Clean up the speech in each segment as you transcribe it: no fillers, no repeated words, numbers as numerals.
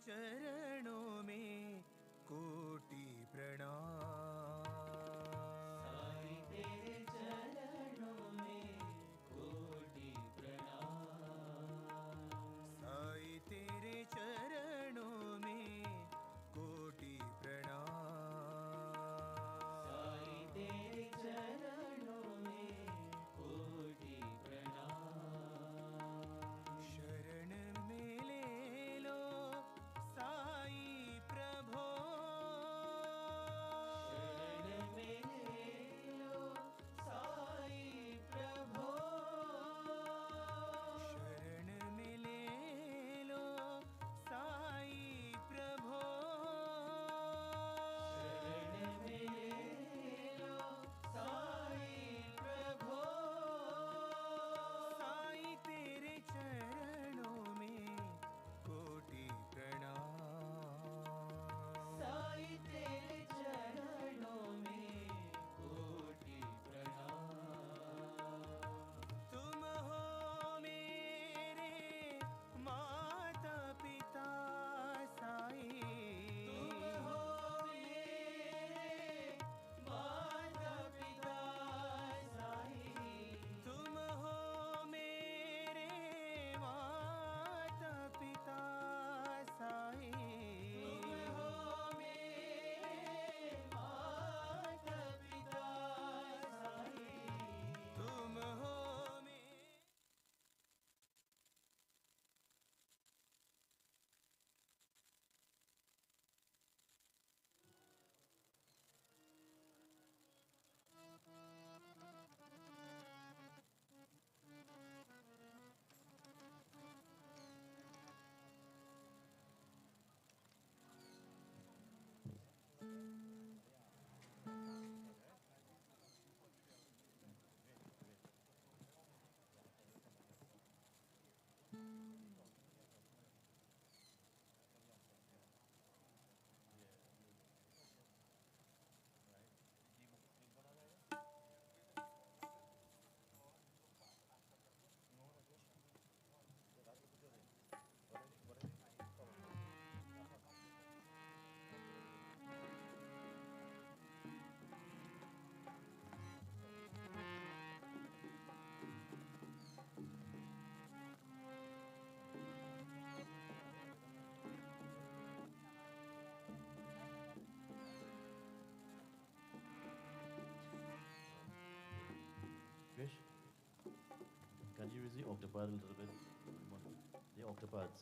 चरणों में कोटि प्रणाम। साईं तेरे चरणों में कोटि प्रणाम। साईं तेरे चरणों में कोटि प्रणाम। साईं तेरे चरणों में कोटि प्रणाम। शरण में ले लो साईं प्रभो। शरण में ले लो साईं प्रभो। शरण में ले लो साईं प्रभो। शरण में ले लो साईं प्रभो। साईं तेरे चरणों में कोटि प्रणाम। साईं तेरे चरणों में कोटि प्रणाम। तुम हो मेरे माता पिता साईं। तुम हो मेरे माता पिता साईं। तुम हो मेरे माता पिता साईं। तुम हो मेरे माता पिता साईं। तुम हो मेरे Krish, can you use the octopad a little bit? The octopads.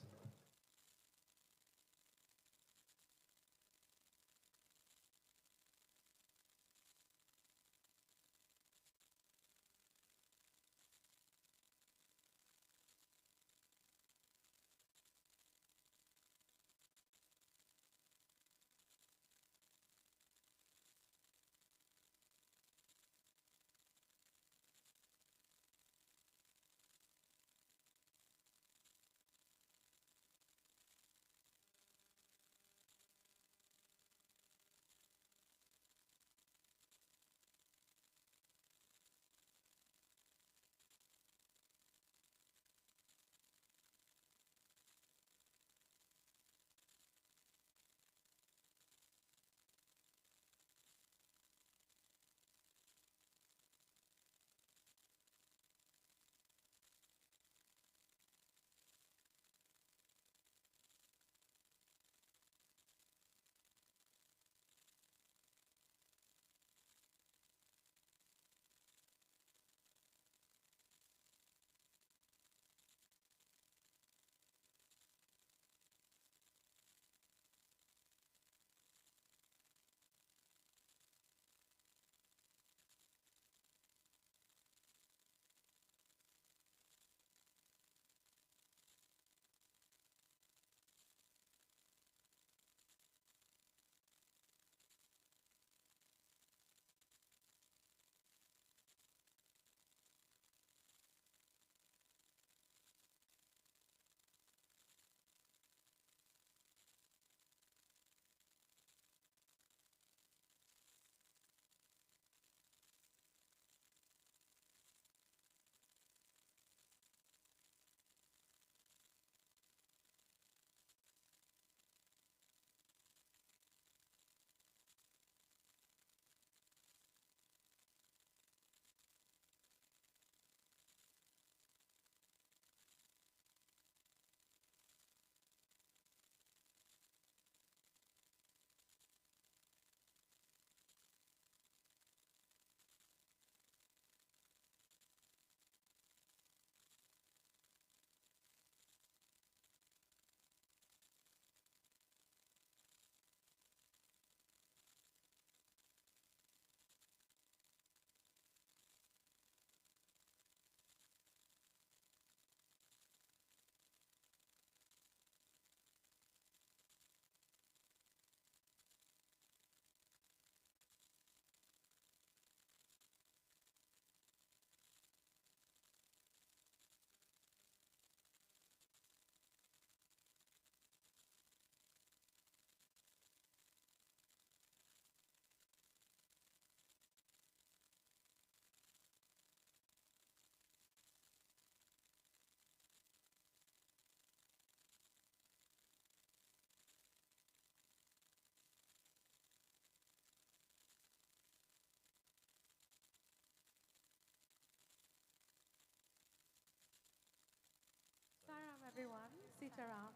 everyone. Sitaram.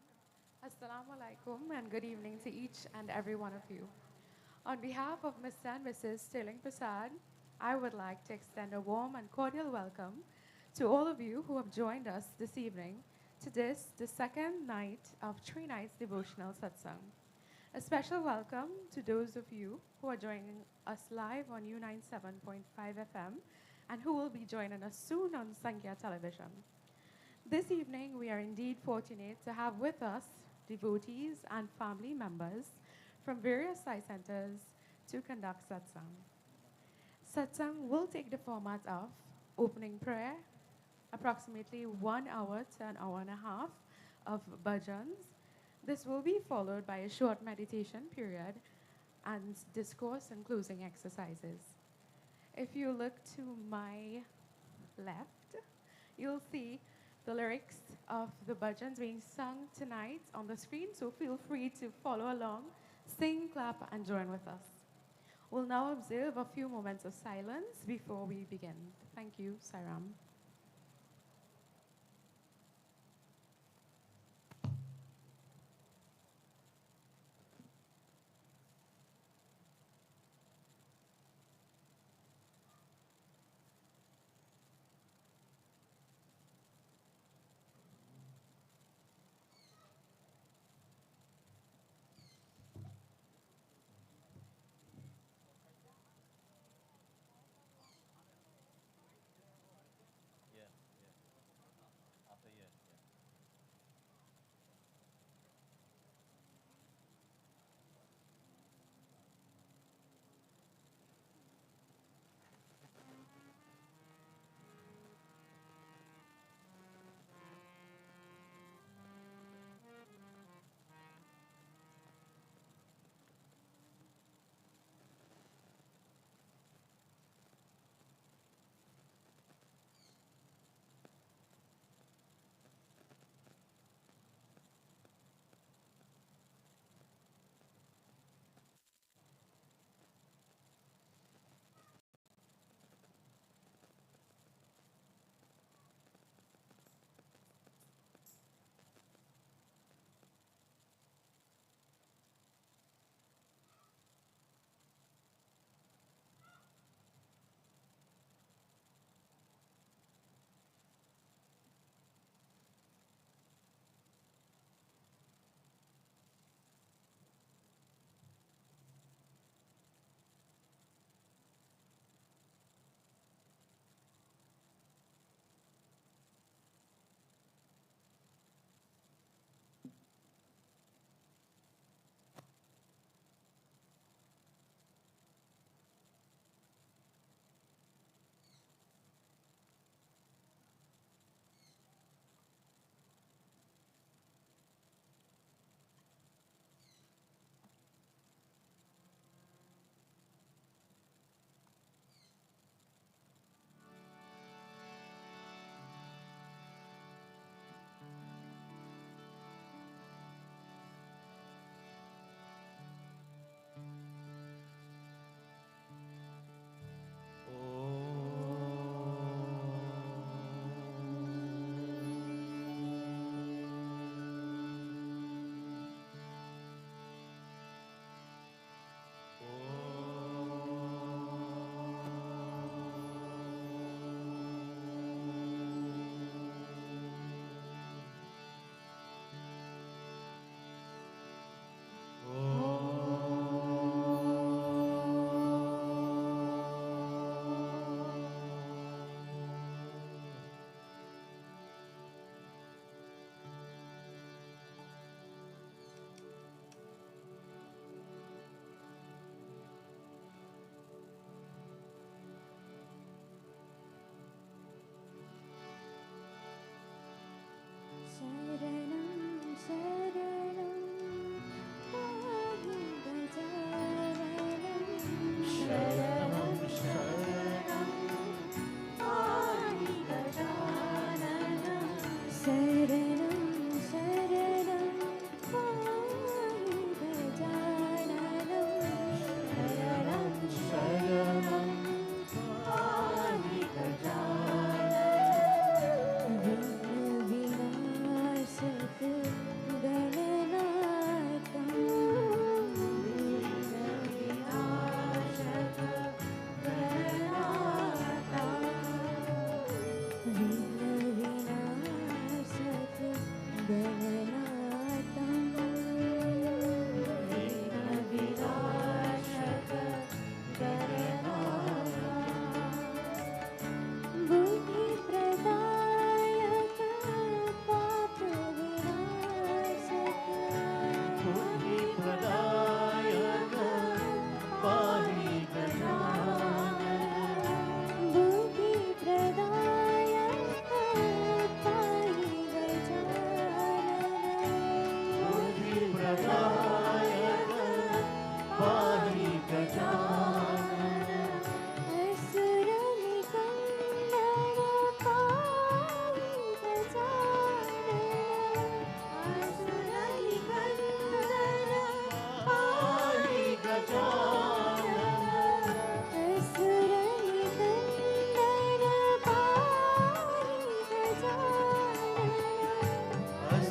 Assalamu alaikum and good evening to each and every one of you. On behalf of Mr. and Mrs. Sterling Persad, I would like to extend a warm and cordial welcome to all of you who have joined us this evening to this, the second night of 3 nights Devotional Satsangh. A special welcome to those of you who are joining us live on U97.5 FM and who will be joining us soon on Sathya television. This evening, we are indeed fortunate to have with us devotees and family members from various site centers to conduct satsang. Satsang will take the format of opening prayer, approximately 1 hour to an hour and a half of bhajans. This will be followed by a short meditation period and discourse and closing exercises. If you look to my left, you'll see the lyrics of the bhajans being sung tonight on the screen, so feel free to follow along, sing, clap, and join with us. We'll now observe a few moments of silence before we begin. Thank you, Sairam.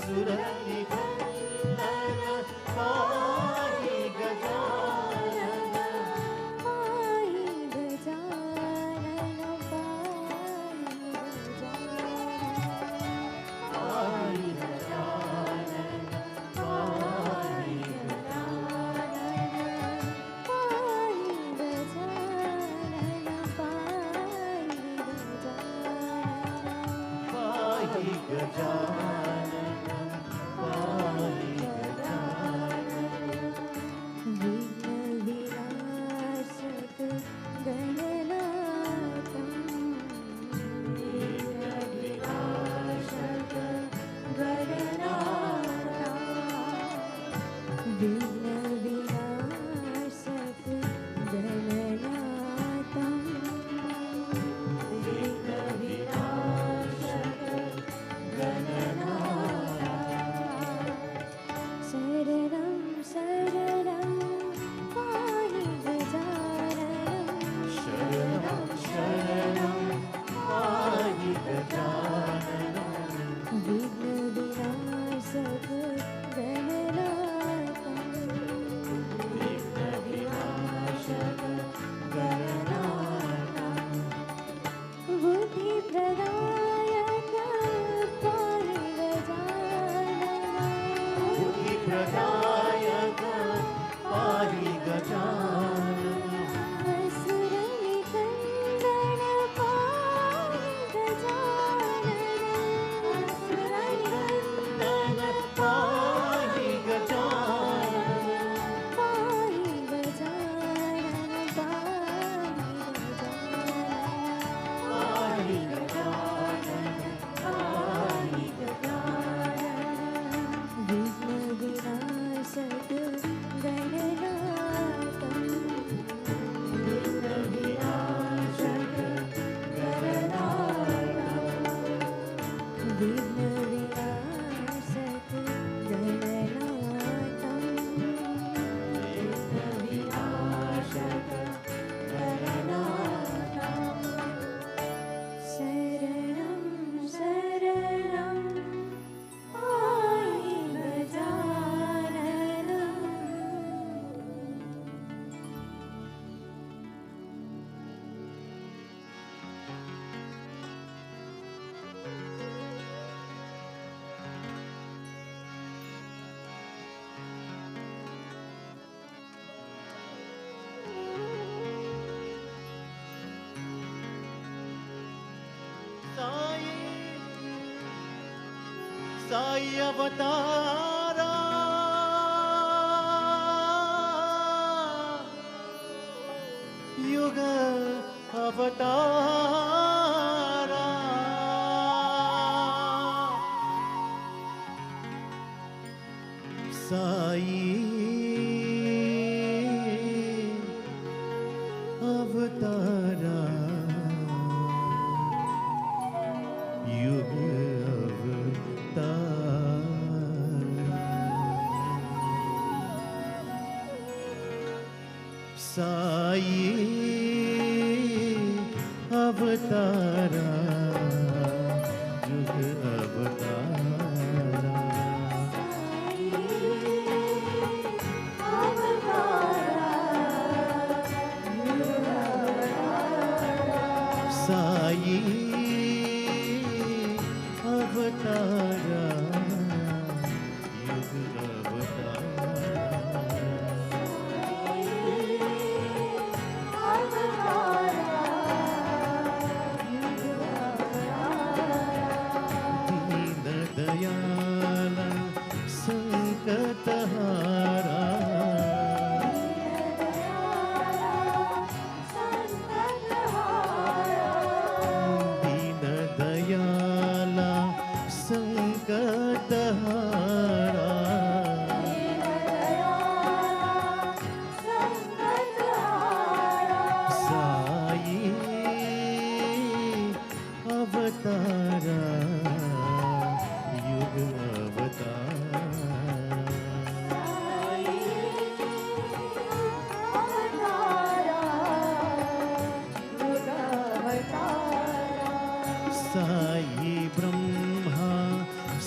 असुरनिकन्दन पाहि गजानन पाहि गजानन पाहि गजानन पाहि गजानन पाहि विघ्नविनाशक गणनाथं विघ्नविनाशक गणनाथं विघ्नविनाशक गणनाथं विघ्नविनाशक शरणं शरणं पाहि गजाननं शरणं शरणं पाहि गजानन विघ्नविनाशक गणनाथं विघ्नविनाशक गणनाथं बुद्धिप्रदायक पाहि गजाननं बुद्धिप्रदायक पाहि गजानन असुरनिकन्दन पाहि गजाननं असुरनिकन्दन पाहि गजानन पाहि गजानन पाहि गजानन पाहि विघ्नविनाशक गणनाथं विघ्नविनाशक गणनाथं विघ्नविनाशक गणनाथं विघ्नविनाशक गणनाथं शरणं शरणं पाहि गजाननं साई अवतारा युग अवतारा साई अवतारा युग साई अवतारा युग अवतारा साई अवतारा युग दीन दयाल संकटहारा दीन दयाल संकटहारा साई अवतारा युग अवतारा साई ब्रह्मा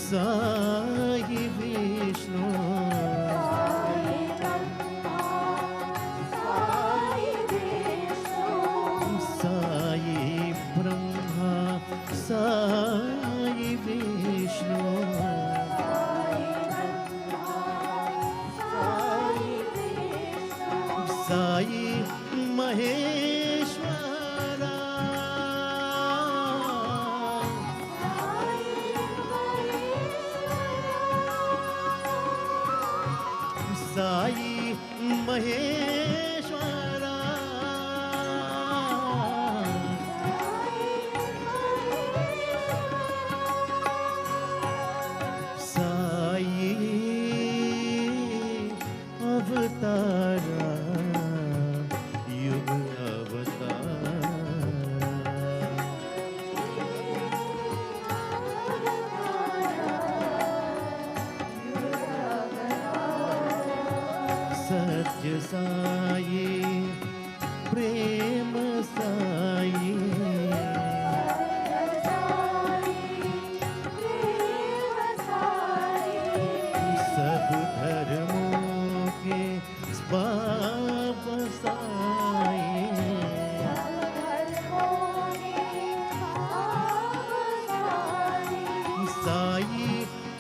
साई विष्णु साई ब्रह्मा साई विष्णु साई महेश्वरा साई महेश्वरा साई अवतारा युग सत्य साई प्रेम साई सब धर्मों के पाप साई साई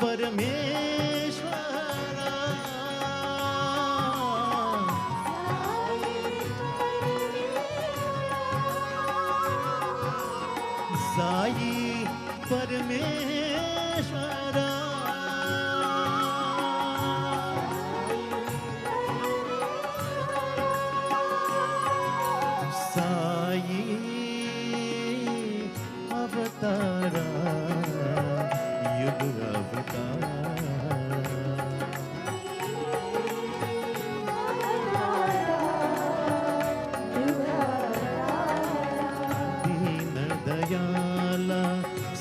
परमेश्वरा साई परमेश्वरा साई अवतारा युग अवतारा दीन दयाला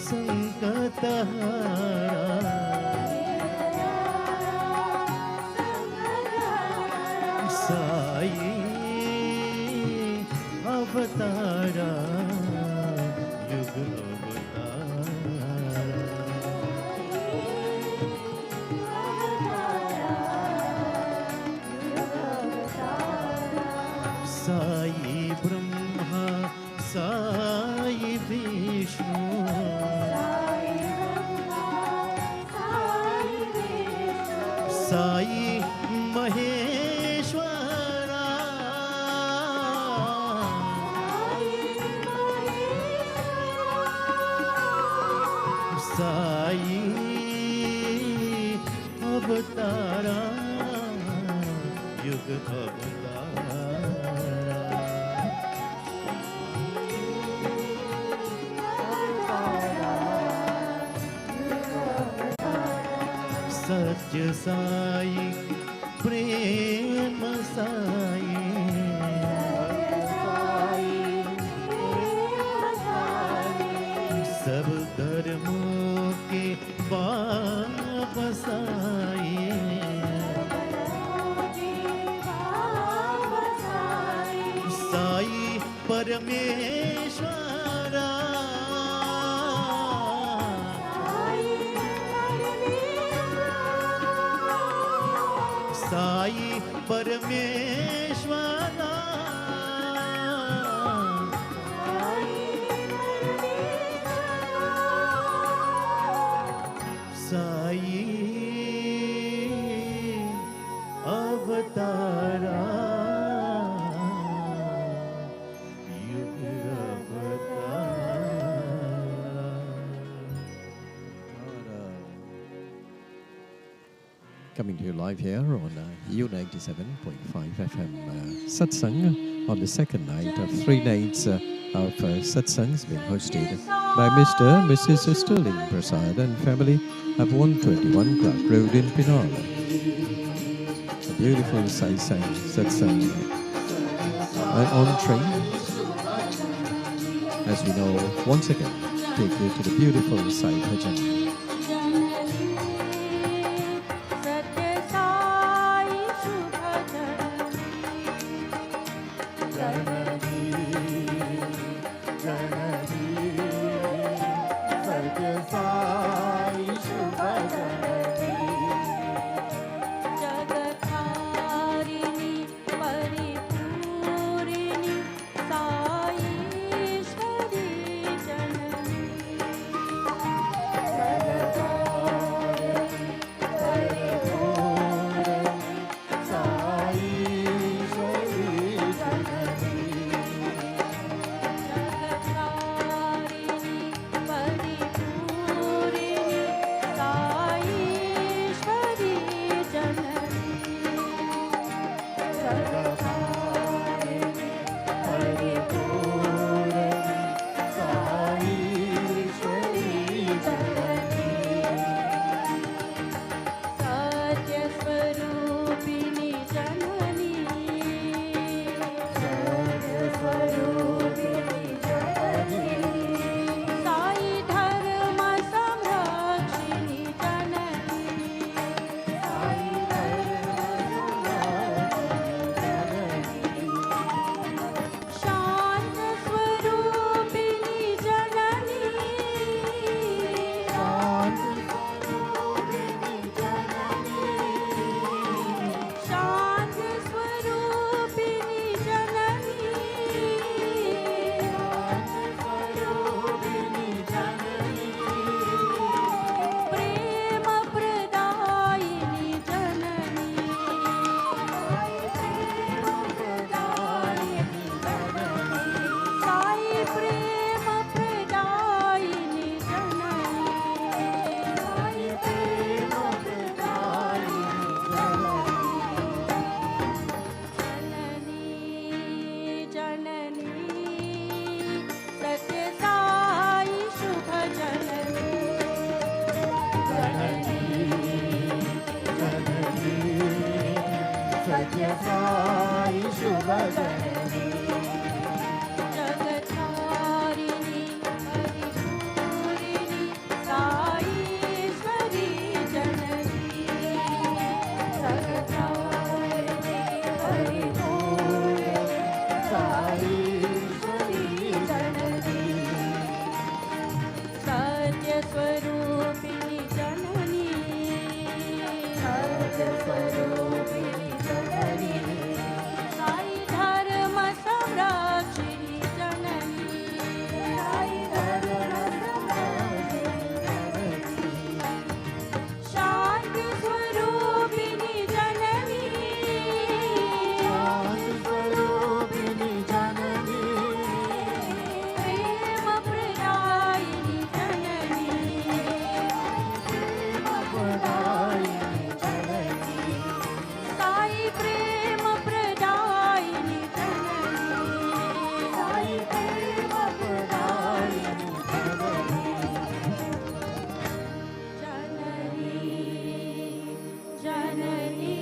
संकटहारा साई अवतारा युग अवतारा साई ब्रह्मा साई विष्णु साई महेश्वरा साई अवतारा युग अवतारा सत्य साई प्रेम साई सब धर्मों के पाप साई साई परमेश्वरा साई परमेश्वरा साई अवतारा युग अवतारा Coming to you live here on U97.5 FM Satsang on the second night of 3 nights of Satsangs being hosted by Mr. and Mrs. Sterling Persad and family of 121 Clark Road in Penal. A beautiful Satsang and on train, as we know, once again, take you to the beautiful Sai Bhajan. जननी जगतारिणी परिपूरिणी साईश्वरी जननी जगतारिणी परिपूरिणी साईश्वरी जननी सत्य स्वरूपिणी जननी सत्य स्वरूपिणी जननी साई धर्म संरक्षिणी जननी साई धर्म संरक्षिणी शांति स्वरूपिणी जननी शांति स्वरूपिणी जननी प्रेम प्रदायिनी जननी प्रेम प्रदायिनी जननी साई प्रेम प्रदायिनी जननी साई प्रेम प्रदायिनी जननी जननी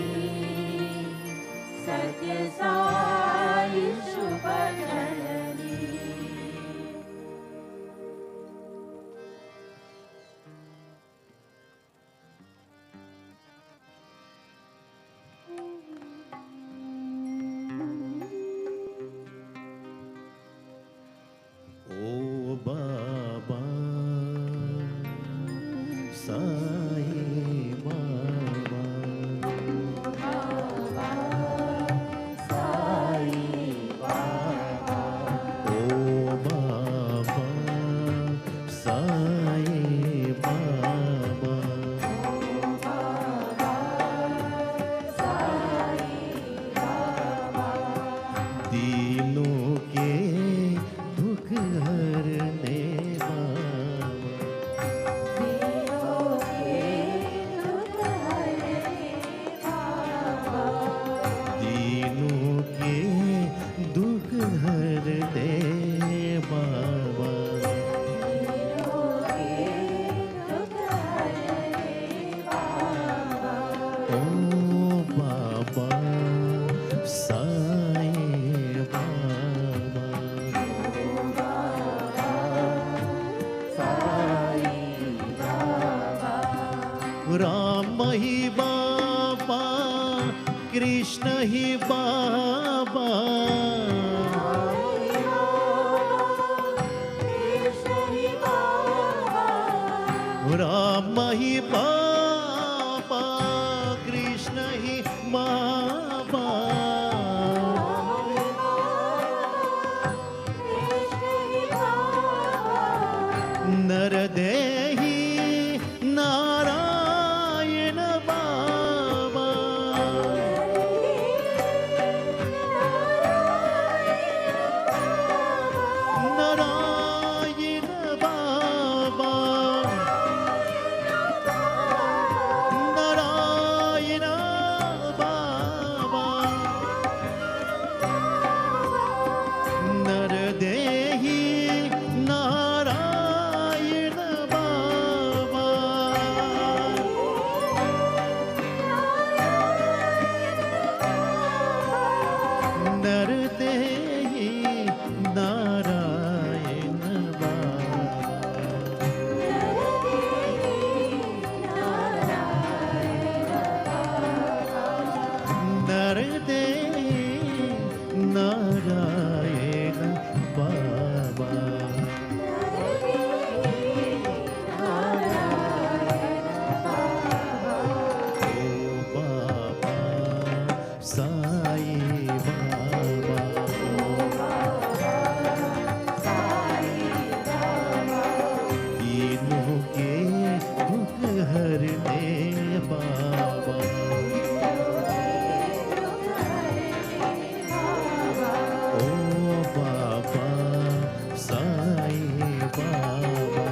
सत्य साई शुभ जननी O Baba Sai Baba O Baba Sai Baba दीनों के दुख हरने बाबा दीनों के दुख हरने बाबा ओ बाबा साईं बाबा राम ही बाबा कृष्ण ही बाबा राम ही बाबा कृष्ण ही बाबा नरदेही नारायण बाबा नारायण बाबा नारायण बाबा नरदेही नारायण बाबा नरदेही नारायण नरदेही नारायण बाबा ओ बाबा साई बाबा तीनों के दुख हरने बाबा ओ बाबा साई बाबा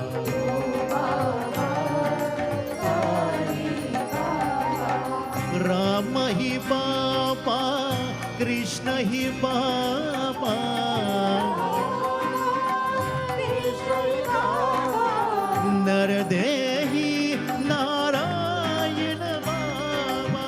राम ही बाबा कृष्ण ही बाबा नरदेही नारायण बाबा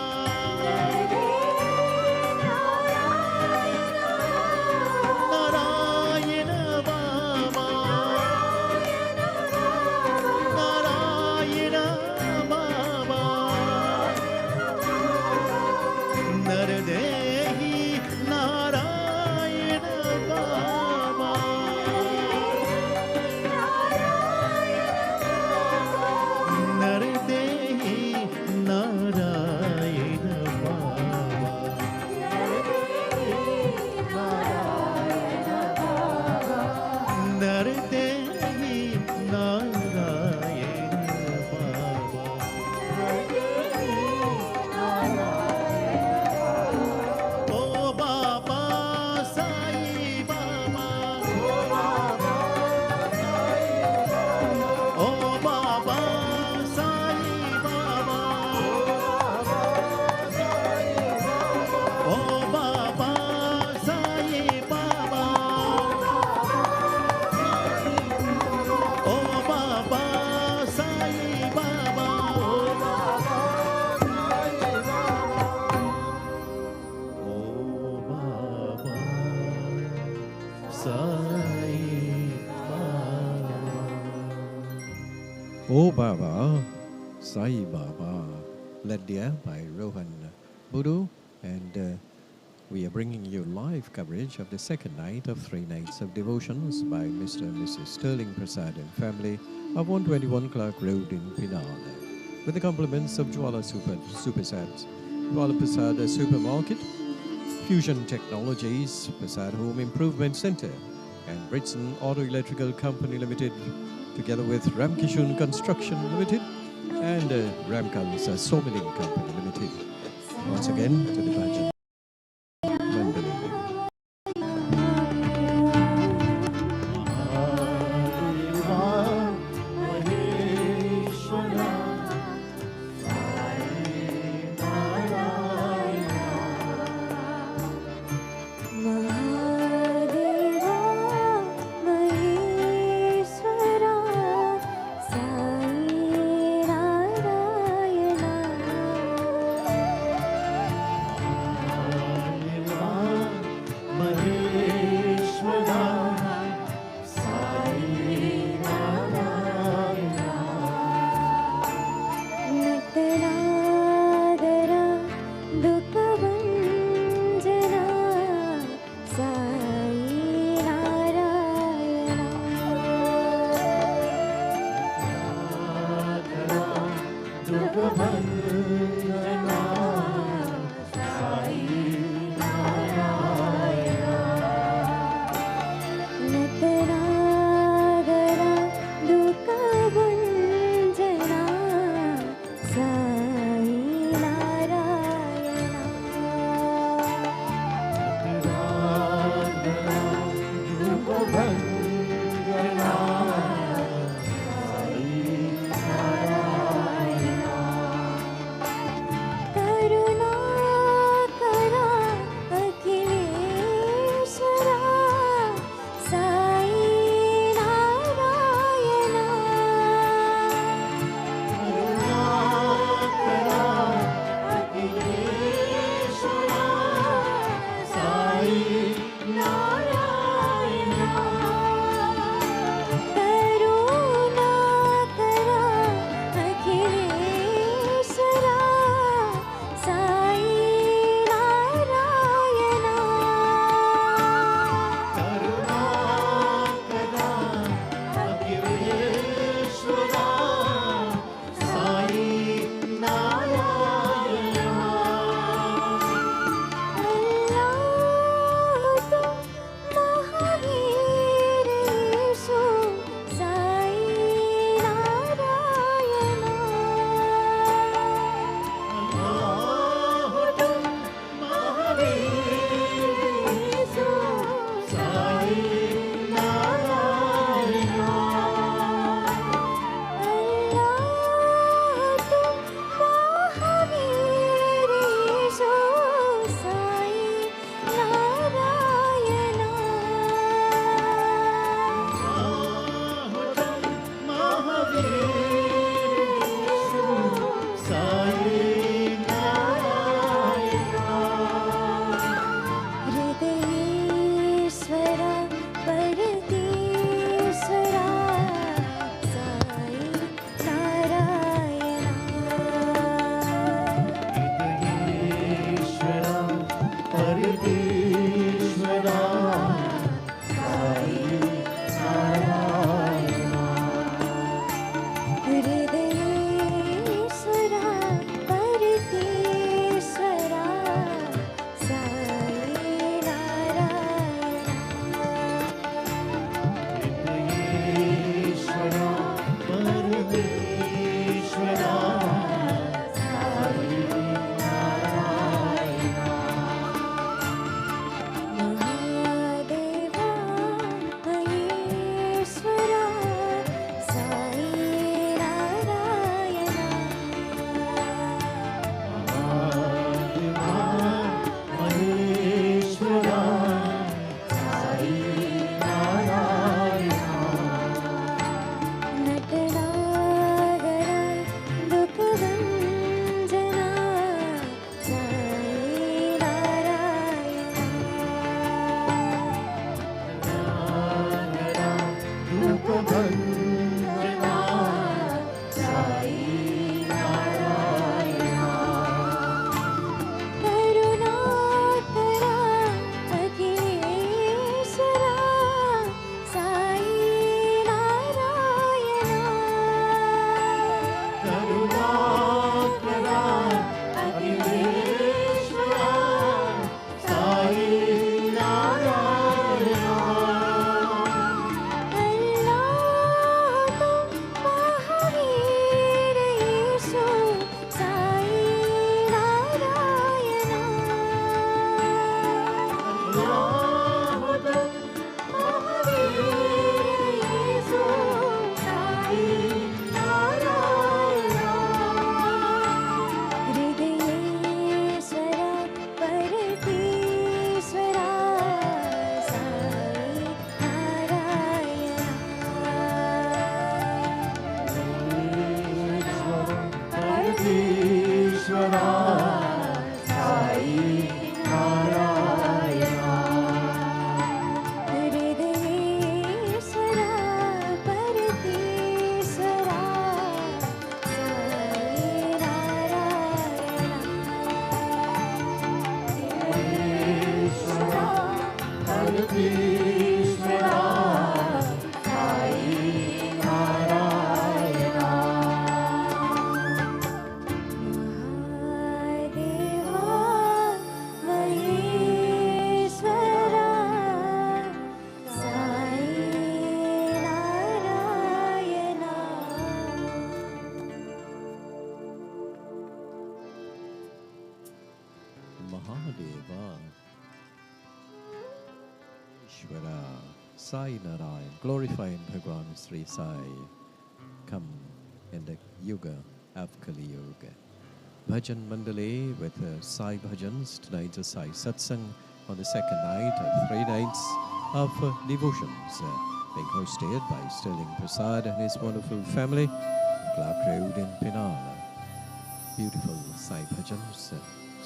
Oh Baba, Sai Baba, led there by Rohan Budu, and we are bringing you live coverage of the second night of 3 nights of devotions by Mr. and Mrs. Sterling Persad and family of 121 Clark Road in Penal, with the compliments of Jwala Supersat, Jwala Persad Supermarket, Fusion Technologies, Persad Home Improvement Center, and Britson Auto Electrical Company Limited, together with Ramkishun Construction Limited and Ramkans Sawmilling Company Limited. Once again, to the Bhajan Mandali. Mahadeva Ishvara Sai Narayan, glorifying Bhagwan Sri Sai, come in the Yuga of Kali Yuga. Bhajan Mandale with Sai Bhajans. Tonight's a Sai Satsang on the second night of 3 nights of devotions, being hosted by Sterling Persad and his wonderful family, Clark Road in Penal. Beautiful Sai Bhajans.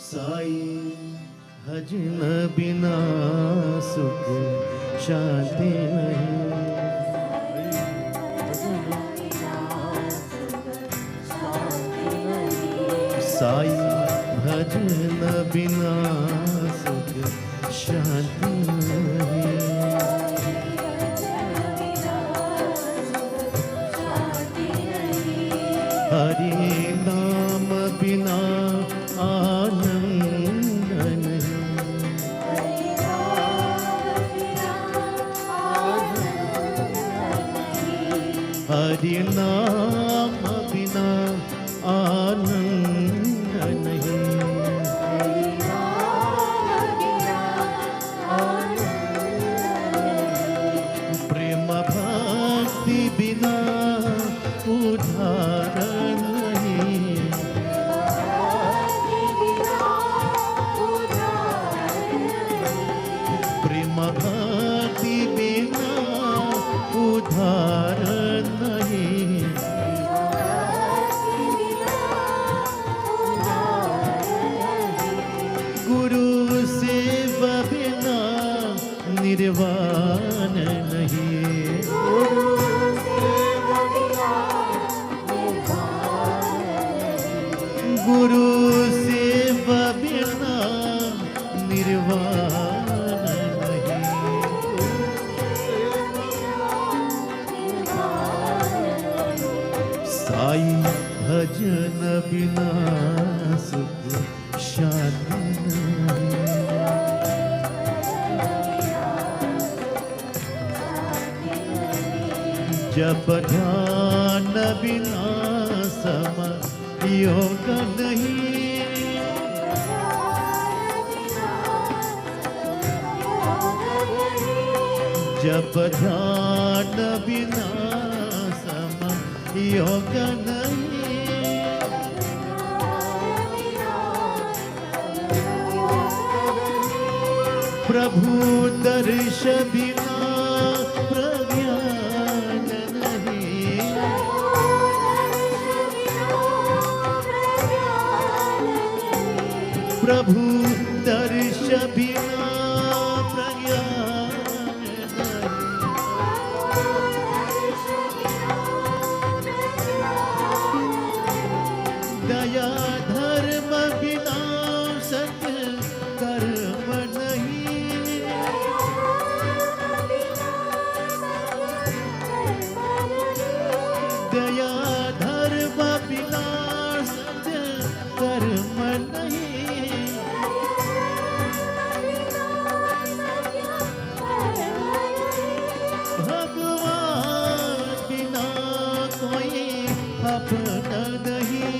Sai भजन बिना सुख शांति नहीं, साई भजन बिना सुख शांति नहीं, हरि नाम बिना आनंद नहीं, हरि नाम बिना आनंद नहीं, प्रेम भक्ति बिना उद्धार नहीं, प्रेम भक्ति बिना उद्धार नहीं, गुरु सेवा बिना निर्वाण नहीं, गुरु सेवा बिना निर्वाण नहीं, साई भजन बिना सुख शांति नहीं, जब ध्यान बिना सम योग नहीं, जब ध्यान बिना सम योग नहीं, प्रभु दर्श बिना प्रज्ञान नहीं, प्रभु दर्श बिना प्रज्ञान नहीं, दया धर्म बिना सत्य कर्म नहीं, दया धर्म बिना सत्य कर्म नहीं, भगवान बिना कोई अपना नहीं,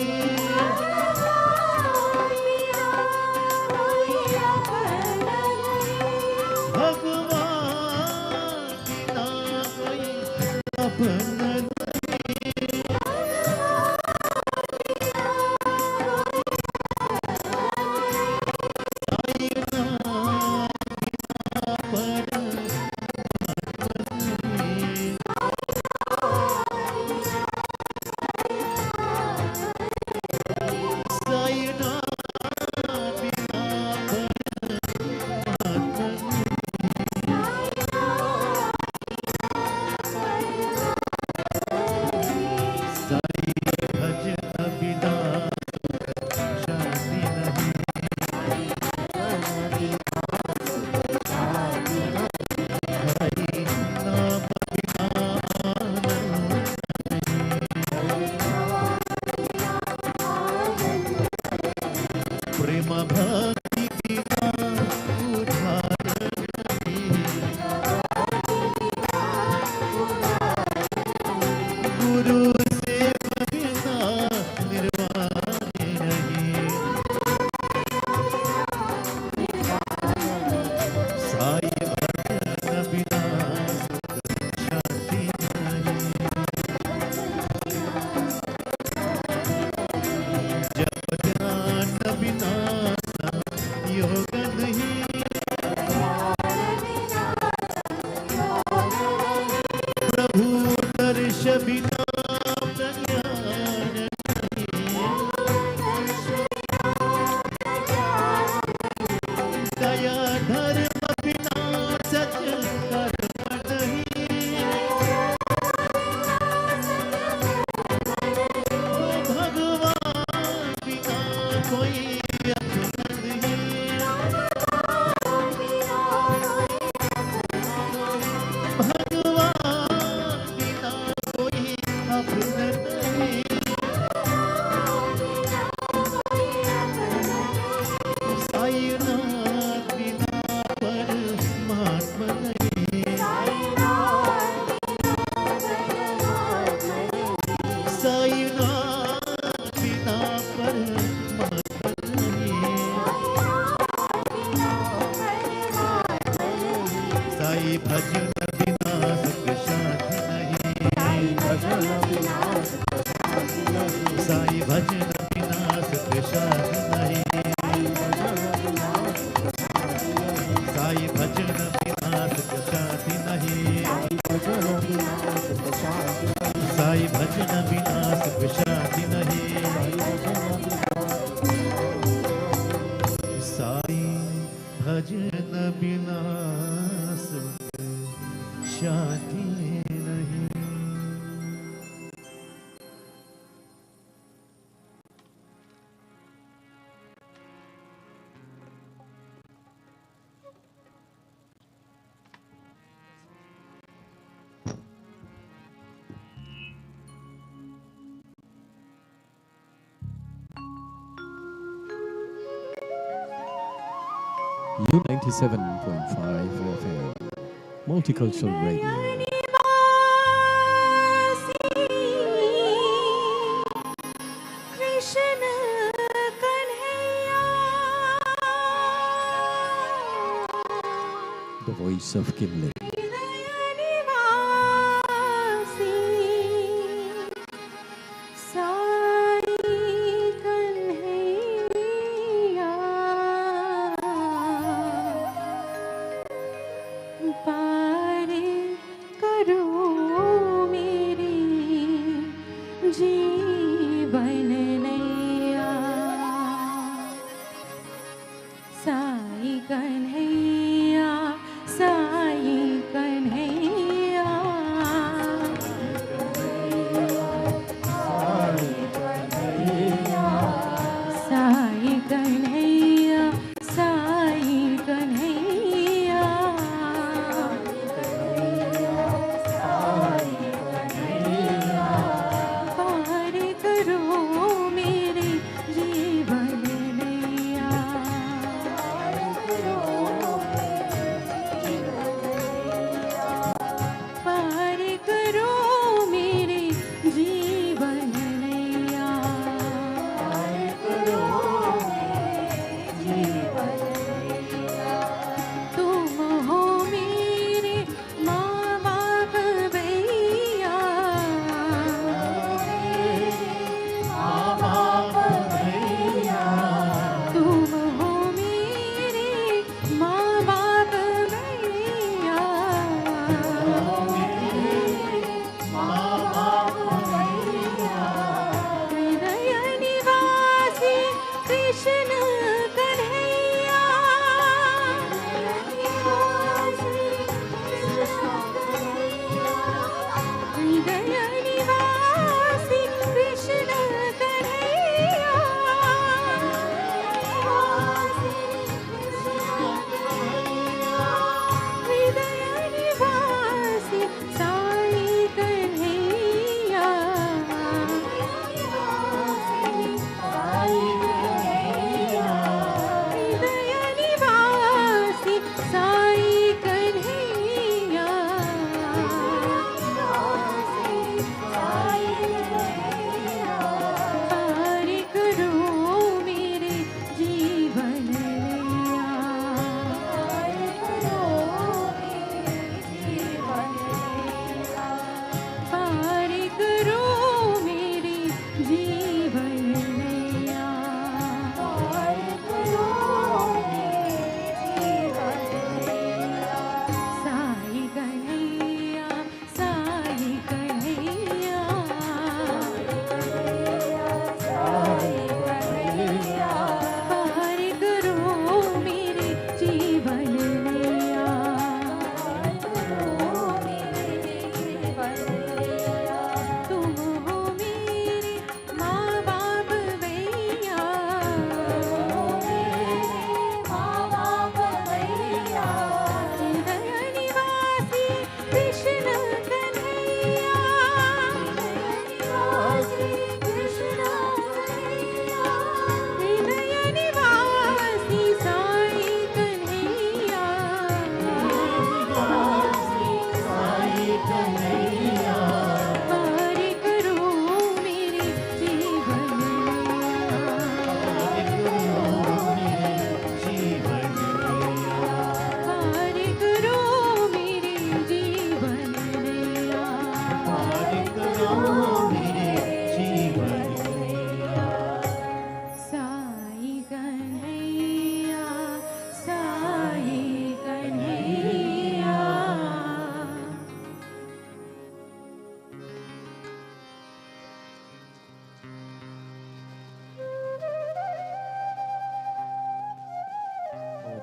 भगवान बिना कोई अपना भजन बिना सुख शांति नहीं, साई भजन बिना सुख शांति नहीं, साई भजन बिना सुख शांति नहीं, साई भजन बिना सुख शांति नहीं। U97.5 FM, Multicultural Radio. The voice of Kimle. Sai Kanhaiya Sai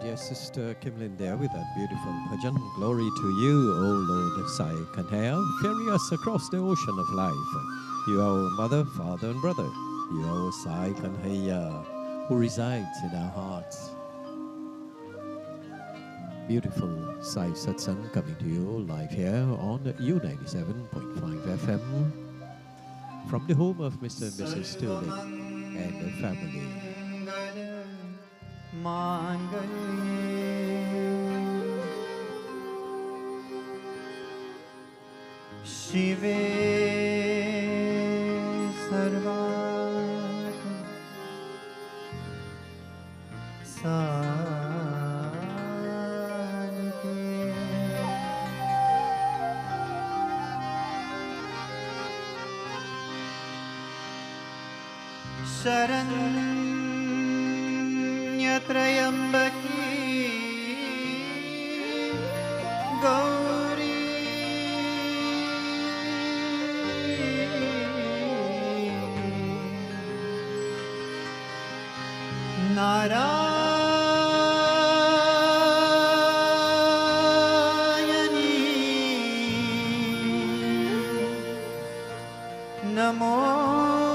dear sister Kimlin there with that beautiful bhajan. Glory to you, O Lord Sai Kanhaya. Ferry us across the ocean of life. You are our mother, father, and brother. You are our Sai Kanhaya who resides in our hearts. Beautiful Sai Satsang coming to you live here on U97.5 FM from the home of Mr. and Mrs. Sterling and their family. शिवे सर्वात् साधके शरण्यत्रयम्बकी गौरी नारायणी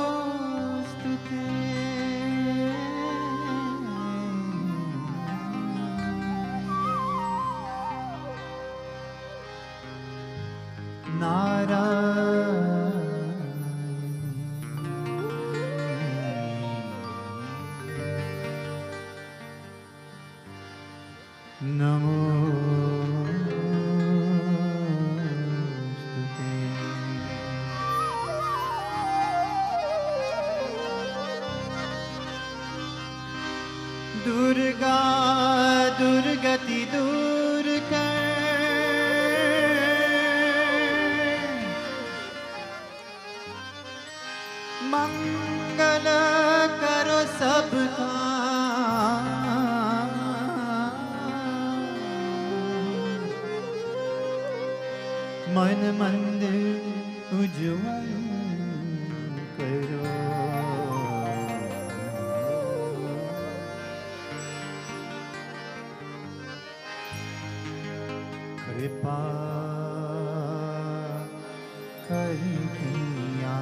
नमोस्तुते दुर्गा दुर्गति दूर कर मंगल करो सबका मन मंदिर उज्ज्वल करो कृपा करिया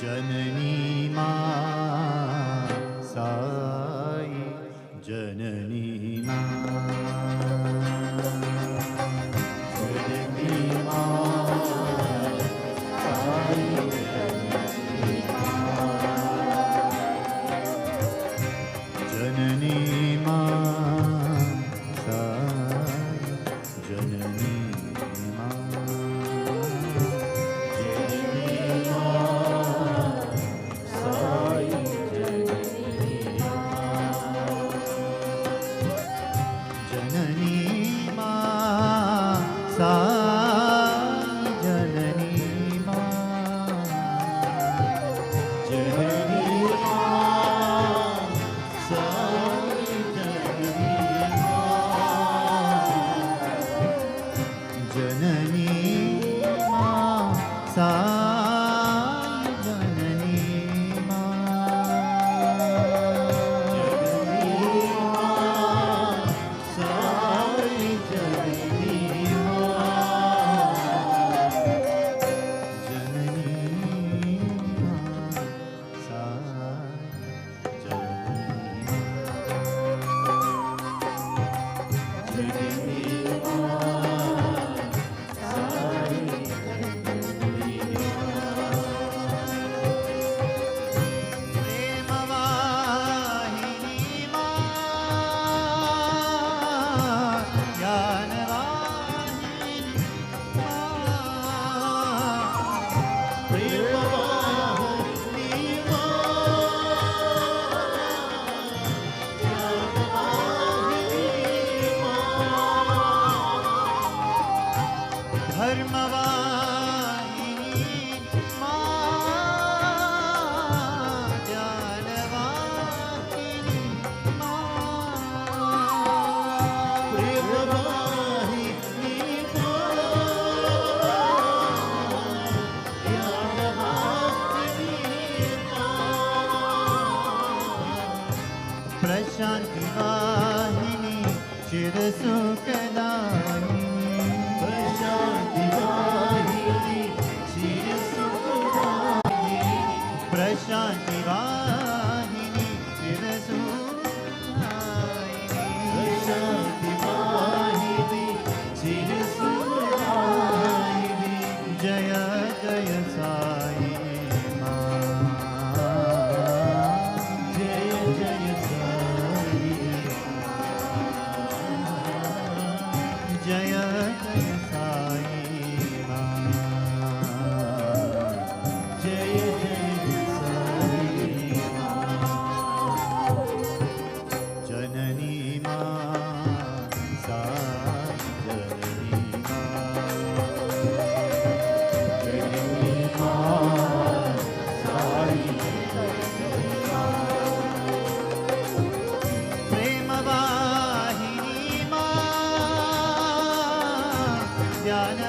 जननी मां साई जननी मां जननी मां साई जननी मां साई जननी मां जननी मां साई जननी मां साई जननी मां जननी मां साई जननी जननी मां साई जननी साई जननी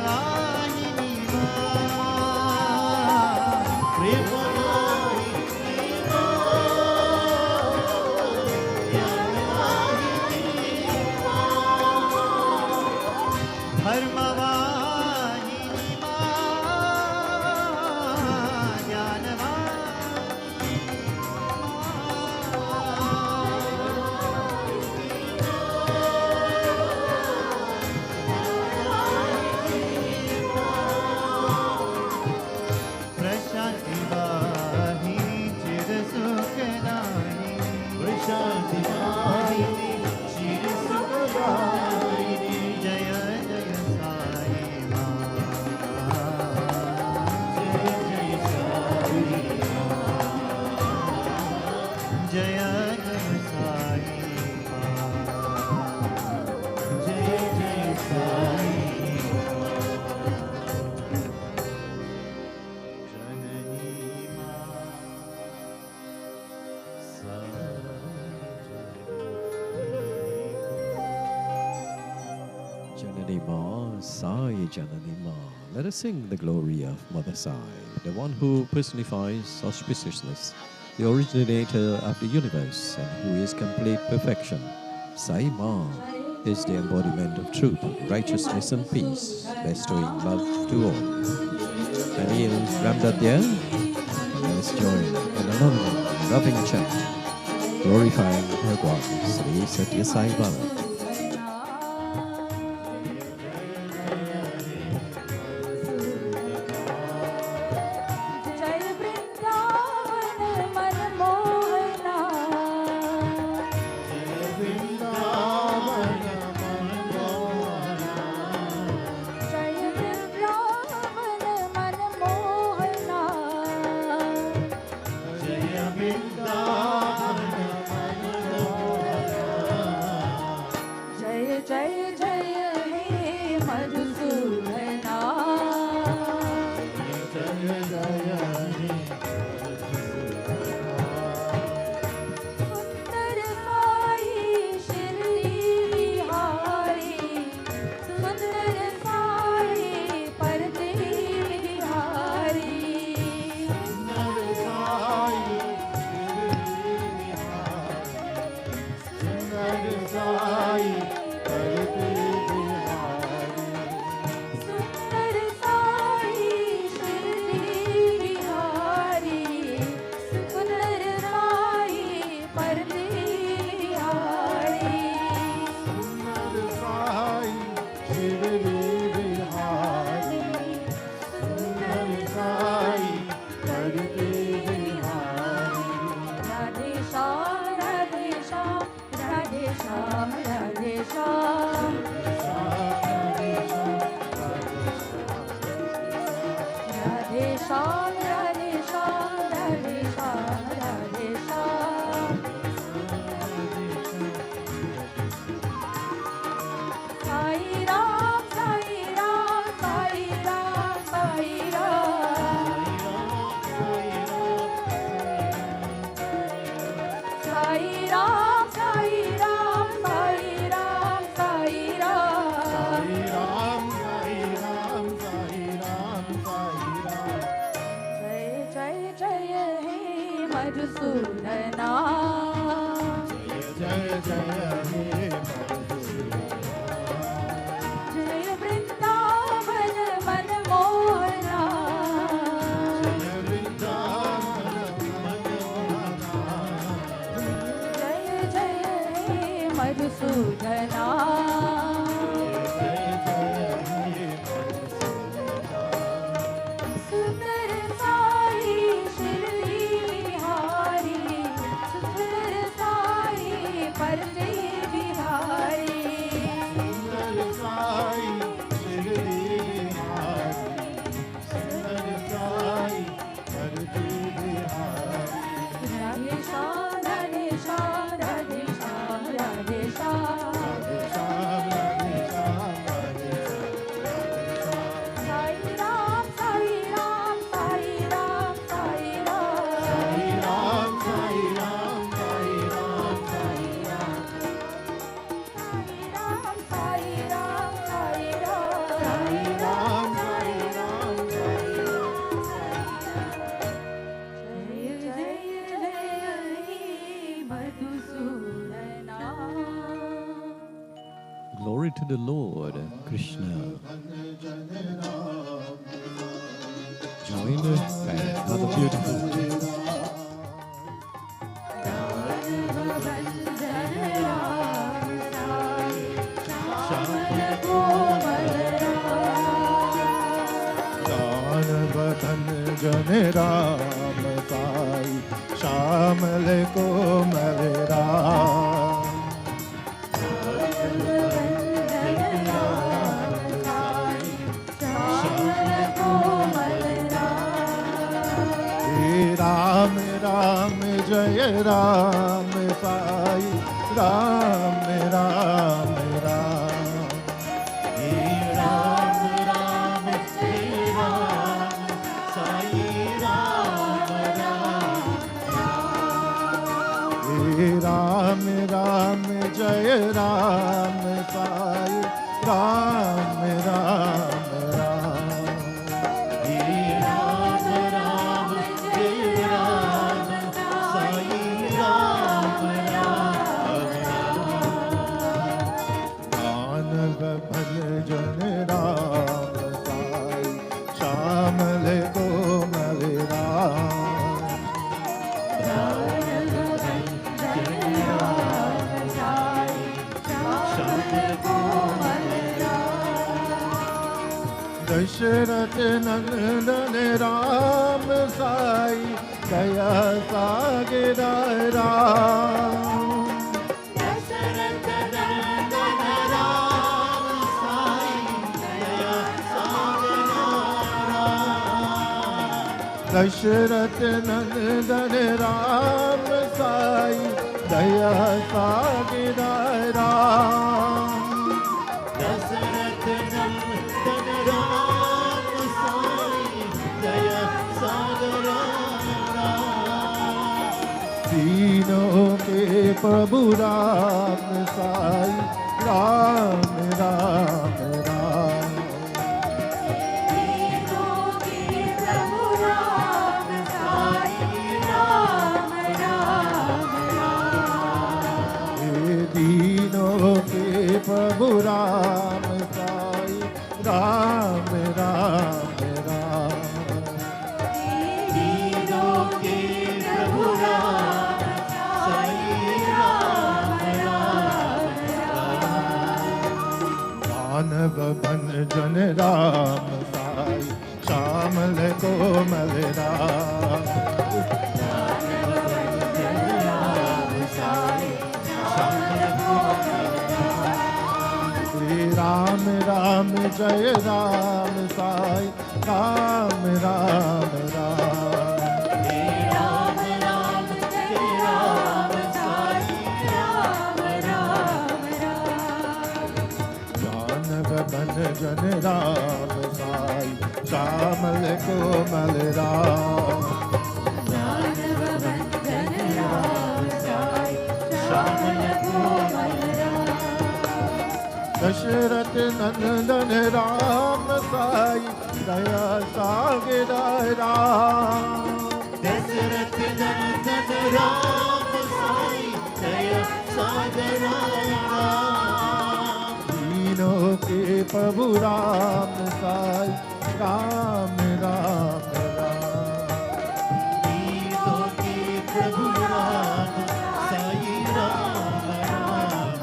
ज्ञानवाहिनी प्रेमदायिनी धर्मवाहिनी प्रशांतिवाहिनी चिरसुखदायिनी प्रशांतिवाहिनी चिरसुखदायिनी जय जय साई माँ जय जय साई जय जय साई माँ जय जय Sai Janani Ma, Sai Janani Ma. Let us sing the glory of Mother Sai, the one who personifies auspiciousness, the originator of the universe, and who is complete perfection. Sai Ma is the embodiment of truth, righteousness, and peace, bestowing love to all. Penal Ramdadyar, let us join in another loving chant, glorifying Bhagwan Sri Sathya Sai Baba. जय वृंदावन मनमोहना जय वृंदावन मनमोहना जय जय जय हे मधुसूदना सुंदर साई शिरडी बिहारी सुंदर साई परदे बिहारी सुंदर साई शिरडी बिहारी सुंदर साई परदे बिहारी राधे श्याम राधे श्याम राधे श्याम राधे श्याम राधे श्याम राधे श्याम राधे श्याम राधे श्याम साई राम साई राम साई राम साई राम साई राम साई राम साई राम साई राम जय जय जय हे मधुसूदना जय वृंदावन मनमोहना जय जय हे मधुसूदना सुंदर साई शिरडी बिहारी सुंदर साई परदे the Lord, Krishna. Joined by another beautiful जन राम साई श्यामल कोमल राम राम राम जय राम साई राम राम राम राम राम जय राम साई राम राम राम राम जय राम साई राम राम राम राम राम जय राम साई राम राम मानव भल जन राम साई श्यामल कोमल राम दशरथ नंदन राम साई दया सागर राम दशरथ नंदन राम साई दया सागर राम दशरथ नंदन राम साई दया सागर राम दशरथ नंदन राम साई दया सागर राम तीनों के प्रभु राम साई राम राम राम तीनों के प्रभु राम साई राम राम राम तीनों के प्रभु राम साई राम राम मानव बन जन राम साई श्यामल कोमल राम राम राम जय राम साई राम राम राम राम राम जय राम साई राम राम जानव बन जन राम साई श्यामल कोमल राम दशरथ नंदन राम साई दया सागर राम दशरथ नंदन राम साई दया सागर राम तीनों के प्रभु राम साई राम राम राम तीनों के प्रभु राम साई राम राम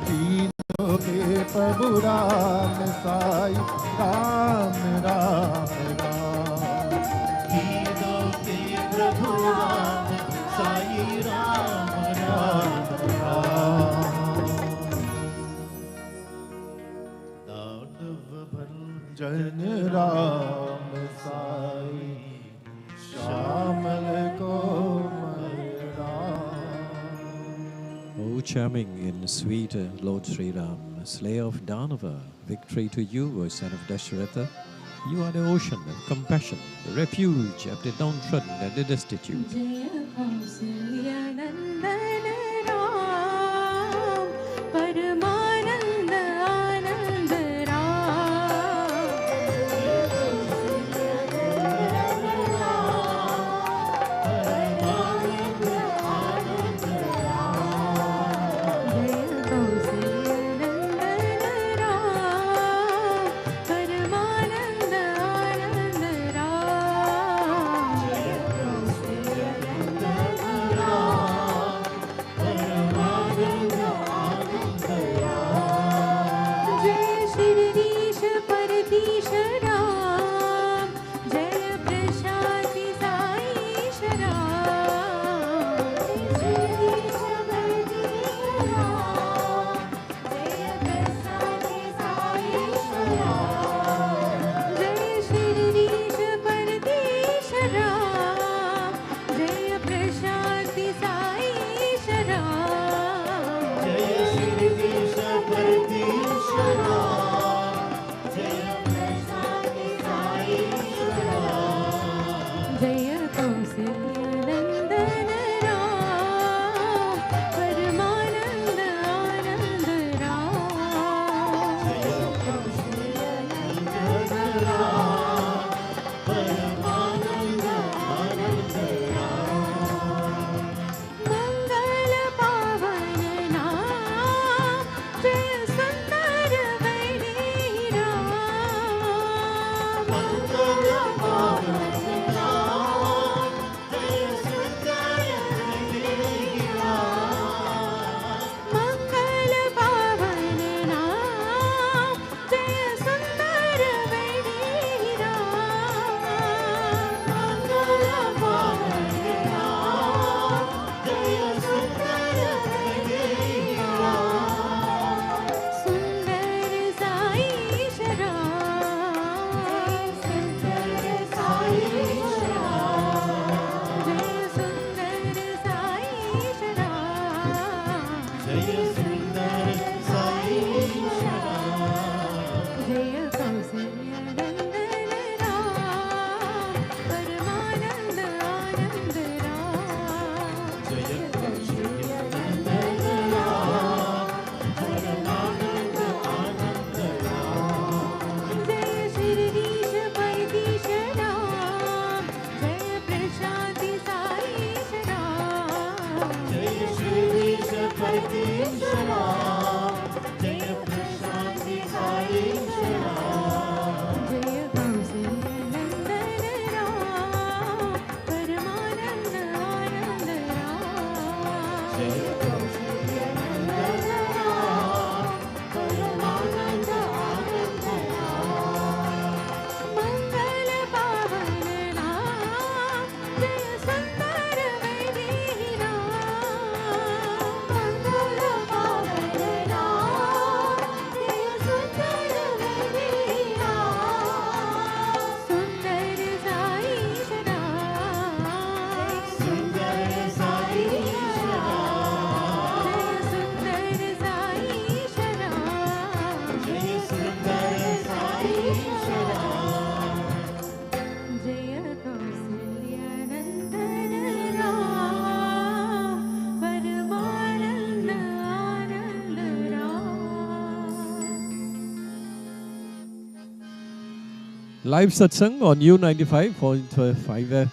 तीनों के प्रभु राम साई राम राम राम तीनों के प्रभु राम साई राम राम दानव जन राम साई श्यामल कोमल Ram Oh, charming and sweet Lord Sri Ram, slayer of Danava, victory to you, O son of Dasharatha. You are the ocean of compassion, the refuge of the downtrodden and the destitute. जय कौसल्या नंदन राम परमानंद आनंद राम जय कौसल्या जय कौसल्या नंदन राम परमानंद आनंद राम जय कौशल्य नंदन राम परमानंद आनंद राम जय शिरडीश परदीश राम जय प्रशांति साईश राम जय श्रीश परदीश राम जय प्रशांति साईश राम जय कौसल्या नंदन राम परमानंद आनंद राम जय कौशल्य नंदन राम परमानंद आनंद राम मंगल पावन नाम जय सुंदर वैदेही नाम मंगल पावन नाम जय सुंदर वैदेही नाम सुंदर साईश राम सुंदर साईश राम जय सुंदर साईश राम जय सुंदर साईश राम जय कौसल्या नंदन राम परमानंद आनंद Ram Live satsang on U95.5 FM,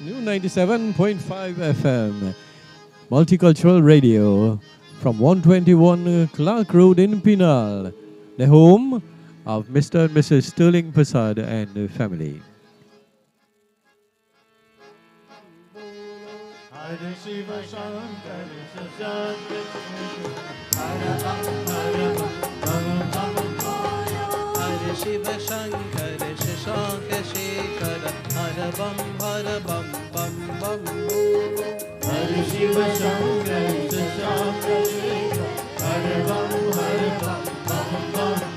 U97.5 FM, Multicultural Radio from 121 Clark Road in Penal, the home of Mr. and Mrs. Sterling Persad and family. Hare Shiva Shankar Shankar Hare Ram Hare Ram Ram हर शिव शंकर शशांक शेखर हर बम बम बम बोलो Hare Shiva Shankar Shankar Hare Ram Hare Ram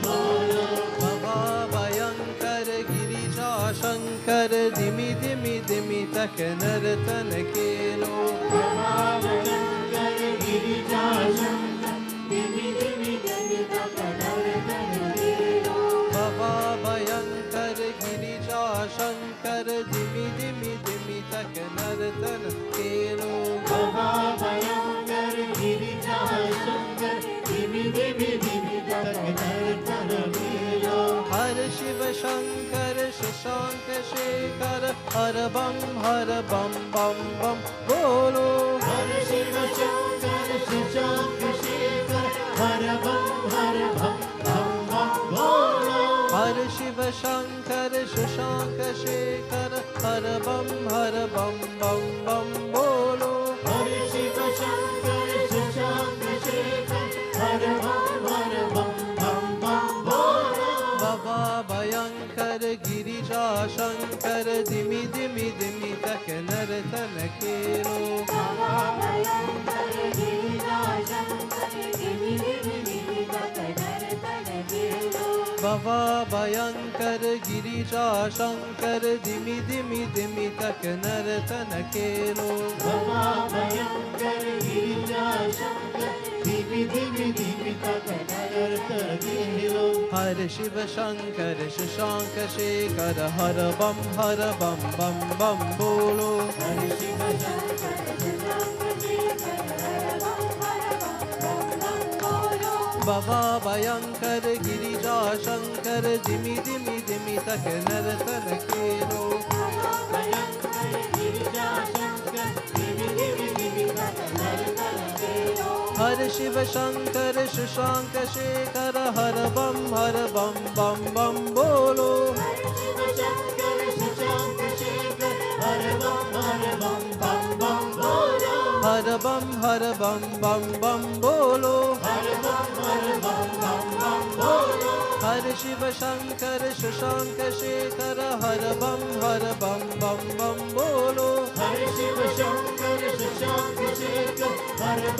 Bolo बाबा भयंकर गिरिजा शंकर दिमि दिमि दिमि तक नर्तन केलो Bhavayangar Girija Shankar Dimi Dimi Dimi Takanartan Dilo बाबा भयंकर गिरिजा शंकर दिमि दिमि दिमि तक नर्तन केलो Bhavayangar Girija Shankar Dimi Dimi Dimi Takanartan Dilo हर शिव शंकर शशांक शेखर हर बम बम बम बोलो Hare Shiva Shankar Shashank Shekhar Hare Bam Bolo हर शिव शंकर शशांक शेखर हर बम बम बम बोलो Hare Shiva Shankar Shashank Shekhar Hare Bam Bolo बाबा भयंकर गिरिजा शंकर दिमि दिमि दिमि तक नर्तन केलो भयंकर गिरिजा शंकर दिमि दिमि दिमि तक नर्तन केलो बाबा भयंकर गिरिजा शंकर दिमि दिमि दिमि तक नर्तन केलो Bhavayangar Girija Shankar Dimi Dimi Dimi Takanartan Dilo हर शिव शंकर शशांक शेखर हर बम बम बम बोलो Hare Shiva Shankar Shashank Shekhar Hare Bam बाबा भयंकर गिरिजा शंकर दिमि दिमि दिमि तक नर्तन केलो Bhavayangar Girija Shankar Dimi Dimi Dimi Takanartan Dilo हर शिव शंकर शशांक शेखर हर बम बम बम बोलो Hare Shiva Shankar Shashank Shekhar Hare Bam Bolo हर बम बम बोलो Hare Bam Bolo हर शिव शंकर शशांक शेखर हर बम बम बोलो Hare Shiva Shankar Shashank Shekhar Hare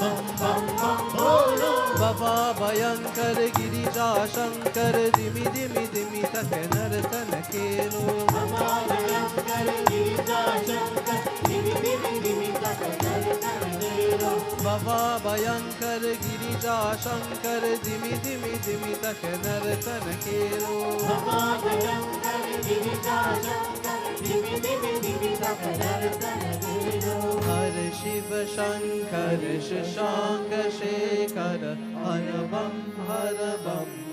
Bam Bolo बाबा भयंकर गिरिजा शंकर दिमि दिमि दिमि तक नर्तन केलो Bhavayangar Girija Shankar Dimi Dimi Dimi Takanartan Dilo बाबा भयंकर गिरिजा शंकर दिमि दिमि दिमि तक नर्तन केरो बाबा भयंकर गिरिजा शंकर दिमि दिमि दिमि तक नर्तन केरो हर शिव शंकर शशांक शेखर हर बम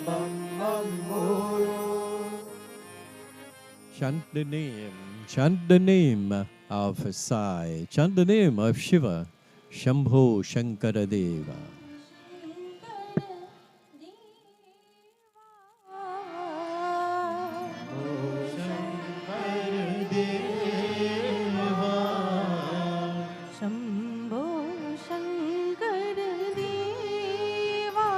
बम बम बोलो. Chant the name of Sai, chant the name of Shiva, Shambho Shankara Deva. Shambho Shankar देवा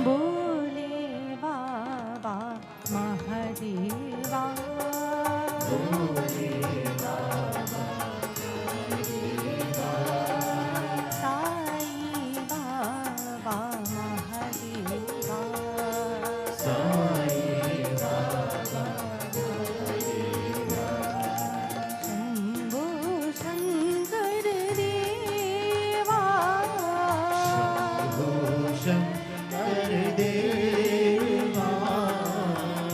बोले बाबा महादेवा साई बाबा महादेवा शंभो शंकर देवा शंकर देवा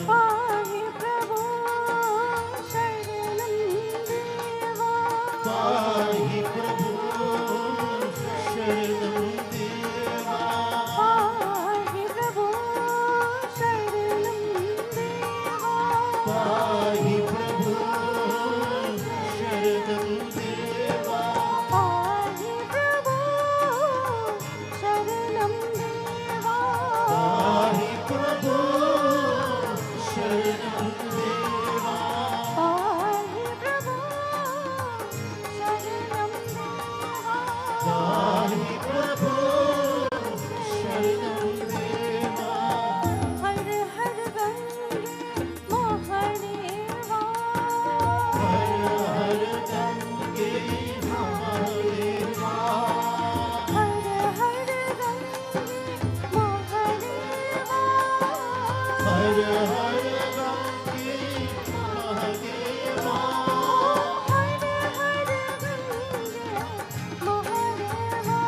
पाहि प्रभो शरणं देवा पाहि प्रभु शरणं देवा पाहि प्रभो शरणं देवा पाहि प्रभु शरणं देवा पाहि प्रभो शरणं देवा पाहि प्रभु शरणं देवा पाहि प्रभो शरणं देवा पाहि प्रभु शरणं देवा हर हर गंगे महादेवा हर हर गंगे महादेवा हर हर गंगे महादेवा हर हर गंगे महादेवा हर हर गंगे महादेवा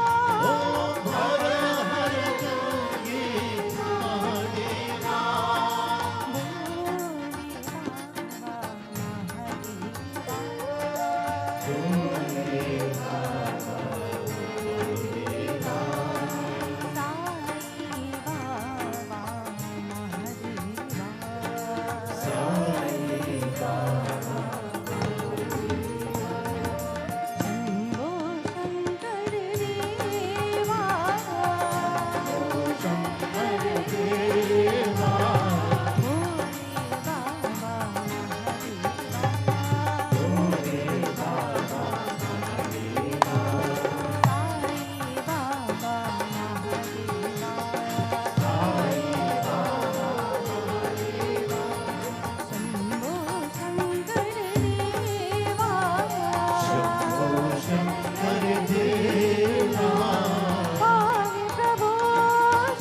ओम हर हर गंगे महादेवा शंभो शंकर देवा शंकर देवा भोले बाबा महादेवा साई बाबा महादेवा शंभो शंकर देवा शंभो शंकर देवा पाहि प्रभो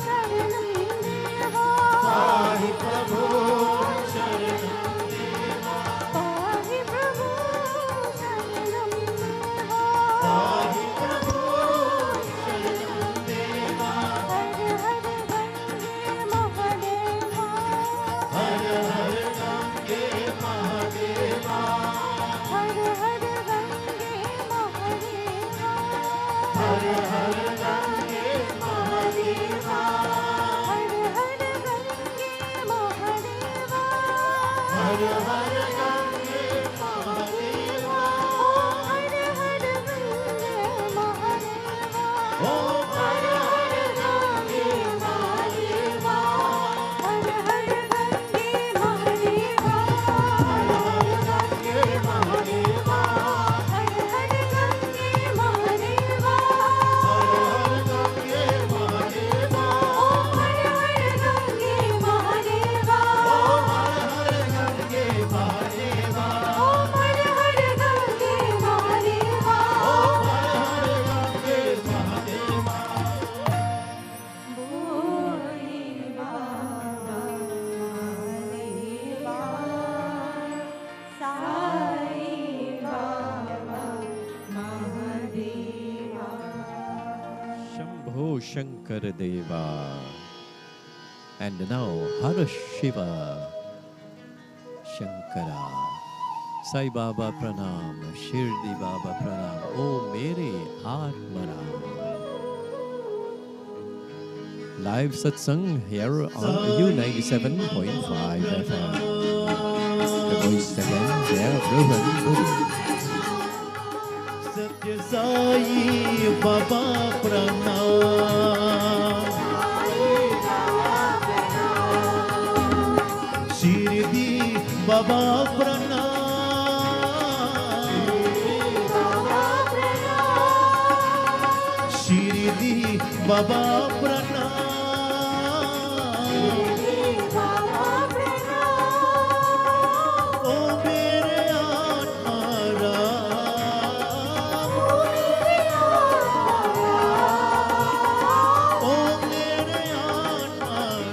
शरणं देवा पाहि प्रभु शरणं देवा पाहि प्रभो शरणं देवा पाहि प्रभु शरणं देवा हर हर गंगे महादेवा हर हर गंगे महादेवा हर हर गंगे महादेवा हर हर गंगे महादेवा हर हर गंगे महादेवा हर हर गंगे महादेवा हर हर गंगे महादेवा ओम हर हर गंगे महादेवा हर हर गंगे महादेवा गंगे महादेवा हर हर गंगे महादेवा हर हर गंगे महादेवा हर हर गंगे महादेवा ओम हर हर Gange Ho Shankara Deva. And now Har Shiva Shankara. Sai Baba Pranam, Shirdi Baba Pranam, O Mere Atmaram. Live Satsang here on U97.5 FM. The voice again, there, Rohan Guru. Sathya Sai Baba Pranam, Shirdi Baba Pranam, Shirdi Baba Pranam, O mere Atmaram, O mere Atmaram,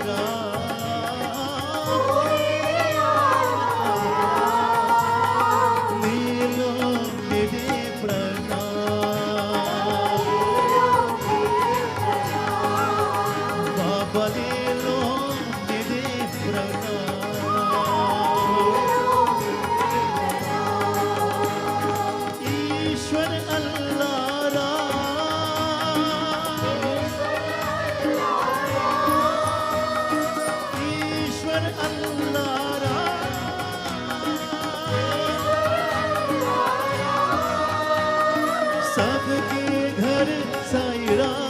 Nilo mere pranam, Baba Nilo mere pranam, Ishwar Allah Ram, Ishwar Allah Ram, सबके घर साईं राम,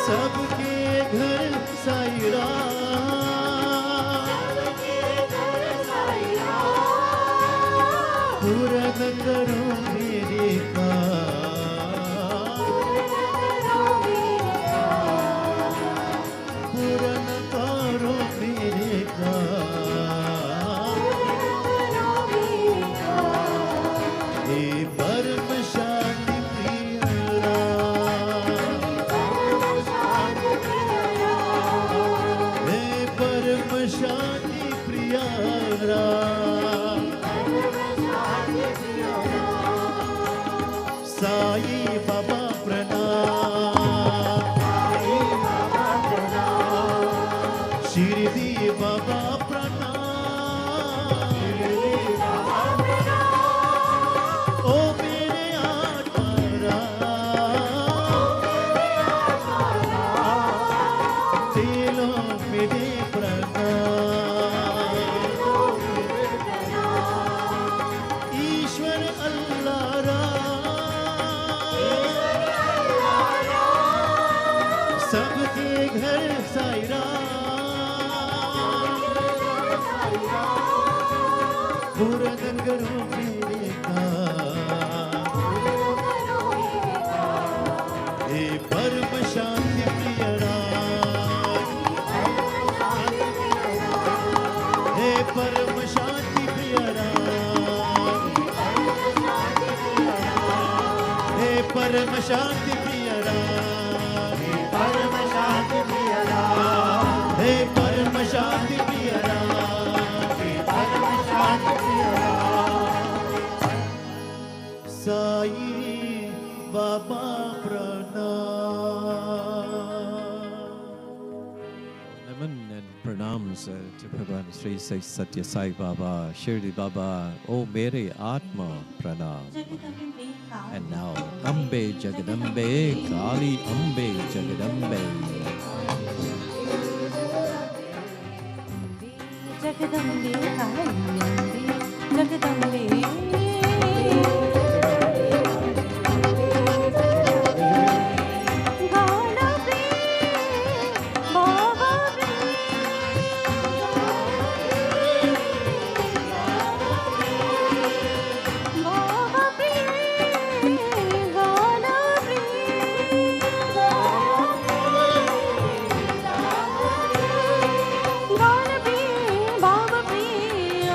सबके घर साईं राम, पूरा करो मेरे काम, पूरा करो मेरे काम, हे परम शांति प्रिय राम, हे परम शांति प्रिय राम, साई बाबा प्रणाम, शिरडी बाबा प्रणाम, ओ मेरे आत्माराम, दिलों मेरे प्रणाम, ईश्वर अल्लाह राम, सबके घर साईं राम, पूरा करो मेरे काम, हे परम शांति प्रिय राम, हे परम शांति प्रिय राम, हे परम शांति प्रिय राम, हे परम शांति प्रिय राम, हे परम शांति प्रिय राम, हे परम शांति प्रिय राम, साई बाबा प्रणाम. Naman and pranams to Bhagavan Sri Sai Sathya Sai Baba, Shirdi Baba, O Mere Atma Pranam. And now, Ambe Jagadambe, Kali Ambe Jagadambe. Jagdambe काली जगदम्बे गाना प्रिय बाबा बाबा प्रिय गाना प्रिय गाना प्रिय बाबा प्रिय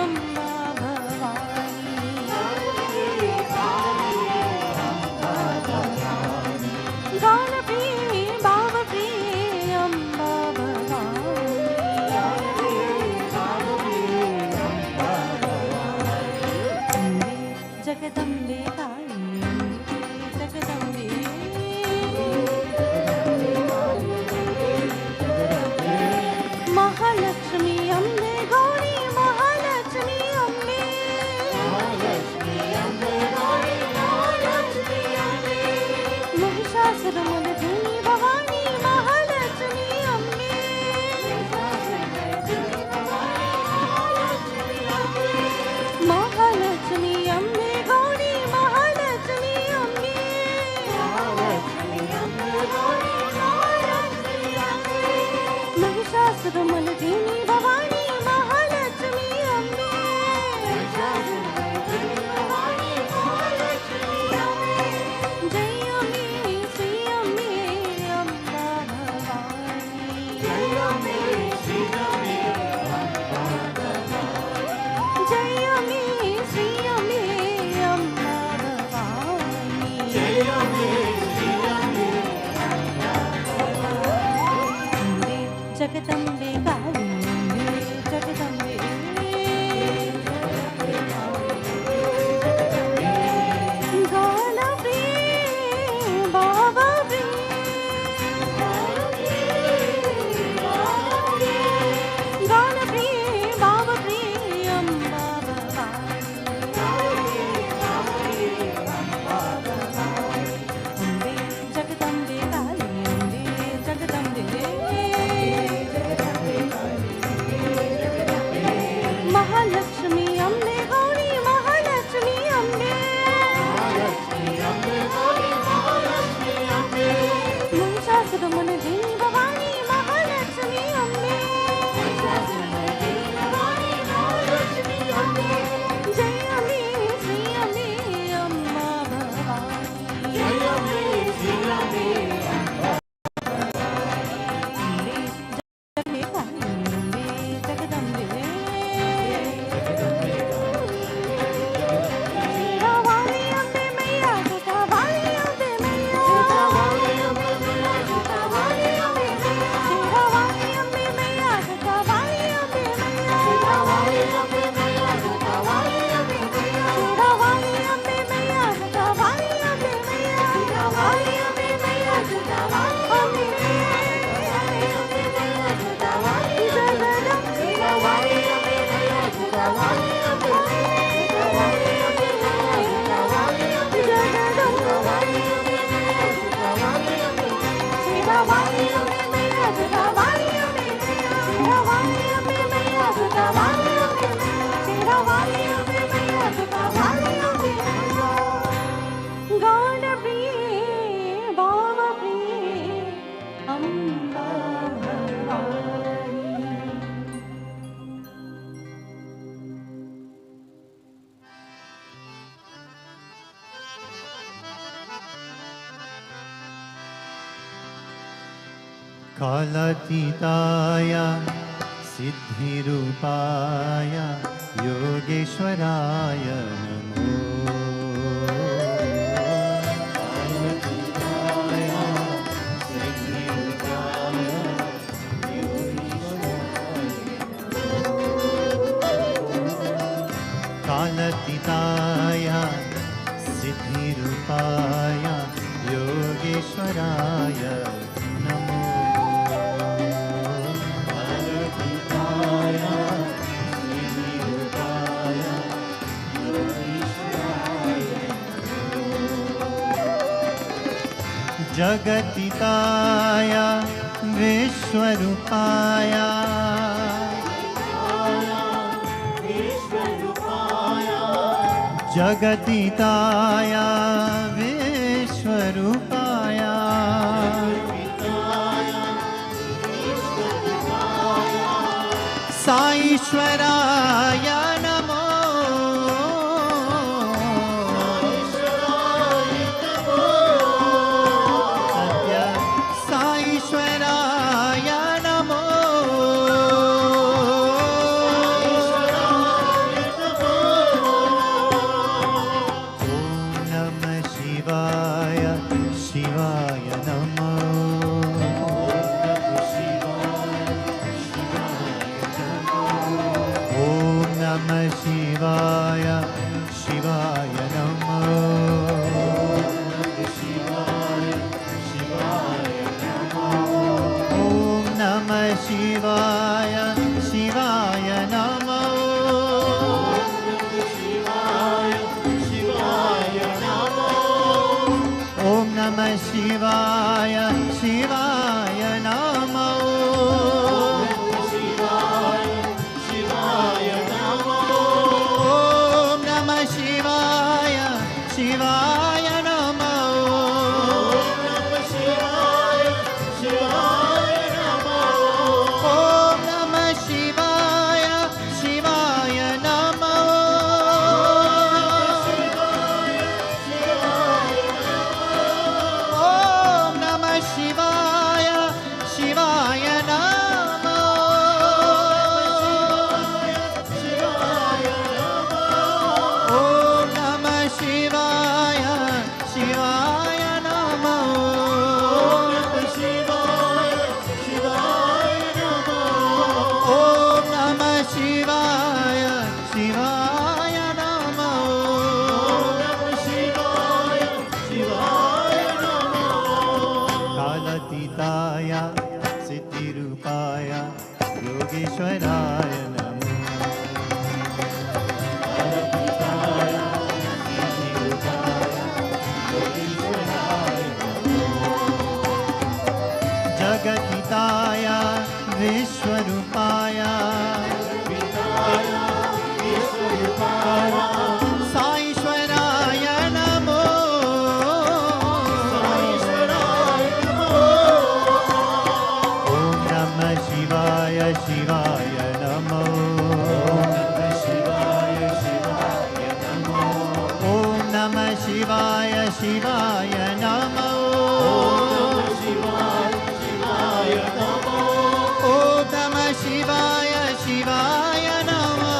कालातीताय सिद्धिरूपाय योगेश्वराय नमो। कालातीताय सिद्धिरूपाय योगेश्वराय नमो। कालातीताय सिद्धिरूपाय योगेश्वराय जगतिताय विश्वरूपाय जगतिताय विश्वरूपाय साईश्वराय नमो। सत्य साईश्वराय नमो। शिवाय नमो। ॐ नमः शिवाय शिवाय नमो। ॐ नमः शिवाय शिवाय नमो। ॐ नमः शिवाय शिवाय नमो। ॐ नमः शिवाय शिवाय नमो। ॐ नमः शिवाय शिवाय नमो। ॐ नमः शिवाय शिवाय नमो। ॐ नमः शिवाय शिवाय नमो। ॐ नमः शिवाय शिवाय नमो। कालातीताय सिद्धिरूपाय योगेश्वराय नमो। जगतिताय विश्वरूपाय साईश्वराय नमो। ॐ नमः शिवाय शिवाय नमो। ॐ नमः शिवाय शिवाय नमो। ॐ नमः शिवाय शिवाय नमो।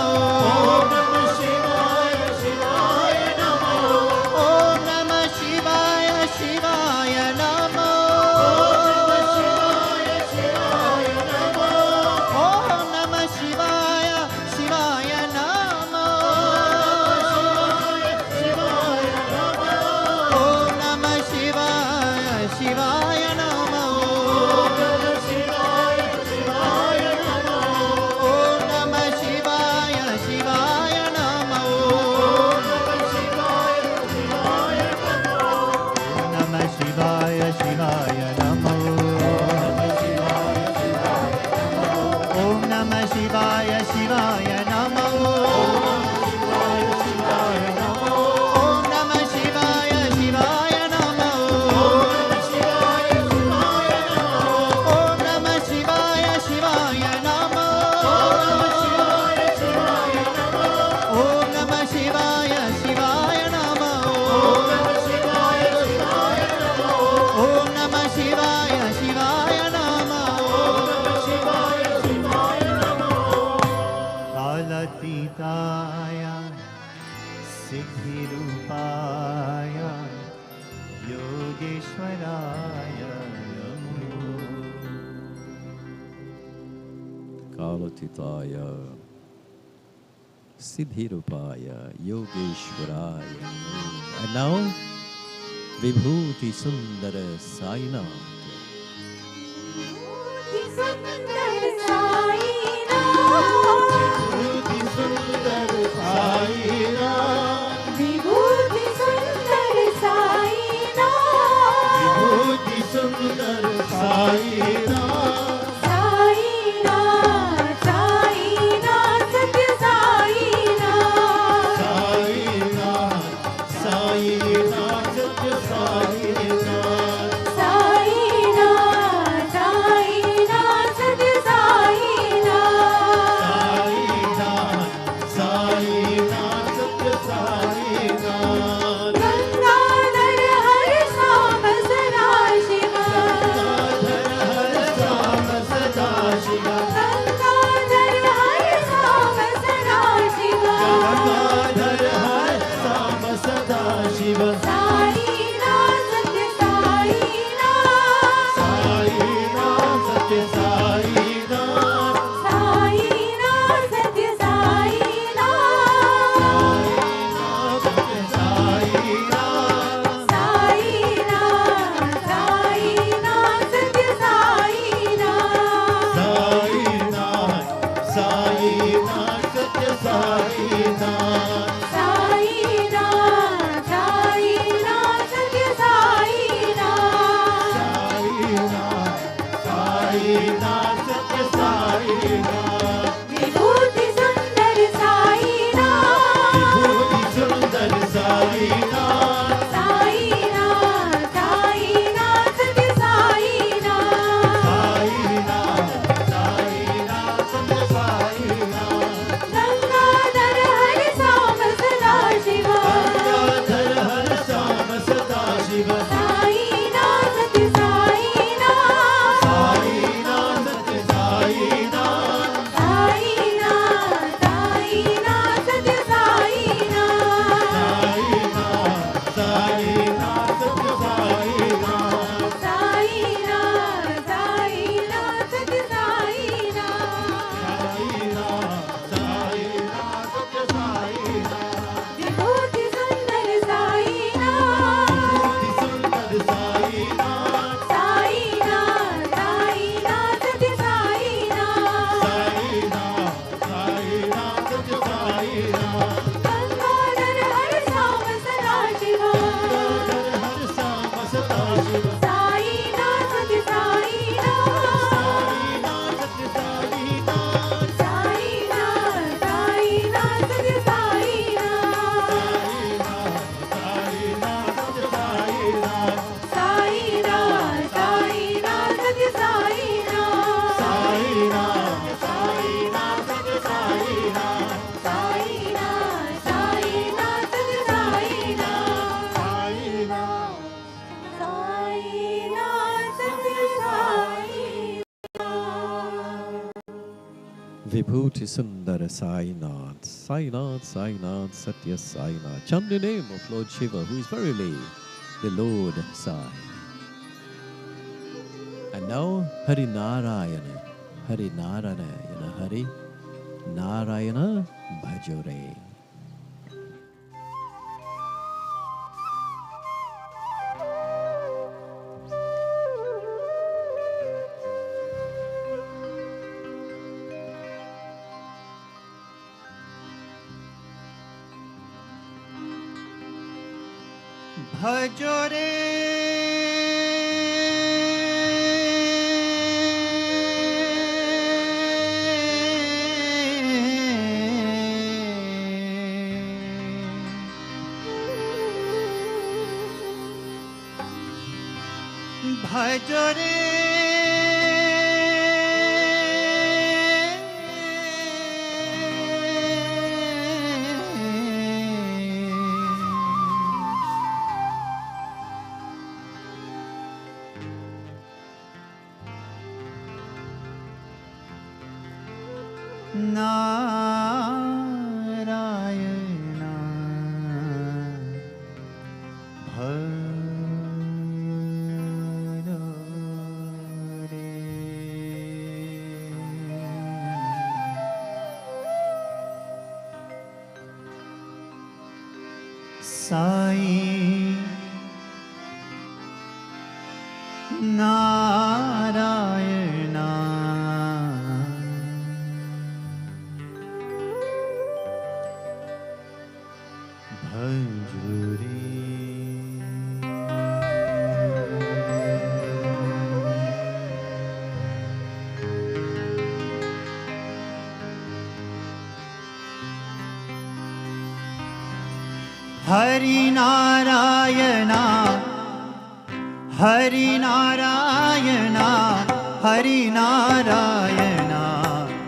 ॐ नमः शिवाय शिवाय नमो। ॐ नमः शिवाय शिवाय नमो। ॐ नमः शिवाय शिवाय नमो। सिद्धिरूपाय योगेश्वराय नमो। Kalatitaya Siddhirupaya Yogeshwaraya. And now, Vibhuti Sundara Sainath. सुंदर साईना विभूति सुंदर साईना विभूति सुंदर साईना विभूति सुंदर साईना साईना साईना सत्य साईना साईना साईना सत्य साईना साईना साईना सत्य साईना साईना साईना सत्य साईना गंगाधर हर शाम सदा शिव हर श्याम सदा शिव गंगाधर हर शाम सदा शिव गंगाधर हर श्याम सदा शिव साईना सत्य साईना साईना सत्य साईना साईना सत्य साईना सत्य साईना साईना साईना सत्य साईना साईना साईना सत्य साईना साईना साईना सत्य साईना साईना साईना सत्य साईना विभूति सुंदर साईना विभूति सुंदर साईना साईना साईना सत्य साईना साईना साईना सत्य साईना गंगाधर हर शाम सदा शिव गंगाधर हर श्याम सदा शिव साईना सत्य साईना साईना सत्य साईना साईना साईना सत्य साईना साईना साईना सत्य साईना साईना साईना सत्य साईना साईना साईना सत्य साईना विभूति सुंदर साईना विभूति सुंदर साईना साईना साईना सत्य साईना साईना साईना सत्य साईना गंगाधर हर शाम सदा शिव गंगाधर हर श्याम सदा शिव साईना सत्य साईना साईना सत्य साईना साईना साईना सत्य साईना साईना सत्य साईना साईना साईना सत्य साईना साईना साईना सत्य साईना साईना साईना सत्य साईना साईना साईना सत्य Saina Vibhuti Sundara Sainath. Sainath, Sainath, Satya Sainath. Chant the name of Lord Shiva, who is verily the Lord Sai. And now, Hari Narayana. Hari Narayana. Hari Narayana Bhajore. भजो रे भजो रे नारायण साई नारायणा भजुरे हरि नारायणा हरि नारायणा हरि नारायणा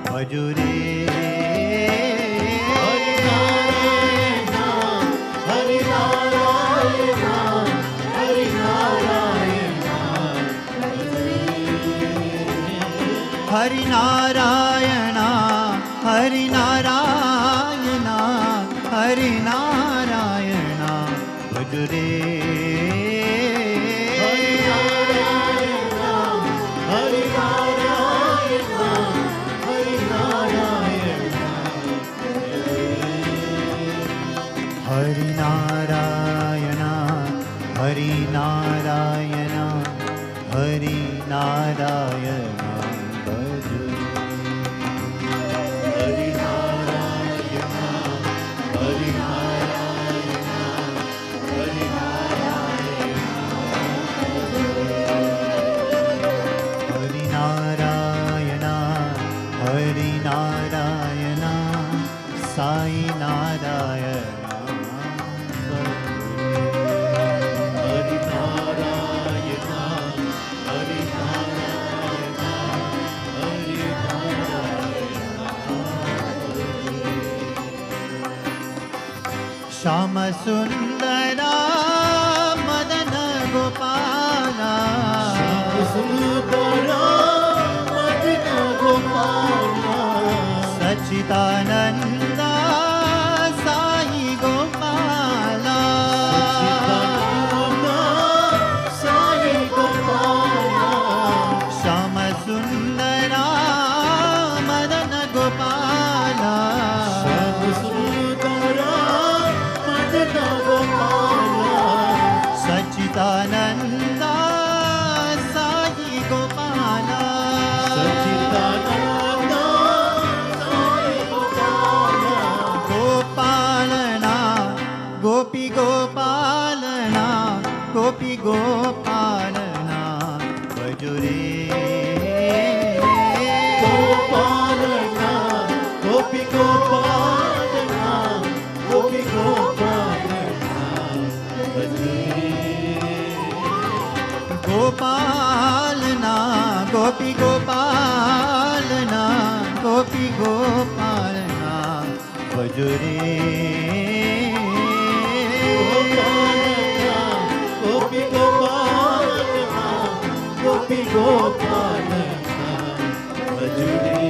भजुरे हरि नारायणा हरि नारायणा हरि नारायणा भजुरे हरि नारायणा हरि नारायणा हरि नारायणा हरि नारायणा हरि नारायणा हरि नारायणा हरि नारायणा साई नारायण श्याम सुंदरा मदन गोपाला श्याम सुंदरा मदन गोपाला सच्चिदानंदा साई गोपाला सच्चिदानंदा साई गोपाला श्याम सुंदरा मदन गोपाला श्याम सुंदरा सच्चिदानंदा साई गोपाला सच्चिदानंदा साई गोपाला गोपालना गोपी गोपालना गोपी गोपालना भजुरे गोपालना गोपी गोपालना गोपी गोपालना गोपालना गोपी गोपालना गोपी गोपालना भजुरे गोपी गोपालना गोपी गोपालना भजुरे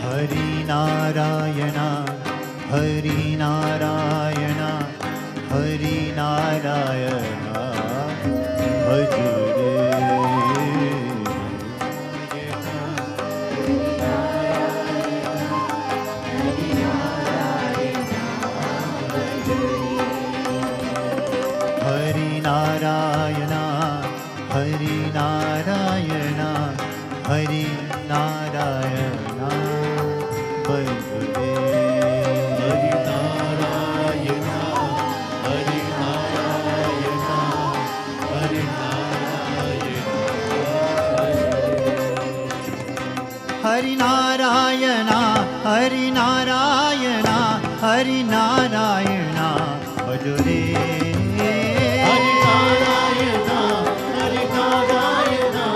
हरि नारायणा हरि नारायणा हरि नारायणा भजुरे हरि नारायणा हरि नारायणा हरि नारायणा भजुरे हरि नारायणा हरि नारायणा हरि नारायणा हरि नारायणा हरि नारायणा हरि नारायणा भजुरे हरि नारायणा हरि नारायणा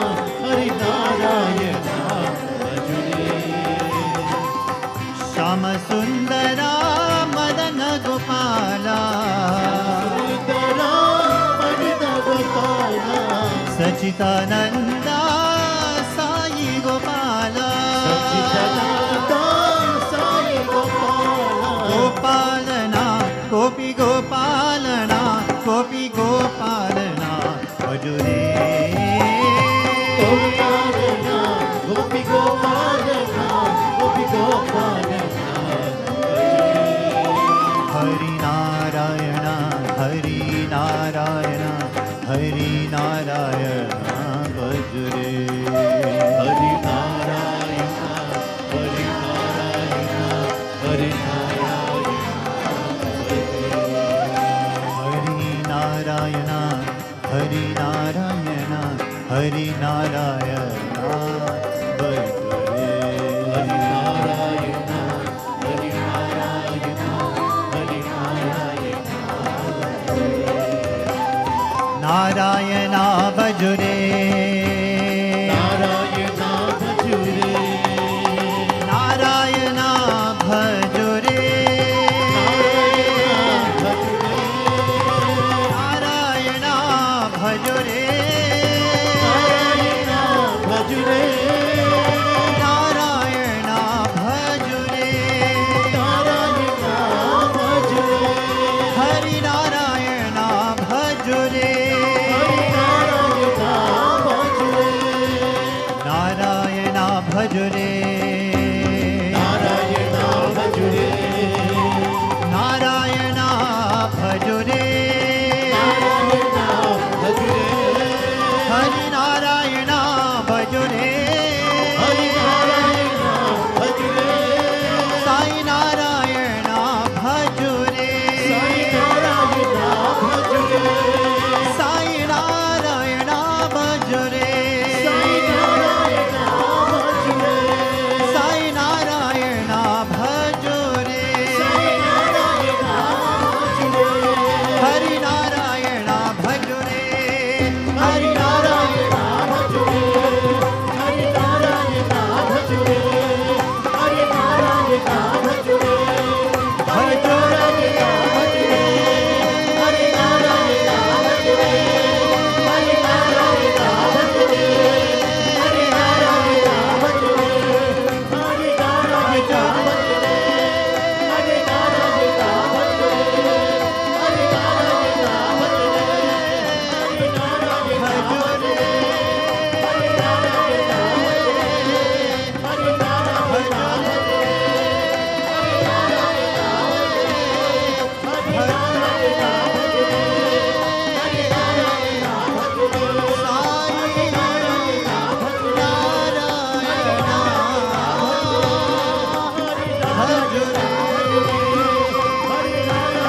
हरि नारायणा भजुरे श्याम सुंदरा मदन गोपाला सुंदरा मदन गोपाला सच्चिदानंदा साई गोपाला सच्चिदानंदा साई गोपाला गोपालना गोपी गोपालना गोपी गोपालना भजुरे गोपालना गोपी गोपालना गोपी गोपालना हरि नाम नारायण हरि नारायण हरि नारायण भज रे हरि नारायण हरि नारायण हरि नारायण हरि नारायण हरि नारायण हरि नारायण भज रे हरि नारायण हरि नारायण हरि नारायण नारायण भज रे नारायण भज रे नारायण भज रे नारायण भज रे भज रे नारायण भज रे नारायण भज रे हरि नारायण भज रे नारायण भज रे नारायण भज रे नारायण भज रे भज रे हरि नारायण भज रे हरि नारायण भज रे साई नारायण भज रे साई नारायण भज रे साई नारायण भज रे साई नारायण भज रे साई नारायण भज रे साई नारायण भज रे हरि नारायण भज रे हरि नारायण भज रे हरि नारायण भज रे हरि नारायण भज रे भज रे हरि नारायण भज रे हरि नारायण भज रे हरि नारायण भज रे हरि नारायण भज रे हरि नारायण भज रे हरि नारायण भज रे हरि नारायण भज रे हरि नारायण भज रे हरि नारायण भज रे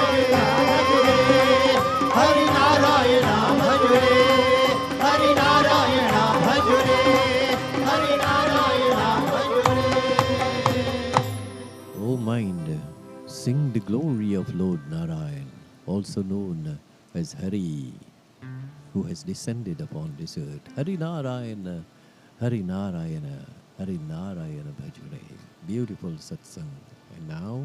हरि नारायण भज रे हरि नारायण भज रे हरि नारायण भज रे O mind, sing the glory of Lord Narayan, also known as Hari, who has descended upon this earth. Hari Narayana, Hari Narayana, Hari Narayana Bhajare. Beautiful satsang. And now,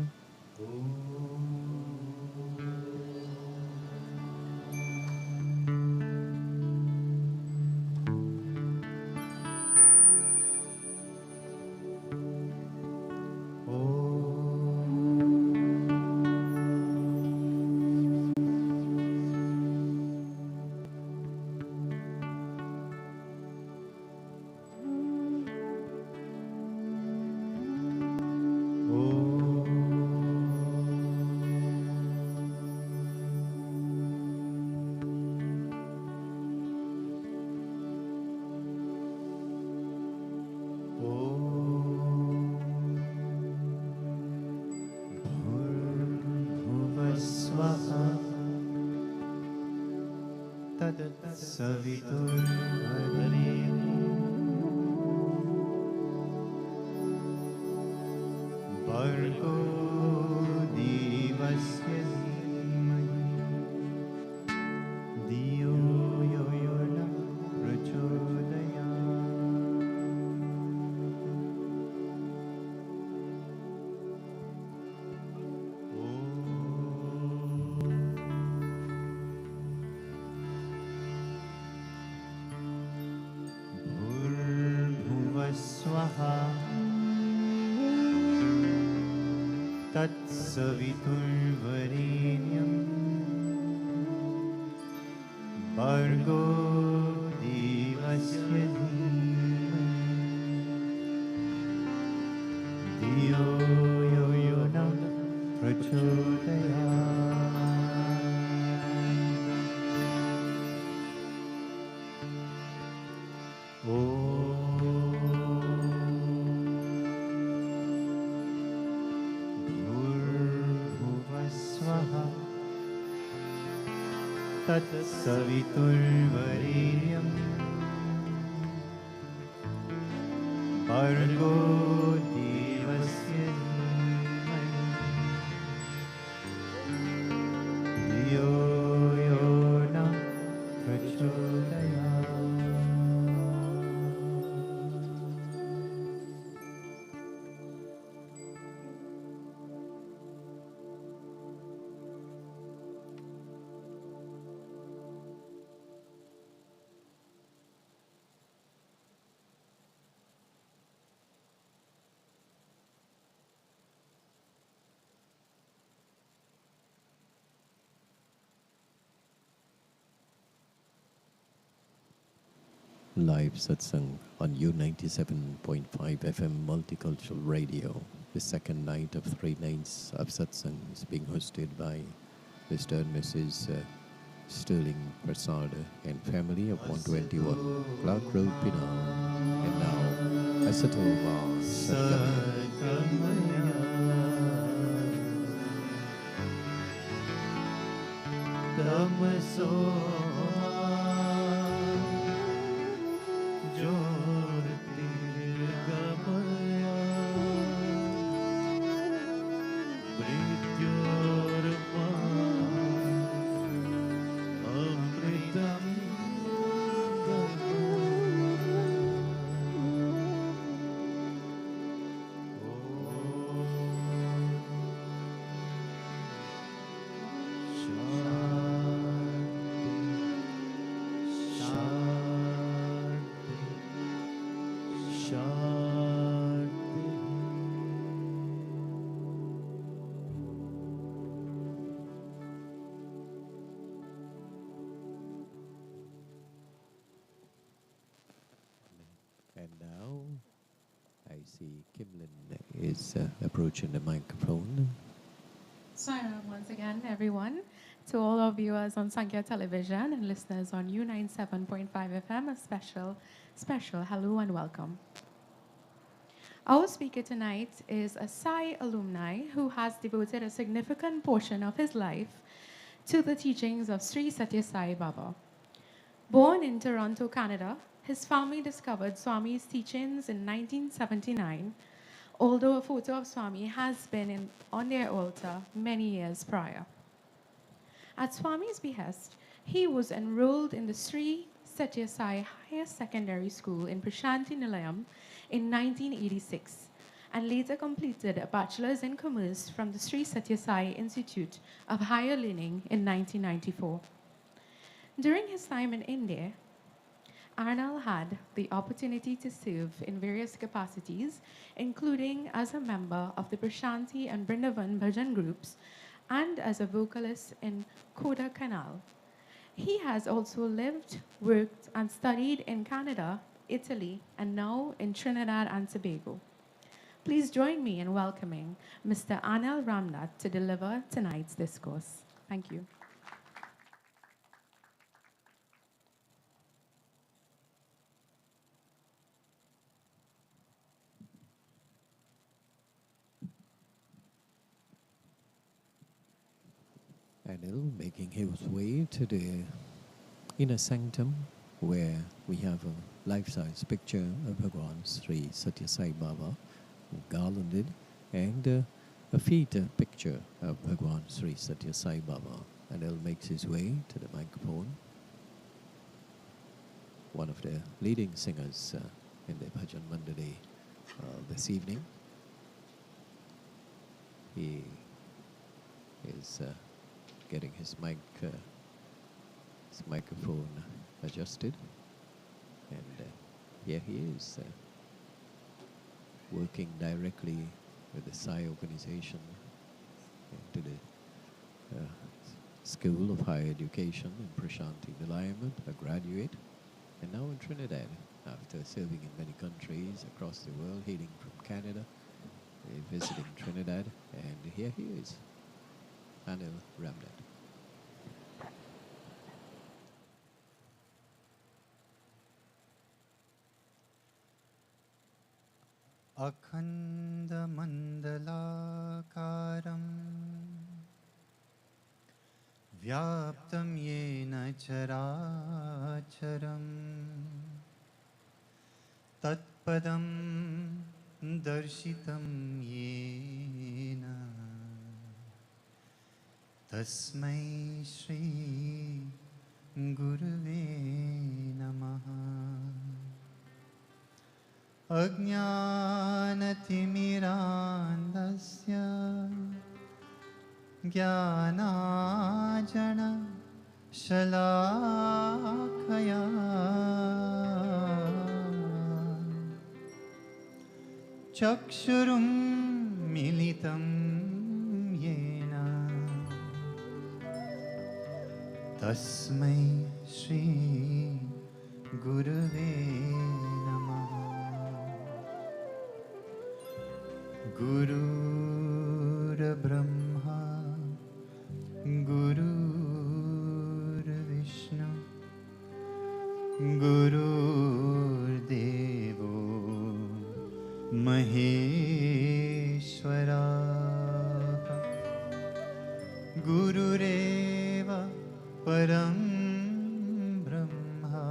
भूर्भुवस्वः तत्सवितुर्वरेण्यं भर्गो देवस्य धीमहि धियो यो नः प्रचोदयात्। भूर्भुवस्वः तत्सवितुर्वरेण्यं भर्गो देवस्य धीमहि धियो यो नः प्रचोदयात्। तत्सवितुर्वरेण्यं भर्गो देवस्य धीमहि धियो यो न प्रचोदयात्. Live satsang on U97.5 FM Multicultural Radio. The second night of 3 nights of satsang is being hosted by Mr. and Mrs. Sterling Persad and family of 121 Clark Road, Penal. And now, Asatoma Sathya. तमसो ज्योतिर्गमय मृत्योर्मा अमृतं And now, I see Kimlin is approaching the microphone. Salam once again, everyone. To all our viewers on Sathya Television and listeners on U97.5 FM, a special hello and welcome. Our speaker tonight is a Sai alumni who has devoted a significant portion of his life to the teachings of Sri Sathya Sai Baba. Born in Toronto, Canada, his family discovered Swami's teachings in 1979, although a photo of Swami has been on their altar many years prior. At Swami's behest, he was enrolled in the Sri Sathya Sai Higher Secondary School in Prashanti Nilayam in 1986 and later completed a bachelor's in commerce from the Sri Sathya Sai Institute of Higher Learning in 1994. During his time in India, Arnal had the opportunity to serve in various capacities, including as a member of the Prashanti and Brindavan Bhajan groups and as a vocalist in Koda Penal. He has also lived, worked, and studied in Canada, Italy, and now in Trinidad and Tobago. Please join me in welcoming Mr. Anil Ramnath to deliver tonight's discourse. Thank you. Anil making his way to the inner sanctum where we have a life-size picture of Bhagwan Sri Sathya Sai Baba garlanded and a feet picture of Bhagwan Sri Sathya Sai Baba. Anil makes his way to the microphone. One of the leading singers in the Bhajan Mandali this evening. He is getting his microphone adjusted, and here he is working directly with the Sai organization into the School of Higher Education in Prashanti Nilayam, a graduate, and now in Trinidad after serving in many countries across the world, hailing from Canada, visiting Trinidad, and here he is, Anil Ramnath. अखण्डमण्डलाकारं व्याप्तं येन चराचरम् तत्पदं दर्शितं येन तस्मै श्री गुरुवे नमः। अज्ञानतिमिरान्धस्य ज्ञानाञ्जनशलाकया चक्षुरुन्मीलितं येन तस्मै श्री गुरुवे नमः। गुरुर्ब्रह्मा गुरुर्विष्णु गुरुर्देवो महेश्वरा गुरुरेव परं ब्रह्मा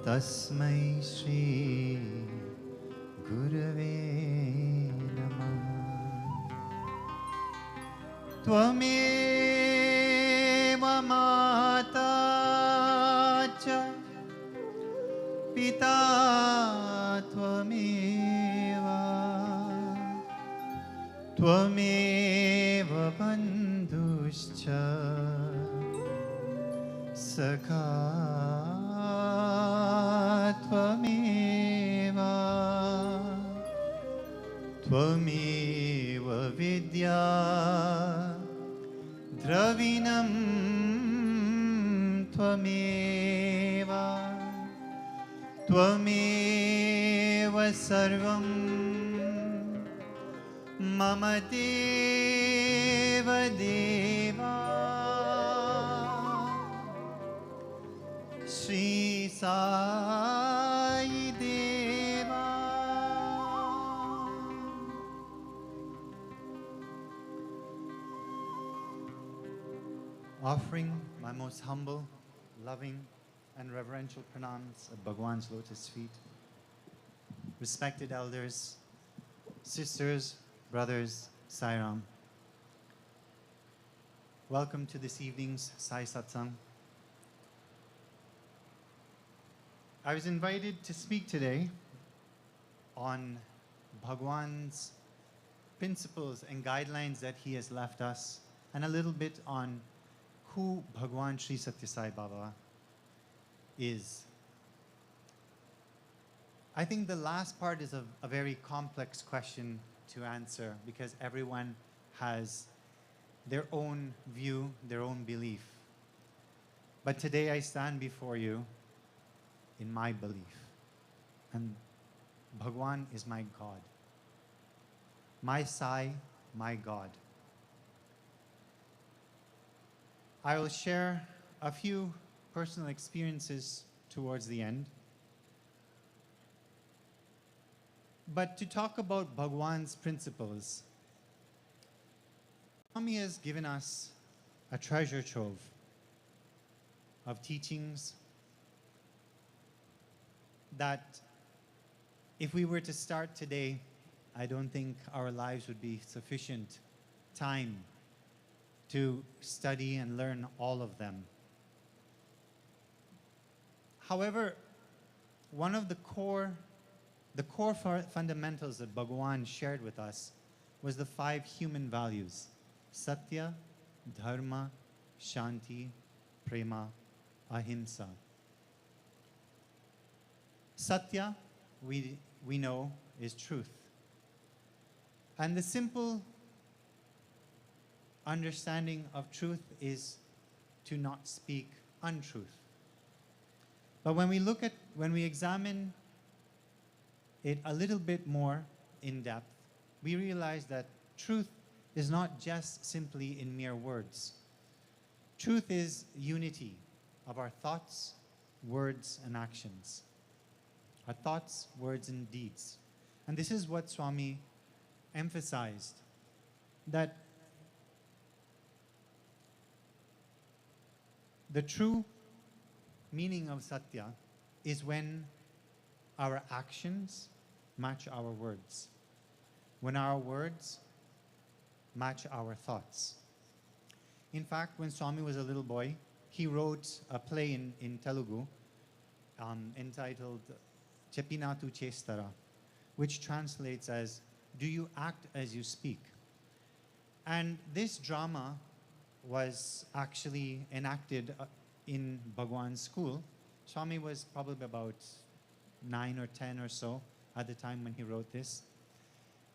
तस्मै श्री गुरवे नमः। त्वमेव माता च पिता त्वमेव त्वमेव बन्धुश्च सखा त्वमेव त्वमेव विद्या द्रविणं त्वमेव त्वमेव सर्वं मम देव देवा श्री साई देवा। Offering my most humble, loving, and reverential pranams at Bhagwan's lotus feet. Respected elders, sisters, brothers, Sai Ram. Welcome to this evening's Sai Satsang. I was invited to speak today on Bhagwan's principles and guidelines that he has left us, and a little bit on who Bhagwan Sri Sathya Sai Baba is. I think the last part is a very complex question to answer because everyone has their own view, their own belief. But today I stand before you in my belief. And Bhagwan is my God. My Sai, my God. I will share a few personal experiences towards the end. But to talk about Bhagwan's principles, Swami has given us a treasure trove of teachings that if we were to start today, I don't think our lives would be sufficient time to study and learn all of them. However, one of the core fundamentals that Bhagwan shared with us was the 5 human values: Sathya, Dharma, Shanti, Prema, Ahimsa. Sathya, we know, is truth. And the simple understanding of truth is to not speak untruth. But when we examine it a little bit more in depth, we realize that truth is not just simply in mere words. Truth is unity of our thoughts, words, and actions. Our thoughts, words, and deeds. And this is what Swami emphasized, that The true meaning of Satya is when our actions match our words, when our words match our thoughts. In fact, when Swami was a little boy, he wrote a play in Telugu entitled Cheppinatu Chestara, which translates as, "Do you act as you speak?" And this drama was actually enacted in Bhagwan's school. Swami was probably about 9 or 10 or so at the time when he wrote this.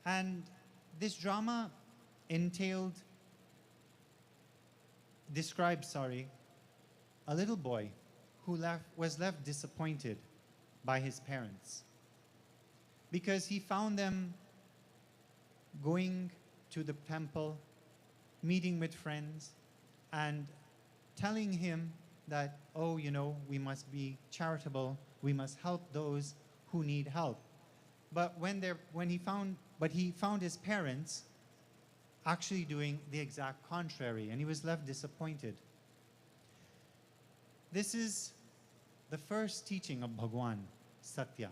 And this drama describes a little boy who was left disappointed by his parents because he found them going to the temple, meeting with friends, and telling him that, oh, we must be charitable, we must help those who need help. But he found his parents actually doing the exact contrary, and he was left disappointed. This is the first teaching of Bhagwan, Satya.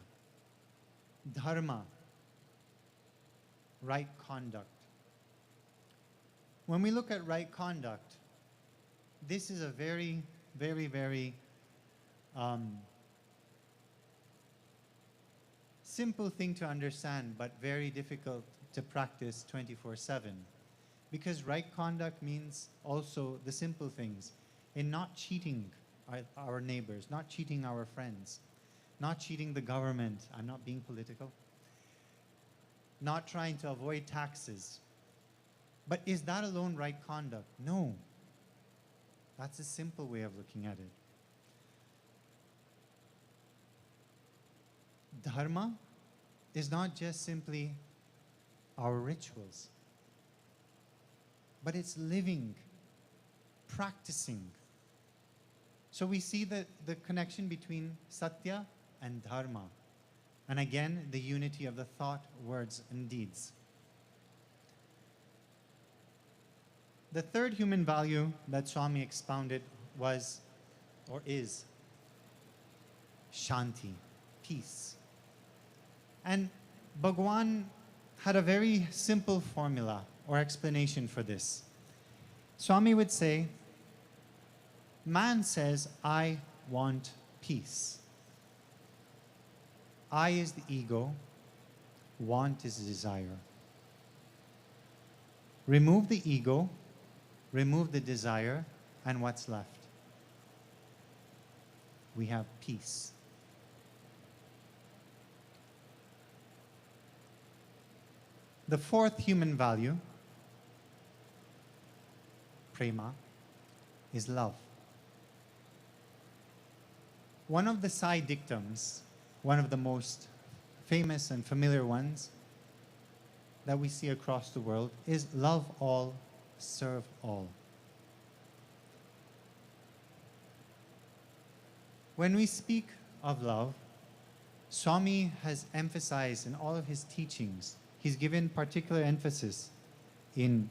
Dharma, right conduct. When we look at right conduct, this is a very, very, very simple thing to understand, but very difficult to practice 24/7. Because right conduct means also the simple things in not cheating our neighbors, not cheating our friends, not cheating the government. I'm not being political. Not trying to avoid taxes. But is that alone right conduct? No. That's a simple way of looking at it. Dharma is not just simply our rituals, but it's living, practicing. So we see the connection between Satya and Dharma. And again, the unity of the thought, words, and deeds. The third human value that Swami expounded is Shanti, peace. And Bhagwan had a very simple formula or explanation for this. Swami would say, man says, I want peace. I is the ego, want is the desire. Remove the ego, remove the desire, and what's left? We have peace. The fourth human value, prema, is love. One of the Sai dictums, one of the most famous and familiar ones that we see across the world, is love all, serve all. When we speak of love, Swami has emphasized in all of his teachings, he's given particular emphasis in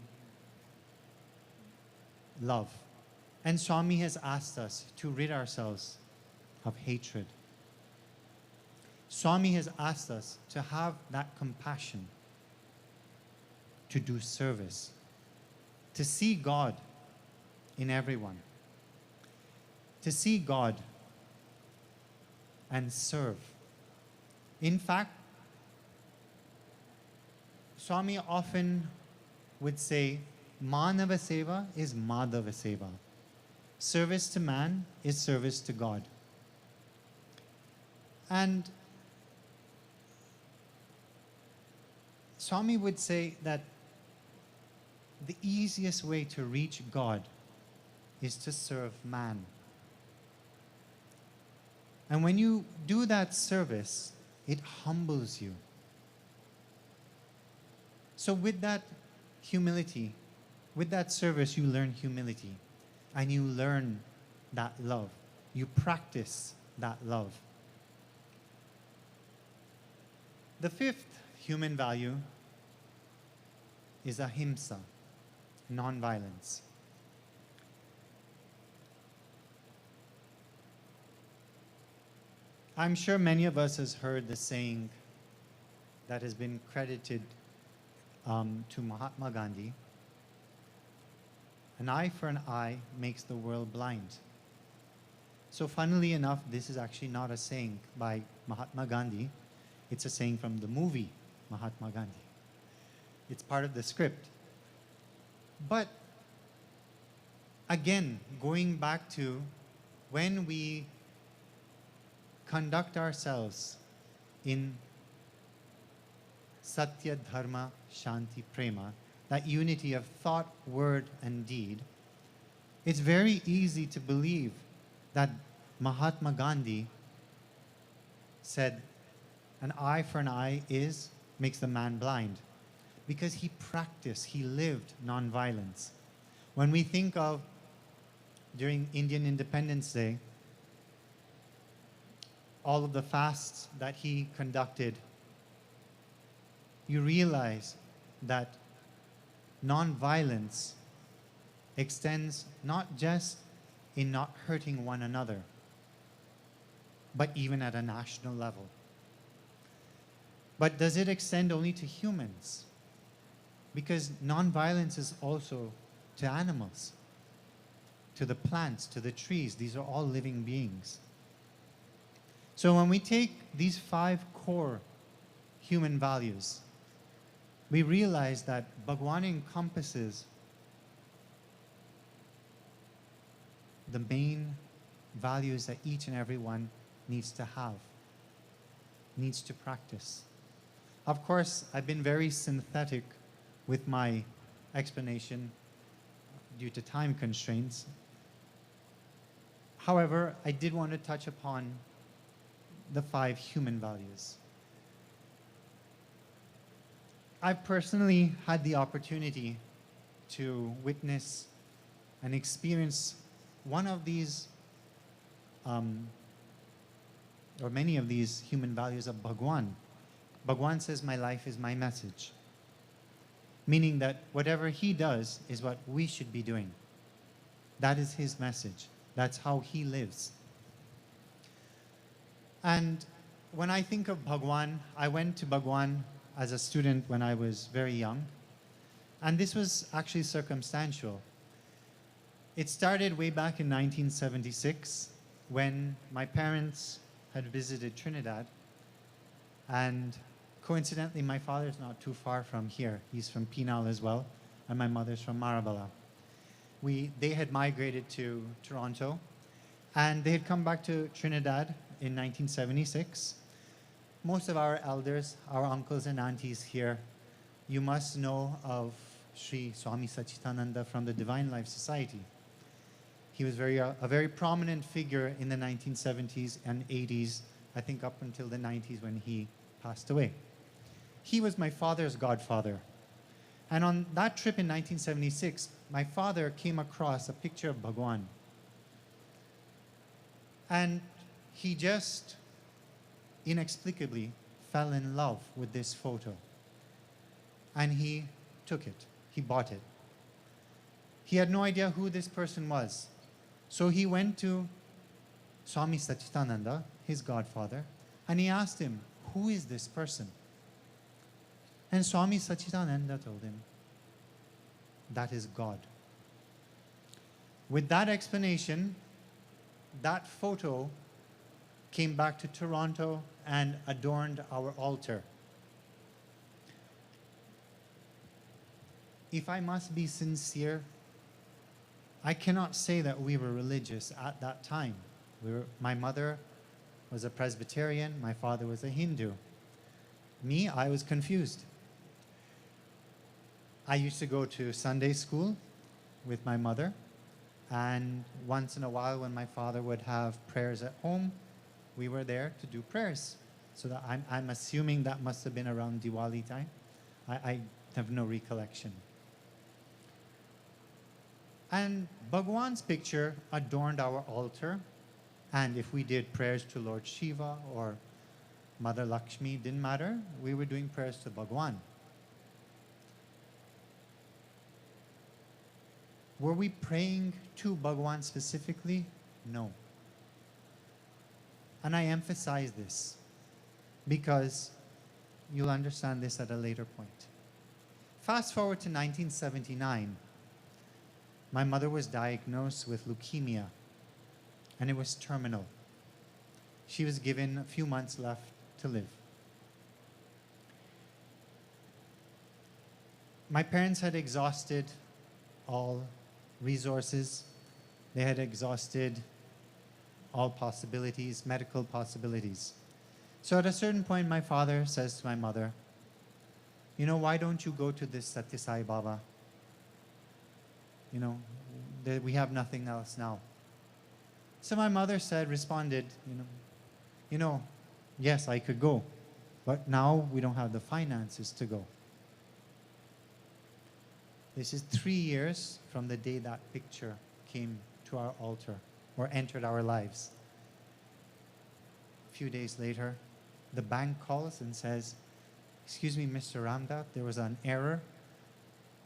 love. And Swami has asked us to rid ourselves of hatred. Swami has asked us to have that compassion, to do service, to see God in everyone, to see God and serve. In fact, Swami often would say, Manava Seva is Madhava Seva. Service to man is service to God. And Swami would say that the easiest way to reach God is to serve man. And when you do that service, it humbles you. So with that humility, with that service, you learn humility. And you learn that love. You practice that love. The fifth human value is ahimsa, non-violence. I'm sure many of us has heard the saying that has been credited to Mahatma Gandhi, an eye for an eye makes the world blind. So funnily enough, this is actually not a saying by Mahatma Gandhi. It's a saying from the movie Mahatma Gandhi. It's part of the script. But again, going back to when we conduct ourselves in Sathya, Dharma, Shanti, Prema, that unity of thought, word, and deed, it's very easy to believe that Mahatma Gandhi said, an eye for an eye makes the man blind. Because he practiced, he lived nonviolence. When we think of during Indian Independence Day, all of the fasts that he conducted, you realize that nonviolence extends not just in not hurting one another, but even at a national level. But does it extend only to humans? Because nonviolence is also to animals, to the plants, to the trees. These are all living beings. So when we take these 5 core human values, we realize that Bhagwan encompasses the main values that each and every one needs to have, needs to practice. Of course, I've been very synthetic with my explanation due to time constraints. However, I did want to touch upon the 5 human values. I've personally had the opportunity to witness and experience one of these, or many of these human values of Bhagwan. Bhagwan says, my life is my message. Meaning that whatever he does is what we should be doing. That is his message. That's how he lives. And when I think of Bhagwan, I went to Bhagwan as a student when I was very young. And this was actually circumstantial. It started way back in 1976 when my parents had visited Trinidad. And coincidentally, my father's not too far from here. He's from Penal as well, and my mother's from Marabala. They had migrated to Toronto, and they had come back to Trinidad in 1976. Most of our elders, our uncles and aunties here, you must know of Sri Swami Satchitananda from the Divine Life Society. He was a very prominent figure in the 1970s and 80s, I think up until the 90s when he passed away. He was my father's godfather. And on that trip in 1976, my father came across a picture of Bhagwan. And he just inexplicably fell in love with this photo. And he took it. He bought it. He had no idea who this person was. So he went to Swami Satchitananda, his godfather, and he asked him, who is this person? And Swami Satchitananda told him, that is God. With that explanation, that photo came back to Toronto and adorned our altar. If I must be sincere, I cannot say that we were religious at that time. My mother was a Presbyterian, my father was a Hindu. Me, I was confused. I used to go to Sunday school with my mother, and once in a while when my father would have prayers at home, we were there to do prayers. So that I'm assuming that must have been around Diwali time. I have no recollection. And Bhagwan's picture adorned our altar, and if we did prayers to Lord Shiva or Mother Lakshmi, didn't matter, we were doing prayers to Bhagwan. Were we praying to Bhagwan specifically? No. And I emphasize this because you'll understand this at a later point. Fast forward to 1979. My mother was diagnosed with leukemia, and it was terminal. She was given a few months left to live. My parents had exhausted all resources. They had exhausted all possibilities, medical possibilities. So at a certain point, my father says to my mother, you know, why don't you go to this Sathya Sai Baba? You know, we have nothing else now. So my mother responded, yes, I could go, but now we don't have the finances to go. This is 3 years from the day that picture came to our altar or entered our lives. A few days later, the bank calls and says, excuse me, Mr. Ramdat, there was an error.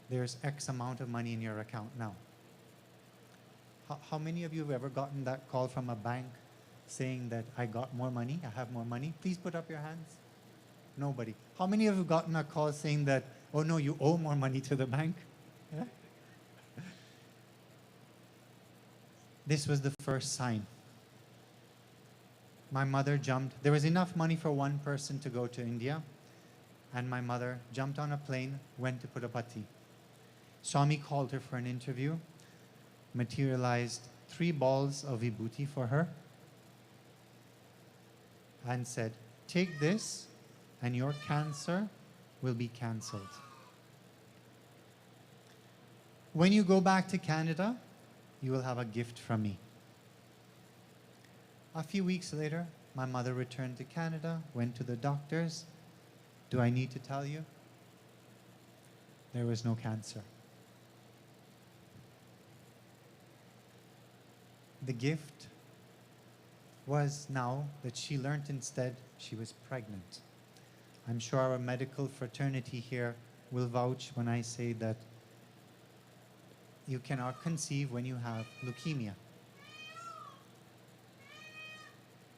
There's X amount of money in your account now. How many of you have ever gotten that call from a bank saying that I got more money, I have more money? Please put up your hands. Nobody. How many of you have gotten a call saying that, oh no, you owe more money to the bank? Yeah? This was the first sign. My mother jumped. There was enough money for one person to go to India, and my mother jumped on a plane, went to Puttaparthi. Swami called her for an interview, materialized 3 balls of vibhuti for her, and said, take this and your cancer will be cancelled. When you go back to Canada, you will have a gift from me. A few weeks later, my mother returned to Canada, went to the doctors. Do I need to tell you? There was no cancer. The gift was now that she learned instead she was pregnant. I'm sure our medical fraternity here will vouch when I say that you cannot conceive when you have leukemia.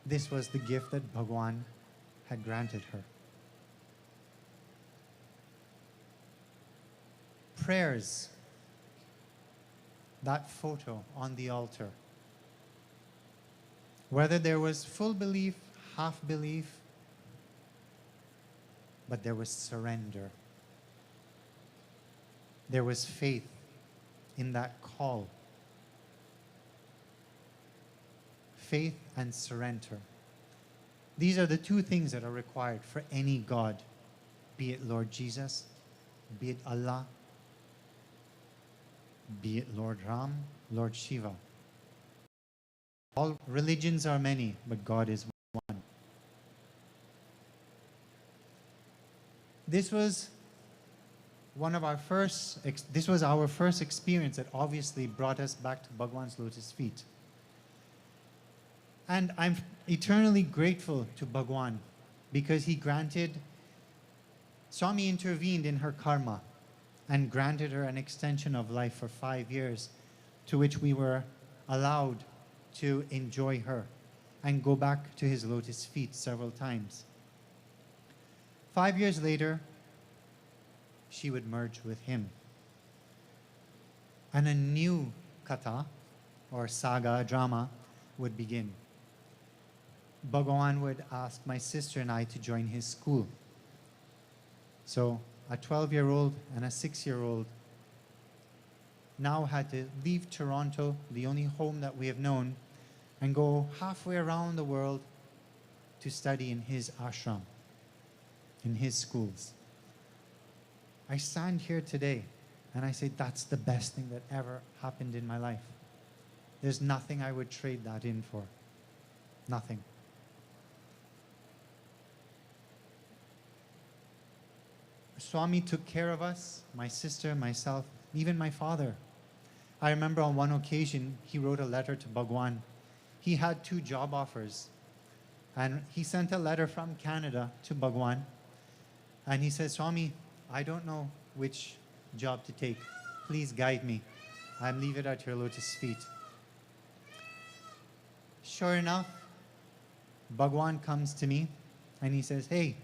This was the gift that Bhagwan had granted her. Prayers, that photo on the altar, whether there was full belief, half belief, but there was surrender. There was faith in that call. Faith and surrender. These are the 2 things that are required for any God, be it Lord Jesus, be it Allah, be it Lord Ram, Lord Shiva. All religions are many, but God is one. This was our first experience that obviously brought us back to Bhagwan's lotus feet. And I'm eternally grateful to Bhagwan because he Swami intervened in her karma and granted her an extension of life for 5 years, to which we were allowed to enjoy her and go back to his lotus feet several times. 5 years later, she would merge with him. And a new katha, or saga, drama, would begin. Bhagwan would ask my sister and I to join his school. So a 12-year-old and a 6-year-old now had to leave Toronto, the only home that we have known, and go halfway around the world to study in his ashram, in his schools. I stand here today and I say that's the best thing that ever happened in my life. There's nothing I would trade that in for. Nothing. Swami took care of us, my sister, myself, even my father. I remember on one occasion, he wrote a letter to Bhagwan. He had 2 job offers. And he sent a letter from Canada to Bhagwan. And he said, Swami, I don't know which job to take. Please guide me. I leave it at your lotus feet. Sure enough, Bhagwan comes to me and he says, hey,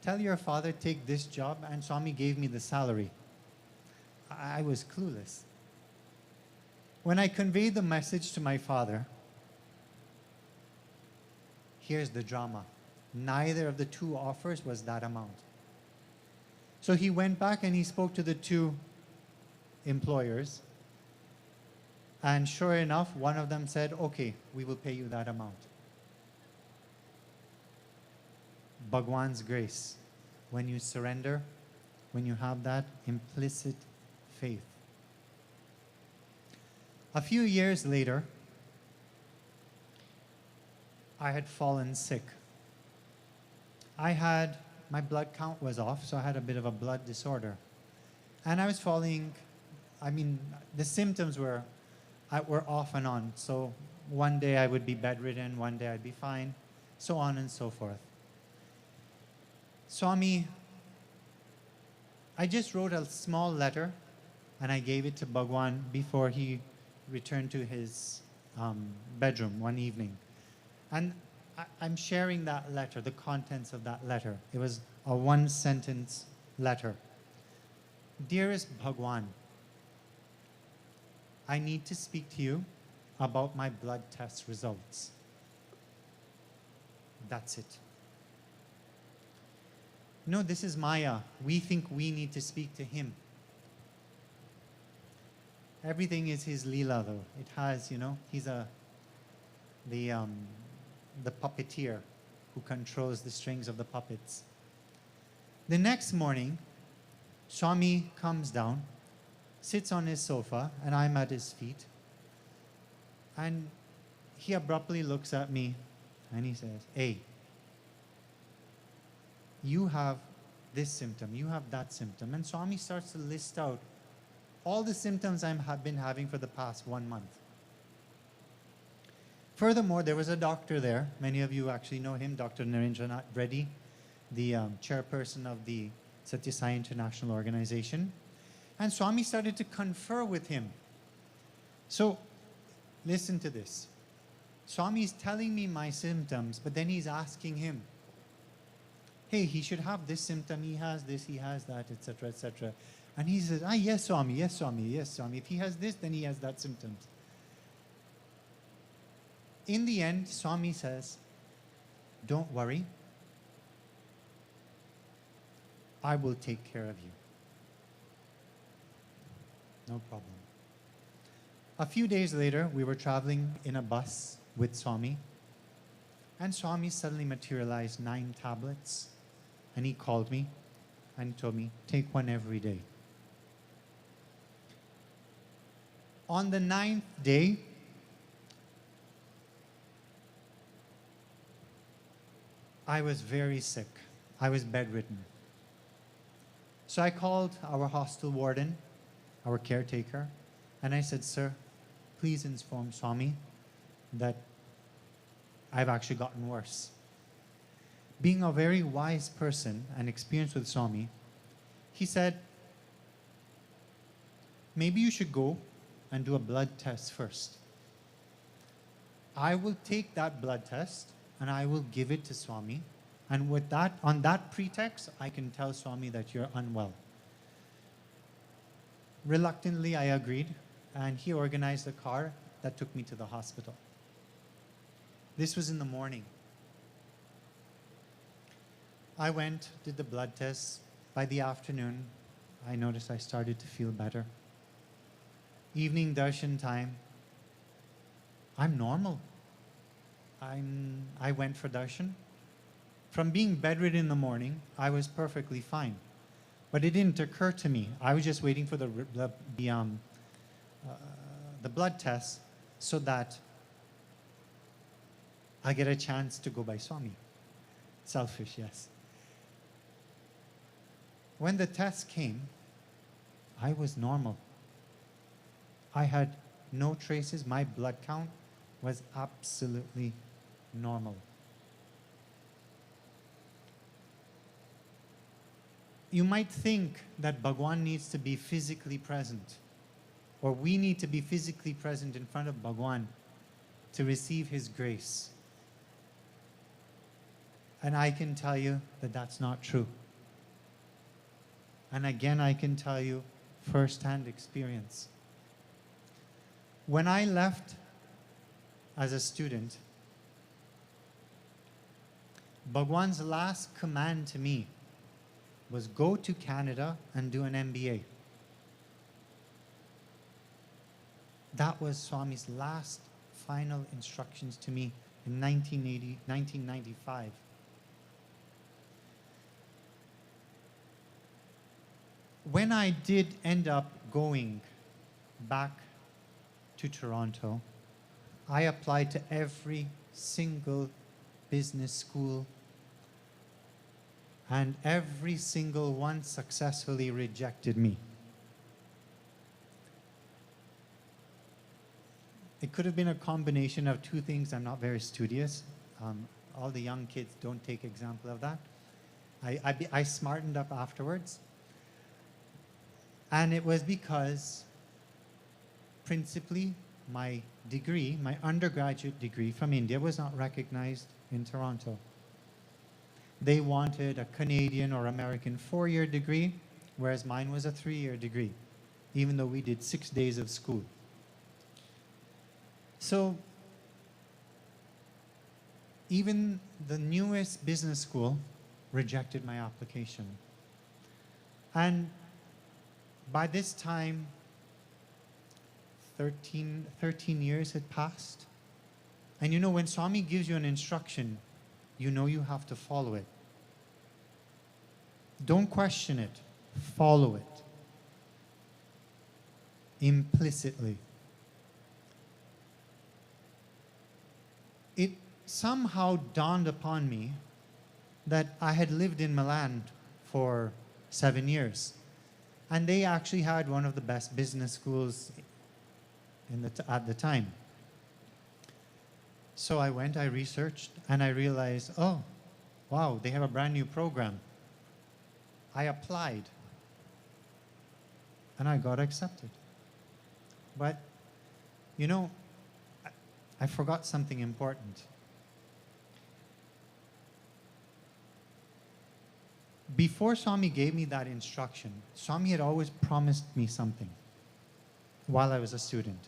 tell your father take this job, and Swami gave me the salary. I was clueless. When I conveyed the message to my father, here's the drama. Neither of the two offers was that amount. So he went back and he spoke to the two employers. And sure enough, one of them said, okay, we will pay you that amount. Bhagwan's grace. When you surrender, when you have that implicit faith. A few years later, I had fallen sick. My blood count was off, so I had a bit of a blood disorder. And I was the symptoms were off and on. So one day I would be bedridden, one day I'd be fine, so on and so forth. Swami, I just wrote a small letter and I gave it to Bhagwan before he returned to his bedroom one evening. And I'm sharing that letter, the contents of that letter. It was a one-sentence letter. Dearest Bhagwan, I need to speak to you about my blood test results. That's it. No, this is Maya. We think we need to speak to him. Everything is his Leela, though. It has, he's the puppeteer who controls the strings of the puppets. The next morning, Swami comes down, sits on his sofa, and I'm at his feet. And he abruptly looks at me and he says, hey, you have this symptom, you have that symptom. And Swami starts to list out all the symptoms I have been having for the past 1 month. Furthermore, there was a doctor there. Many of you actually know him, Dr. Narendranath Reddy, the chairperson of the Sathya Sai International Organization. And Swami started to confer with him. So, listen to this. Swami is telling me my symptoms, but then he's asking him, hey, he should have this symptom, he has this, he has that, etc., etc. And he says, yes, Swami, yes, Swami, yes, Swami. If he has this, then he has that symptoms. In the end, Swami says, don't worry. I will take care of you. No problem. A few days later, we were traveling in a bus with Swami. And Swami suddenly materialized 9 tablets. And he called me and he told me, take one every day. On the 9th day, I was very sick. I was bedridden. So I called our hostel warden, our caretaker, and I said, sir, please inform Swami that I've actually gotten worse. Being a very wise person and experienced with Swami, he said, maybe you should go and do a blood test first. I will take that blood test and I will give it to Swami. And with that, on that pretext, I can tell Swami that you're unwell. Reluctantly, I agreed, and he organized a car that took me to the hospital. This was in the morning. I went, did the blood test. By the afternoon, I noticed I started to feel better. Evening darshan time, I'm normal. I went for darshan. From being bedridden in the morning, I was perfectly fine. But it didn't occur to me. I was just waiting for the blood test so that I get a chance to go by Swami. Selfish, yes. When the test came, I was normal. I had no traces. My blood count was absolutely normal. You might think that Bhagwan needs to be physically present, or we need to be physically present in front of Bhagwan to receive his grace. And I can tell you that that's not true. And again, I can tell you firsthand experience. When I left as a student, Bhagwan's last command to me was go to Canada and do an MBA. That was Swami's last final instructions to me in 1995. When I did end up going back to Toronto, I applied to every single business school, and every single one successfully rejected me. It could have been a combination of two things. I'm not very studious. All the young kids don't take example of that. I smartened up afterwards. And it was because, principally, my degree, my undergraduate degree from India was not recognized in Toronto. They wanted a Canadian or American 4-year degree, whereas mine was a 3-year degree, even though we did 6 days of school. So, even the newest business school rejected my application. And by this time, 13 years had passed. And you know, when Swami gives you an instruction, you know you have to follow it. Don't question it. Follow it. Implicitly. It somehow dawned upon me that I had lived in Milan for 7 years. And they actually had one of the best business schools at the time. So I went, I researched, and I realized, oh, wow, they have a brand new program. I applied, and I got accepted. But, you know, I forgot something important. Before Swami gave me that instruction, Swami had always promised me something while I was a student.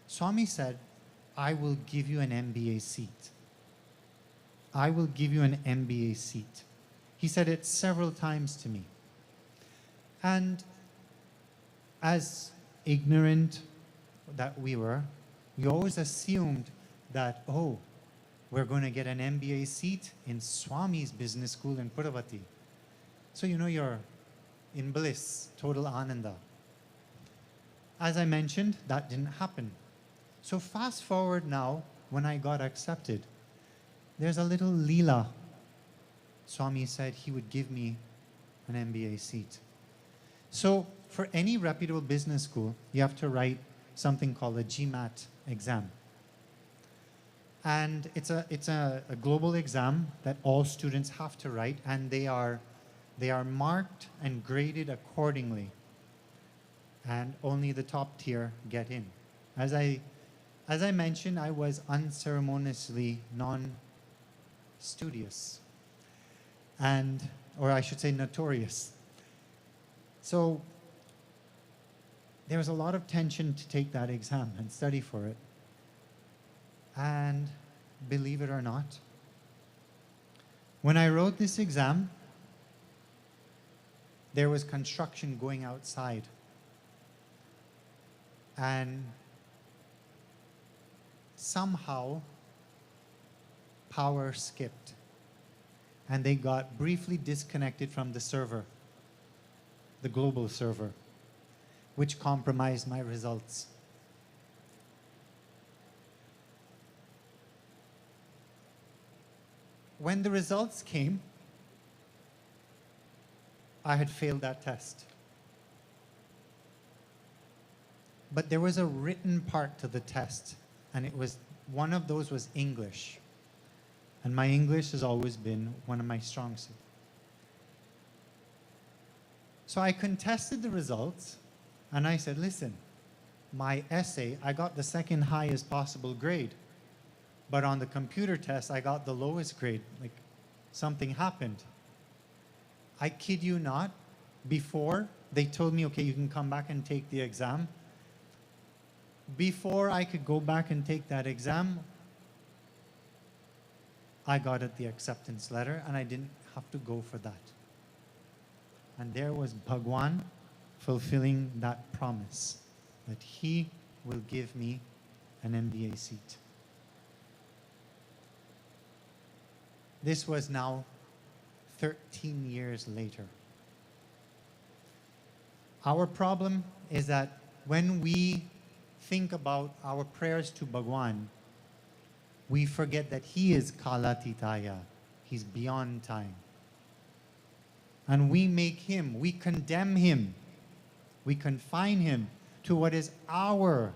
Swami said, I will give you an MBA seat. I will give you an MBA seat. He said it several times to me. And as ignorant that we were, we always assumed that, oh, we're going to get an MBA seat in Swami's business school in Puravati. So you know you're in bliss, total ananda. As I mentioned, that didn't happen. So fast forward now, when I got accepted, there's a little leela. Swami said he would give me an MBA seat. So for any reputable business school, you have to write something called a GMAT exam. And it's a global exam that all students have to write, and they are marked and graded accordingly. And only the top tier get in. As I mentioned, I was unceremoniously non-studious, or I should say notorious. So there was a lot of tension to take that exam and study for it. And believe it or not, when I wrote this exam, there was construction going outside. And somehow, power skipped. And they got briefly disconnected from the server, the global server, which compromised my results. When the results came, I had failed that test. But there was a written part to the test, and one of those was English. And my English has always been one of my strong suits. So I contested the results, and I said, listen, my essay, I got the second highest possible grade. But on the computer test, I got the lowest grade. Like, something happened. I kid you not, before they told me, okay, you can come back and take the exam, before I could go back and take that exam, I got the acceptance letter and I didn't have to go for that. And there was Bhagwan fulfilling that promise that he will give me an MBA seat. This was now 13 years later. Our problem is that when we think about our prayers to Bhagwan, we forget that he is Kalatitaya. He's beyond time. And we make him, we condemn him, we confine him to what is our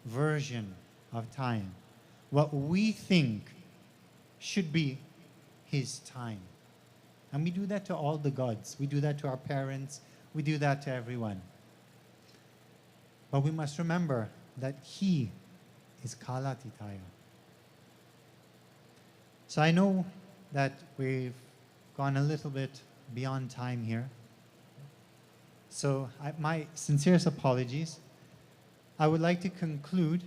version of time, what we think should be his time. And we do that to all the gods. We do that to our parents. We do that to everyone. But we must remember that he is Kalatitaya. So I know that we've gone a little bit beyond time here. So my sincerest apologies. I would like to conclude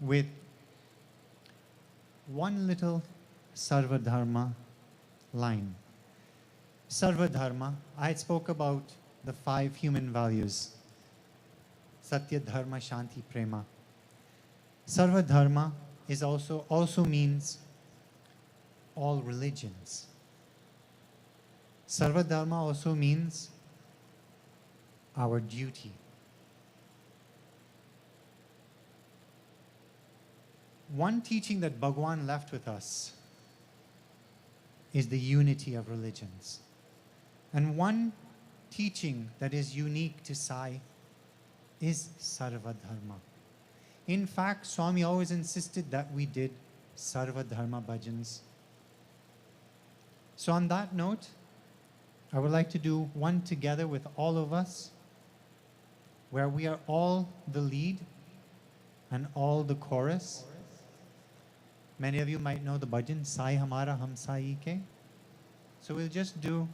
with one little Sarva Dharma line. Sarva Dharma, I spoke about the 5 human values. Sathya, Dharma, Shanti, Prema. Sarva Dharma is also means all religions. Sarva Dharma also means our duty. One teaching that Bhagwan left with us is the unity of religions. And one teaching that is unique to Sai is Sarva Dharma. In fact, Swami always insisted that we did Sarva Dharma bhajans. So on that note, I would like to do one together with all of us, where we are all the lead and all the chorus. Many of you might know the bhajan, Sai Hamara Hum Sai Ke. So we'll just do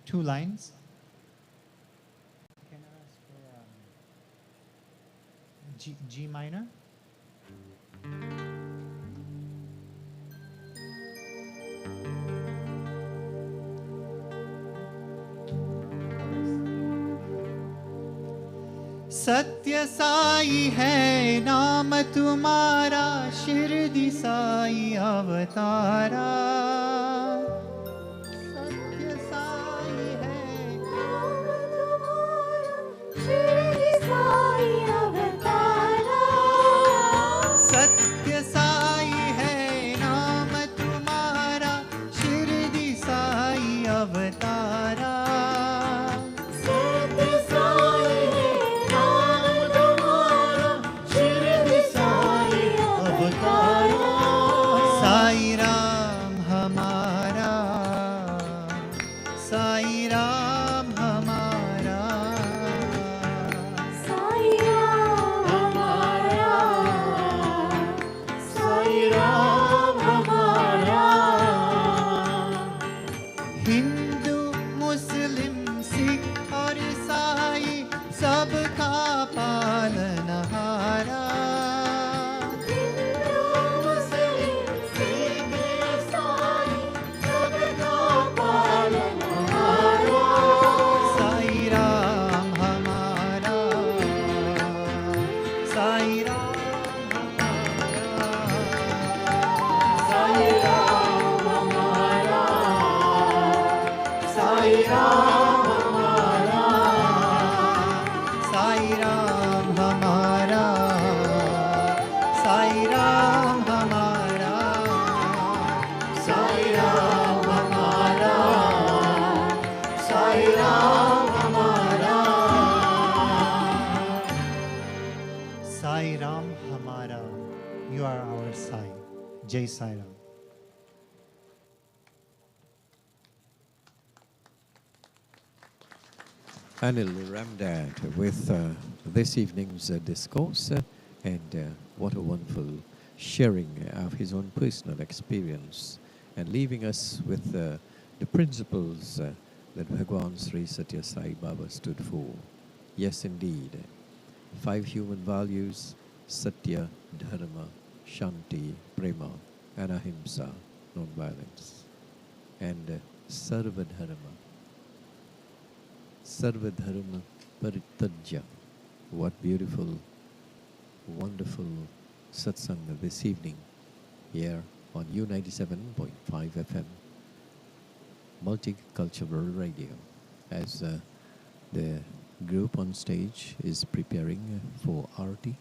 2 lines. Can I ask for G minor? सत्य साई है नाम तुम्हारा शिरडी साई अवतारा सत्य साई है नाम तुम्हारा शिरडी साई अवतारा सत्य साई है नाम तुम्हारा शिरडी साई अवतारा सत्य साई है नाम तुम्हारा शिरडी साई अवतारा साई राम हमारा साई राम हमारा साई राम हमारा साई राम हमारा हिंदू मुस्लिम सिख और ईसाई सबका पालनहारा हिंदू मुस्लिम सिख ईसाई सबका पालनहारा साई राम हमारा साई राम हमारा साई राम हमारा साई राम हमारा साई राम हमारा साई राम हमारा साई राम हमारा साई राम हमारा Sai Ram Hamara. You are our Sai. Jai Sai Ram. Anil Ramdad with this evening's discourse and what a wonderful sharing of his own personal experience and leaving us with the principles that Bhagwan Sri Sathya Sai Baba stood for. Yes, indeed. 5 human values: Satya, Dharma, Shanti, Prema, and Ahimsa, non-violence. And Sarva Dharma. Sarva Dharma Paritajya. What beautiful, wonderful satsang this evening here on U97.5 FM, Multicultural Radio, as the group on stage is preparing for Arti.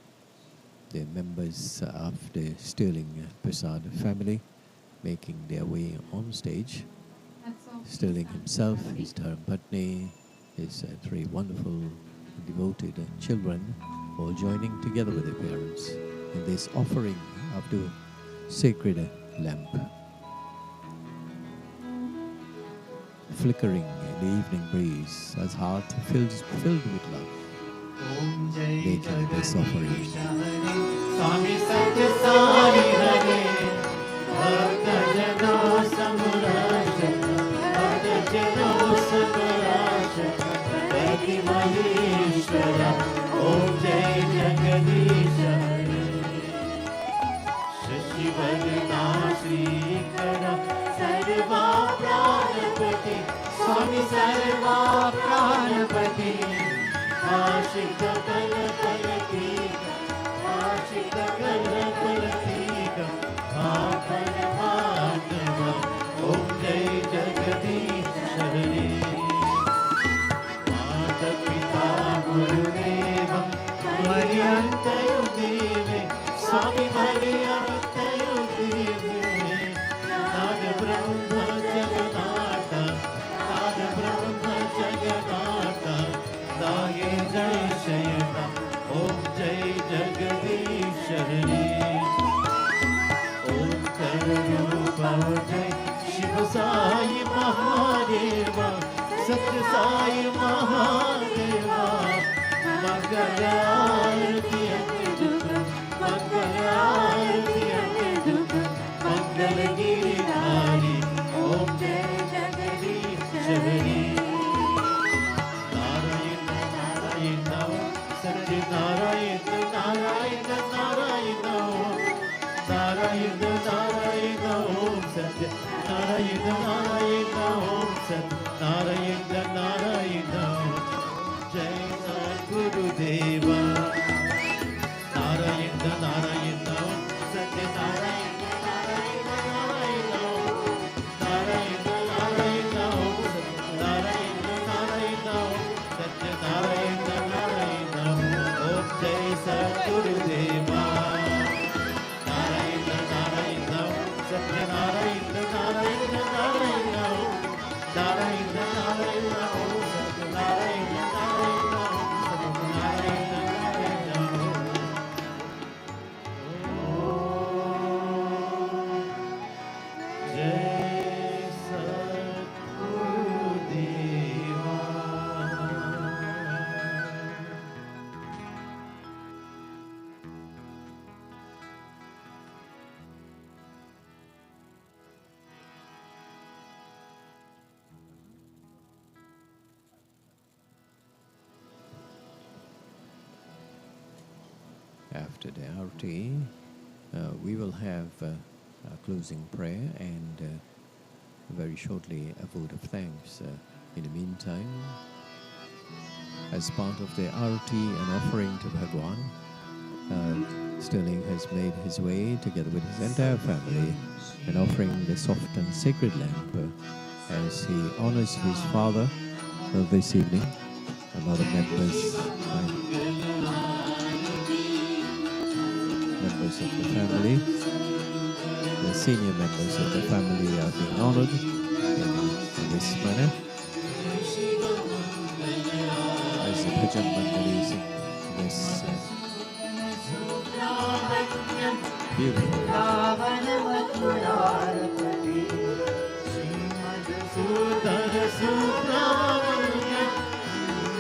The members of the Sterling Persad family making their way on stage. Sterling himself, his Dharmapatni, his 3 wonderful devoted children, all joining together with their parents in this offering of the sacred lamp, flickering in the evening breeze as heart filled with love, making this offering. Swami Satya Sai Hare, Bhakta Jano Samurasha, Bhakta Jano Samurasha, Bhakti Maheshwara, Om Jai Jagadisha Hare. Shashi Varna Shrikara, Sarva Pranapati, Swami Sarva Pranapati, Ashita Kala Kalatika, Ashita Kala Kalatika, Bhakana Bhakana, Om Jai Jagadisha Hare. Mata Pita Gurudeva, Mariantayu Deve, Swami Mariantayu Deve, Nada Brahma Jagannatha, Nada Brahma Jagannatha, Daye Jai Shayana, Om Jai Jagadisha Hare. Om Karupa Jai Shiva Sai Mahadeva, Satya Sai Mahadeva, Mangala Arati Antiduka, Mangala Arati Antiduka, Mangala Giridhari, Om Jai Jagadisha Hare. Narayana Narayana, Satya Narayana Narayana Narayana, Narayana Narayana Om Satya, Narayana Narayana Om Satya, Narayana Narayana, Jai Sadguru Deva. Narayana Narayana Om Satya, Narayana Narayana Narayana, Narayana Narayana Om Satya, Narayana Narayana Om Satya, Narayana Narayana Om Jai Sadguru Deva. Narayana Narayana Satya, Narayana Narayana Narayana, Narayana Narayana Om Satya, Narayana Narayana Om Satya, Narayana Narayana Om Jai Sadguru Deva. After the Arti, we will have a closing prayer and very shortly a vote of thanks. In the meantime, as part of the Arti and offering to Bhagwan, Sterling has made his way together with his entire family and offering the soft and sacred lamp as he honors his father this evening and other members of the family. The senior members of the family are being honored in this manner as the Bhajan Mandali sing this beautiful Sudhara Subramanya,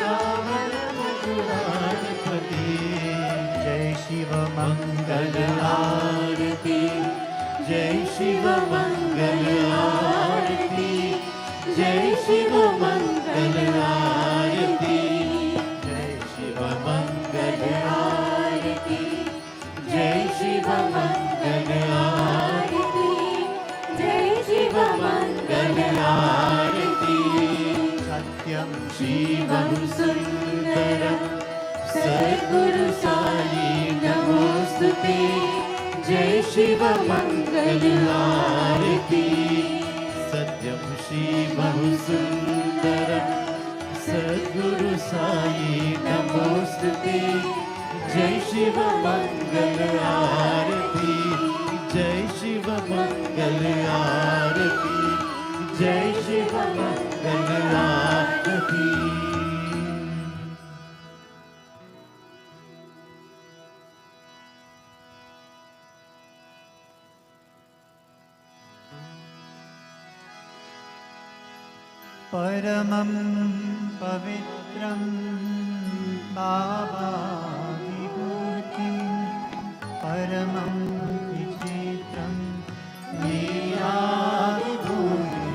Ravana Madhurapati, Jai Shiva Mangala Arati, जय शिव मंगल आरती, जय शिव मंगल आरती, जय शिव मंगल आरती, जय शिव मंगल आरती, जय शिव मंगल आरती। सत्यं शिवं सुन्दरं सद्गुरु साई नमोस्तुते, जय शिव मंगल आरती। सत्यं शिवं सुन्दरं सद्गुरु साई नमोस्तुते, जय शिव मंगल आरती, जय शिव मंगल आरती, जय शिव मंगल आरती। परमं पवित्रं भावाविभूतिं, परमं विचित्रं लीलाविभूतिं,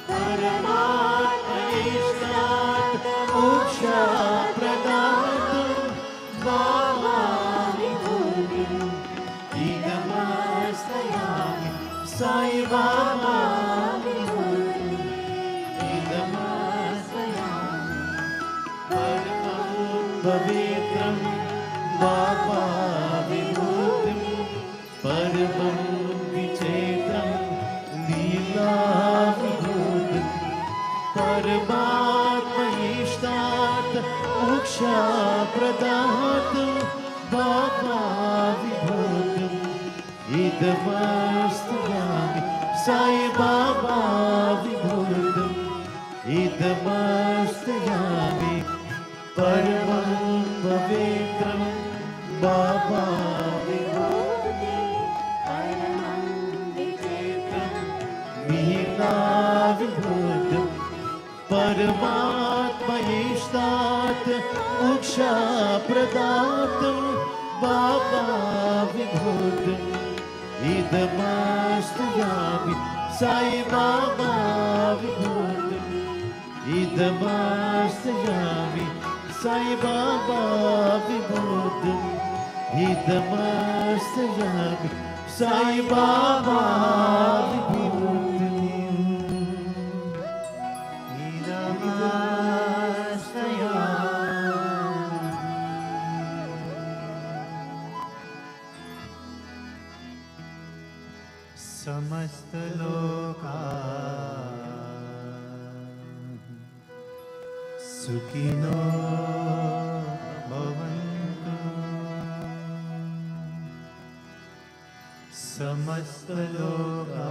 परमात्मैष्णात् मोक्षप्रदातुं भावाविभूतिम् इदमस्तयामि साई बाबा विभूतिम् इदमस्तयामि। परमं पवित्रं बाबा विभूतिम्, परमं विचित्रं लीलाविभूतिम्, परमात्मैष्णात् मोक्षप्रदातुं बाबा विभूतिम् इदमस्तयामि साई बाबा विभूतिम् इदमस्तयामि। परमं पवित्रं बाबा विभूतिम्, परमं विचित्रं लीलाविभूतिम्, परमात्मैष्णात् मोक्षप्रदातुं बाबा विभूतिम् इदमस्तयामि साई बाबा विभूतिम् इदमस्तयामि साई बाबा विभूतिम् इदमस्तयामि साई बाबा विभूतिम् समस्त लोका सुखिनो भवन्तु, समस्त लोका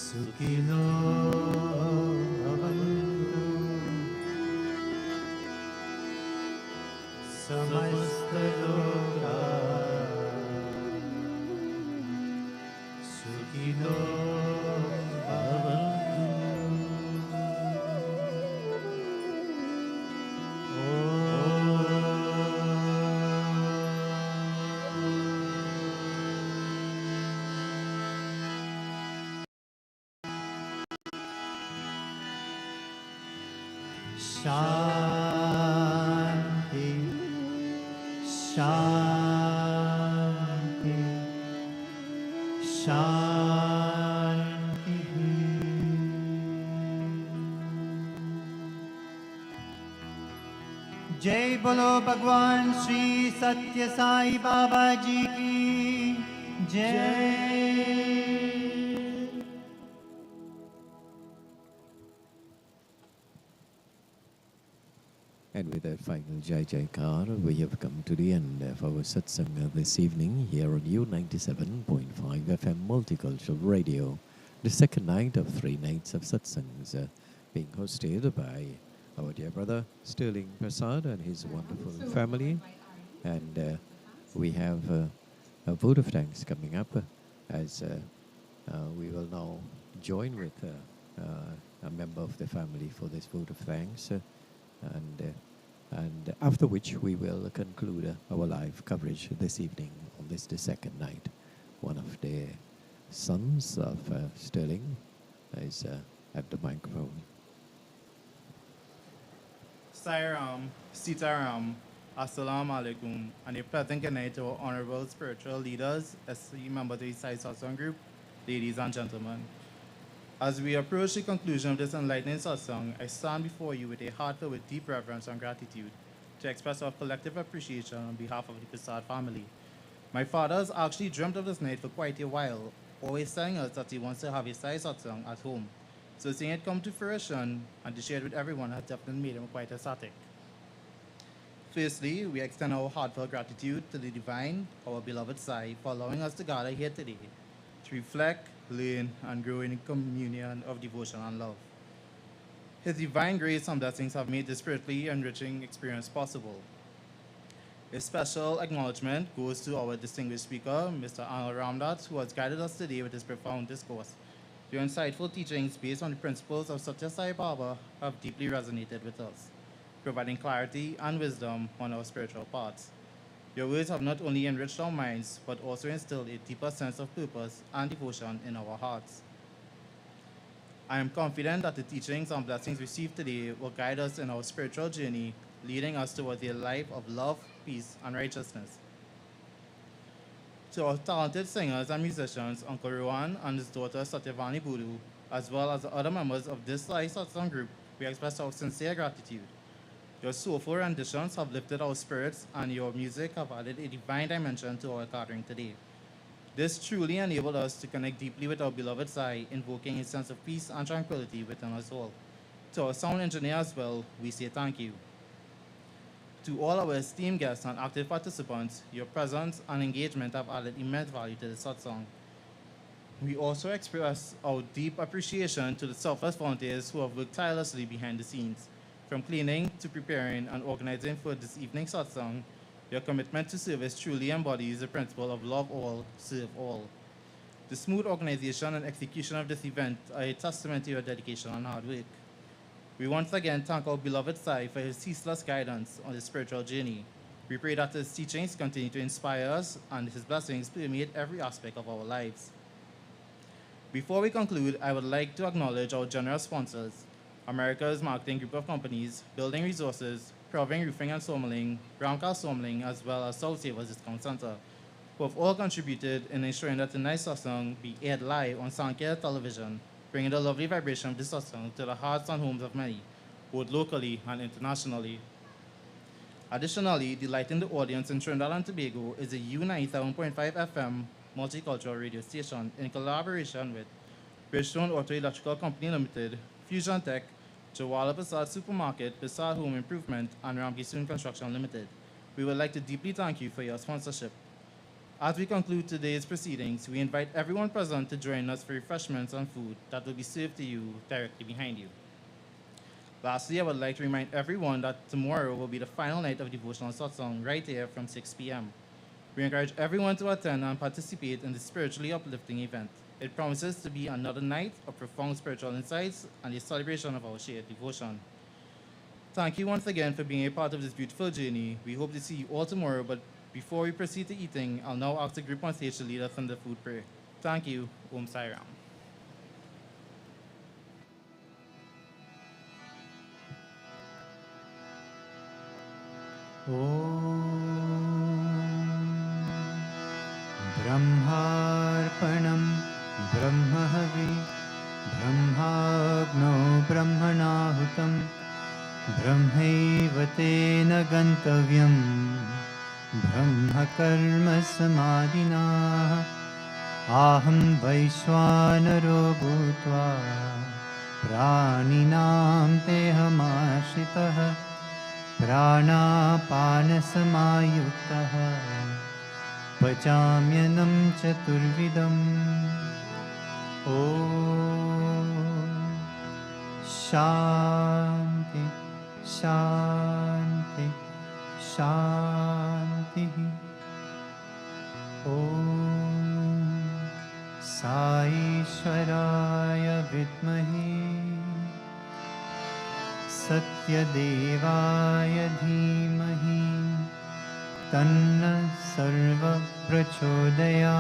सुखिनो भवन्तु, समस्त लोका सुखिनो भवन्तु। शांति शांति शांति। जय बोलो भगवान श्री सत्य साई बाबा जी की जय। And with that final Jai Jaikar, we have come to the end of our Satsang this evening here on U97.5 FM Multicultural Radio, the second night of 3 nights of Satsangs, being hosted by our dear brother Sterling Persad and his wonderful family. And we have a vote of thanks coming up as we will now join with a member of the family for this vote of thanks. And and after which we will conclude our live coverage this evening on this the second night. One of the sons of Sterling is at the microphone. Sairam, Sitaram, Assalamu alaikum, and a pleasant good night to our honorable spiritual leaders, SC member of the East Side Satsang Group, ladies and gentlemen. As we approach the conclusion of this enlightening satsang, I stand before you with a heart filled with deep reverence and gratitude to express our collective appreciation on behalf of the Persad family. My father has actually dreamt of this night for quite a while, always telling us that he wants to have a Sai satsang at home. So seeing it come to fruition and to share it with everyone has definitely made him quite ecstatic. Firstly, we extend our heartfelt gratitude to the Divine, our beloved Sai, for allowing us to gather here today to reflect, learn, and grow in a communion of devotion and love. His divine grace and blessings have made this spiritually enriching experience possible. A special acknowledgement goes to our distinguished speaker, Mr. Anil Ramdat, who has guided us today with his profound discourse. Your insightful teachings based on the principles of Sathya Sai Baba have deeply resonated with us, providing clarity and wisdom on our spiritual paths. Your words have not only enriched our minds, but also instilled a deeper sense of purpose and devotion in our hearts. I am confident that the teachings and blessings received today will guide us in our spiritual journey, leading us towards a life of love, peace, and righteousness. To our talented singers and musicians, Uncle Rowan and his daughter Satyavani Bulu, as well as the other members of this Live Satsang group, we express our sincere gratitude. Your soulful renditions have lifted our spirits, and your music have added a divine dimension to our gathering today. This truly enabled us to connect deeply with our beloved Sai, invoking a sense of peace and tranquility within us all. To our sound engineer as well, we say thank you. To all our esteemed guests and active participants, your presence and engagement have added immense value to the satsang. We also express our deep appreciation to the selfless volunteers who have worked tirelessly behind the scenes. From cleaning to preparing and organizing for this evening's satsang, your commitment to service truly embodies the principle of love all, serve all. The smooth organization and execution of this event are a testament to your dedication and hard work. We once again thank our beloved Sai for his ceaseless guidance on the spiritual journey. We pray that his teachings continue to inspire us and his blessings permeate every aspect of our lives. Before we conclude, I would like to acknowledge our generous sponsors, America's Marketing Group of Companies, Building Resources, Proving Roofing and Sawmilling, Ramcal Sawmilling, as well as South Savers Discount Center, who have all contributed in ensuring that the night satsang be aired live on Sankya television, bringing the lovely vibration of this satsang to the hearts and homes of many, both locally and internationally. Additionally, delighting the audience in Trinidad and Tobago is a U97.5 FM multicultural radio station in collaboration with Bridgestone Auto Electrical Company Limited, Fusion Tech, Jawala Persad Supermarket, Persad Home Improvement, and Ramki Soon Construction Limited. We would like to deeply thank you for your sponsorship. As we conclude today's proceedings, we invite everyone present to join us for refreshments and food that will be served to you directly behind you. Lastly, I would like to remind everyone that tomorrow will be the final night of Devotional Satsang right here from 6 p.m. We encourage everyone to attend and participate in this spiritually uplifting event. It promises to be another night of profound spiritual insights and a celebration of our shared devotion. Thank you once again for being a part of this beautiful journey. We hope to see you all tomorrow, but before we proceed to eating, I'll now ask the group on stage to lead us in the food prayer. Thank you. Om Sai Ram. ब्रह्मार्पणं ब्रह्महवि ब्रह्माग्नौ ब्रह्मणाहुतं ब्रह्मैव तेन गन्तव्यं ब्रह्मकर्मसमाधिना आहं वैश्वानरो भूत्वा प्राणिनां देहमाश्रितः प्राणापानसमायुक्तः पचाम्यन्नं चतुर्विधम् ॐ शान्ति शान्ति शान्तिः ॐ साईश्वराय विद्महे सत्यदेवाय धीमहि तन्नः सर्वः प्रचोदयात्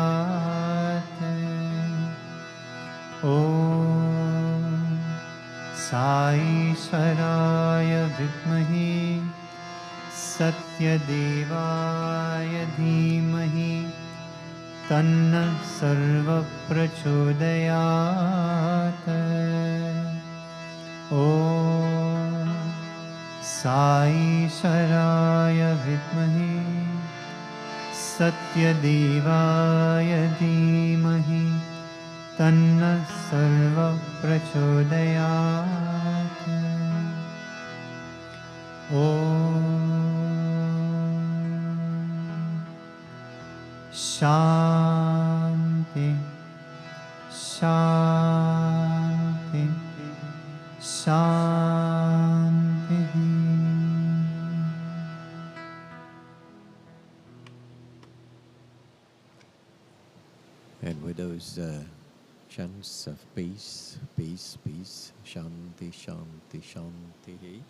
ॐ साईश्वराय विद्महे सत्यदेवाय धीमहि तन्नः सर्वः प्रचोदयात् ॐ साईश्वराय विद्महे सत्यदेवाय धीमहि तन्नः सर्वः प्रचोदयात् ॐ शान्ति शान्ति शान्तिः And with those chants of peace, peace, peace, shanti, shanti, shanti,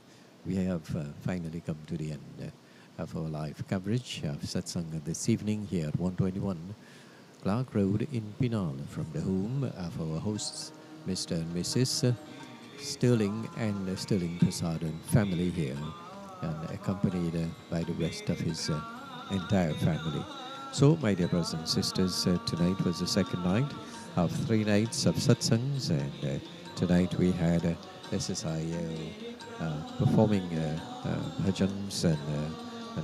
we have finally come to the end of our live coverage of Satsang this evening here at 121 Clark Road in Penal, from the home of our hosts, Mr. and Mrs. Sterling and Sterling Persad and family here, and accompanied by the rest of his entire family. So, my dear brothers and sisters, tonight was the second night of 3 nights of satsangs, and tonight we had SSIL performing bhajans, and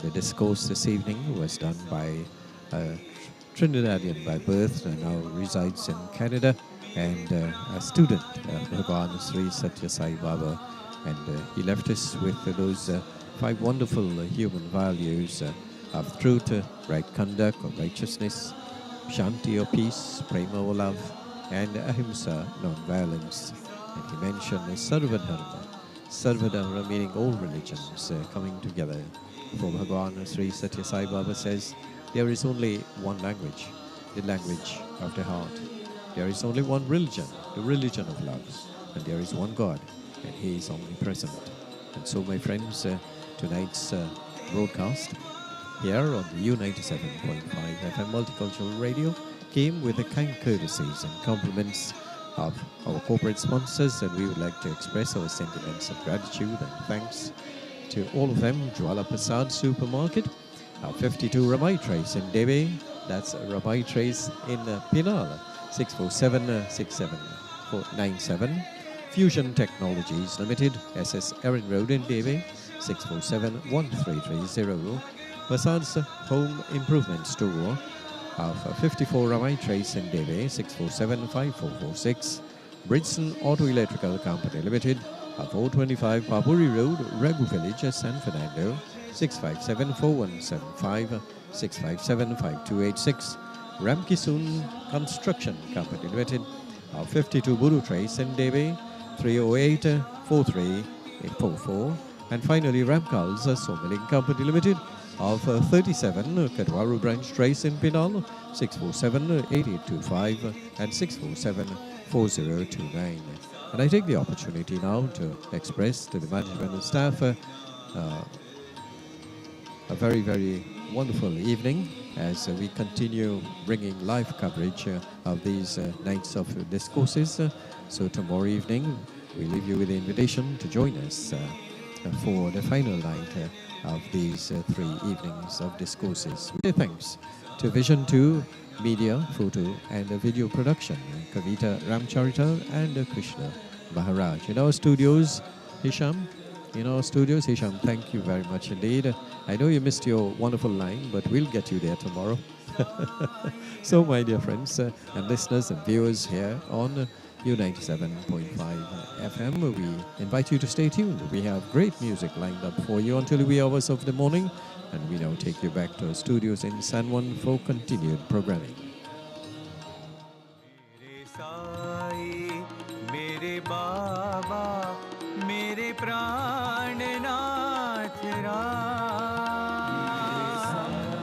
the discourse this evening was done by Trinidadian by birth and now resides in Canada, and a student of Bhagwan Sri Sathya Sai Baba, and he left us with those 5 wonderful human values of truth, right conduct or righteousness, shanti or peace, prema or love, and ahimsa, non-violence. And he mentioned Sarvadharma meaning all religions coming together. For Bhagwan Sri Sathya Sai Baba says, there is only one language, the language of the heart. There is only one religion, the religion of love. And there is one God, and He is omnipresent. And so, my friends, tonight's broadcast here on the U97.5 FM Multicultural Radio came with the kind courtesies and compliments of our corporate sponsors, and we would like to express our sentiments of gratitude and thanks to all of them. Jwala Persad Supermarket, 52 Ramai Trace in Debe, that's Ramai Trace in Penal, 647-6797. Fusion Technologies Limited, SS Erin Road in Debe, 647-1330. Persad's Home Improvement Store of 54 Ramai Trace in Debe, 647-5446. Bridson Auto Electrical Company Limited, 425 Papuri Road, Ragu Village, San Fernando, 657-4175, 657-5286. Ramkisoon Construction Company Limited, 52 Buru Trace in Debe, 308-4344. And finally, Ramkal's Sawmilling Company Limited, of 37 Kadwaru Branch Trace in Penal, 647-8825 and 647-4029. And I take the opportunity now to express to the management and staff a very, very wonderful evening as we continue bringing live coverage of these nights of discourses. So tomorrow evening, we leave you with the invitation to join us for the final night of these 3 evenings of discourses. We say thanks to Vision 2 Media, Photo and Video Production, Kavita Ramcharita and Krishna Maharaj. In our studios, Hisham, thank you very much indeed. I know you missed your wonderful line, but we'll get you there tomorrow. So, my dear friends and listeners and viewers here on U97.5 FM, we invite you to stay tuned. We have great music lined up for you until the wee hours of the morning, and we now take you back to our studios in San Juan for continued programming.